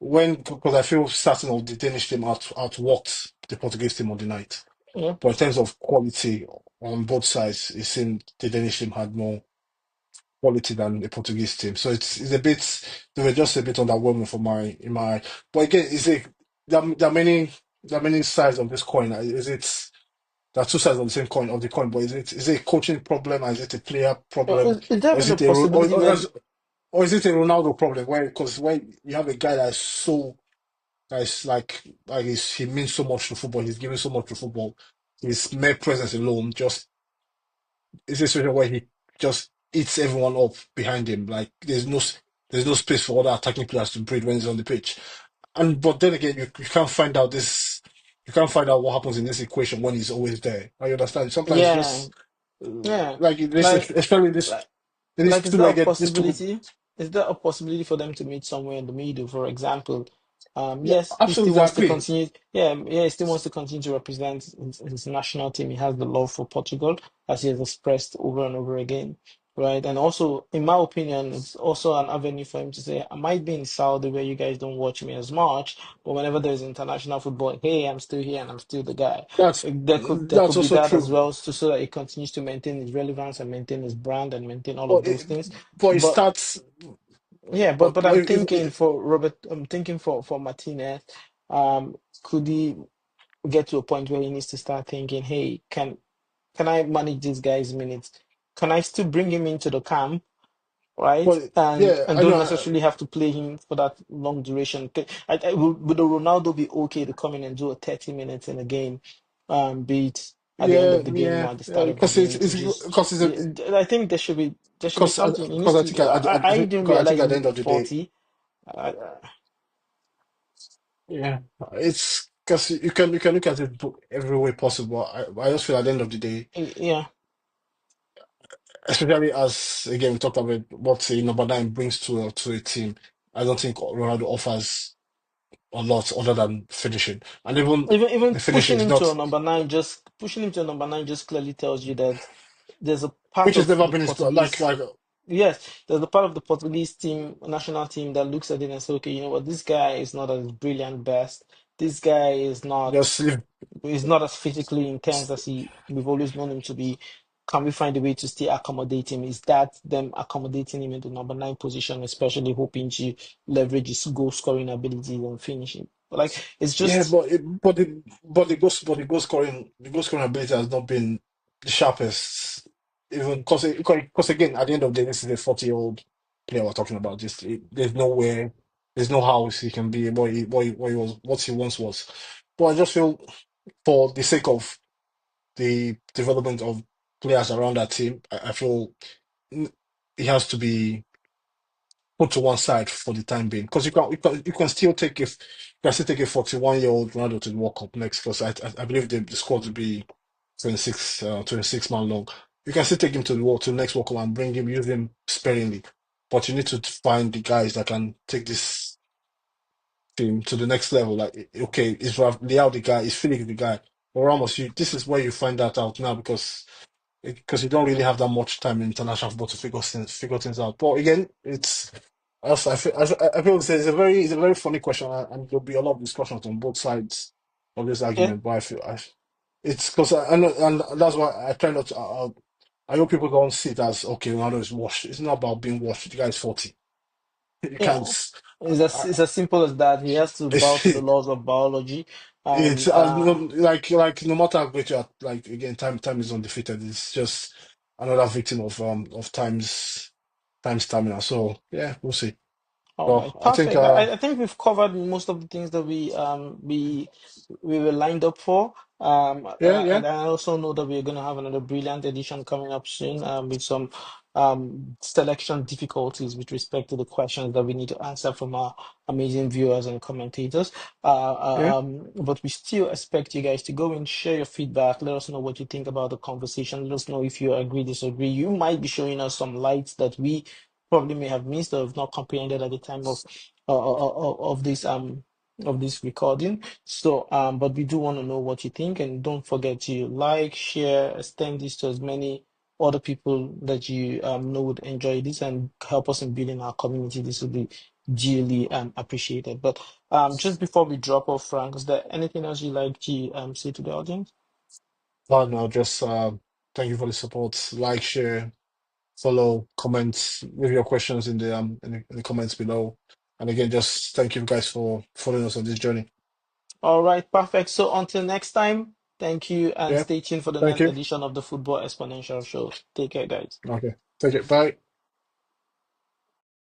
because I feel starting of the Danish team outworked the Portuguese team on the night. Yeah, But in terms of quality on both sides, it seemed the Danish team had more quality than the Portuguese team. So it's a bit they were just a bit underwhelming for my in my. But again, there are many sides of this coin. Is it there are two sides of the same coin of the coin? But is it a coaching problem? Or is it a player problem? is there Or is even a it possibility where or is it a Ronaldo problem? Where because when you have a guy that's so that's he means so much to football. He's giving so much to football. His mere presence alone just is a situation where he just eats everyone up behind him. Like there's no space for other attacking players to breathe when he's on the pitch. And but then again, you can't find out this. You can't find out what happens in this equation when he's always there. I understand. Sometimes yeah, just yeah, like this, like especially like this is there a two-legged, this two. possibility? Is there a possibility for them to meet somewhere in the middle? For example, Yeah, yes, he still absolutely, I wants to agree. continue. Yeah, he still wants to continue to represent his national team. He has the love for Portugal, as he has expressed over and over again, right? And also, in my opinion, it's also an avenue for him to say, I might be in Saudi where you guys don't watch me as much, but whenever there's international football, hey, I'm still here and I'm still the guy. There That's could be also that as true. well, so that he continues to maintain his relevance and maintain his brand and maintain all of But those things. it But starts. yeah, But but I'm thinking for Robert, I'm thinking for Martinez, could he get to a point where he needs to start thinking, hey, can I manage this guy's minutes? Can I still bring him into the camp, right? but yeah, And I don't know. necessarily have to play him for that long duration. Would the Ronaldo be okay to come in and do a 30 minutes in a game, be it at the end of the game or at the start of the Because game to just yeah, I think there should be something. He needs I think to. I didn't because I think realize at he the would end be of the day, 40. yeah, it's because you can look at it every way possible. I just feel at the end of the day, Yeah, especially as again we talked about what a number nine brings to a team. I don't think Ronaldo offers a lot other than finishing, and even Even the finishing pushing is him to not, a number nine, just pushing him to a number nine just clearly tells you that there's a part which has of never the been his Portuguese. like Yes, there's a part of the Portuguese team, national team, that looks at it and says, okay, you know what, this guy is not as brilliant best. This guy just leave. is not as physically intense as we've always known him to be. Can we find a way to still accommodate him? Is that them accommodating him in the number nine position, especially hoping to leverage his goal scoring abilities and finishing? Like it's Yeah, just the goal scoring ability has not been the sharpest. Even because again, at the end of the day, this is a 40-year-old player we're talking about. There's nowhere, there's no how he can be what he once was. But I just feel for the sake of the development of players around that team, I feel mm, he has to be put to one side for the time being because you can still take if you can still take a 41-year-old Ronaldo to the World Cup next because I believe the squad will be 26 man long. You can still take him to the next World Cup and bring him, use him sparingly, but you need to find the guys that can take this team to the next level. Like okay, is Leao the guy? Is Felix the guy? Or Ramos? This is where you find that out now because you don't really have that much time in international football to figure things out. But again, it's I feel it's a very funny question, and there'll be a lot of discussions on both sides of this yeah. argument. But it's because I know, and that's why I try not to. I hope people don't see it as okay, Ronaldo is washed. It's not about being washed. The guy is 40. You You can't. know, it's as simple as that. He has to bow to the It's, laws of biology, it's and no, like no matter how great you are, like again, time is undefeated. It's just another victim of time stamina. So yeah, we'll see. all Well, right, I think perfect. I think we've covered most of the things that we were lined up for. yeah, yeah, And I also know that we're going to have another brilliant edition coming up soon, with some selection difficulties with respect to the questions that we need to answer from our amazing viewers and commentators. yeah. But we still expect you guys to go and share your feedback. Let us know what you think about the conversation. Let us know if you agree, disagree. You might be showing us some lights that we probably may have missed or have not comprehended at the time of this recording. So but we do want to know what you think, and don't forget to like, share, extend this to as many other people that you know would enjoy this and help us in building our community. This would be dearly appreciated. But just before we drop off, Frank, is there anything else you'd like to say to the audience? No, no, just thank you for the support. Like, share, follow, comment, leave your questions in the comments below. And again, just thank you guys for following us on this journey. All right, perfect. So until next time, thank you and Yeah, stay tuned for the thank next you. edition of the Football Exponential Show. Take care, guys. Okay, take it. Bye.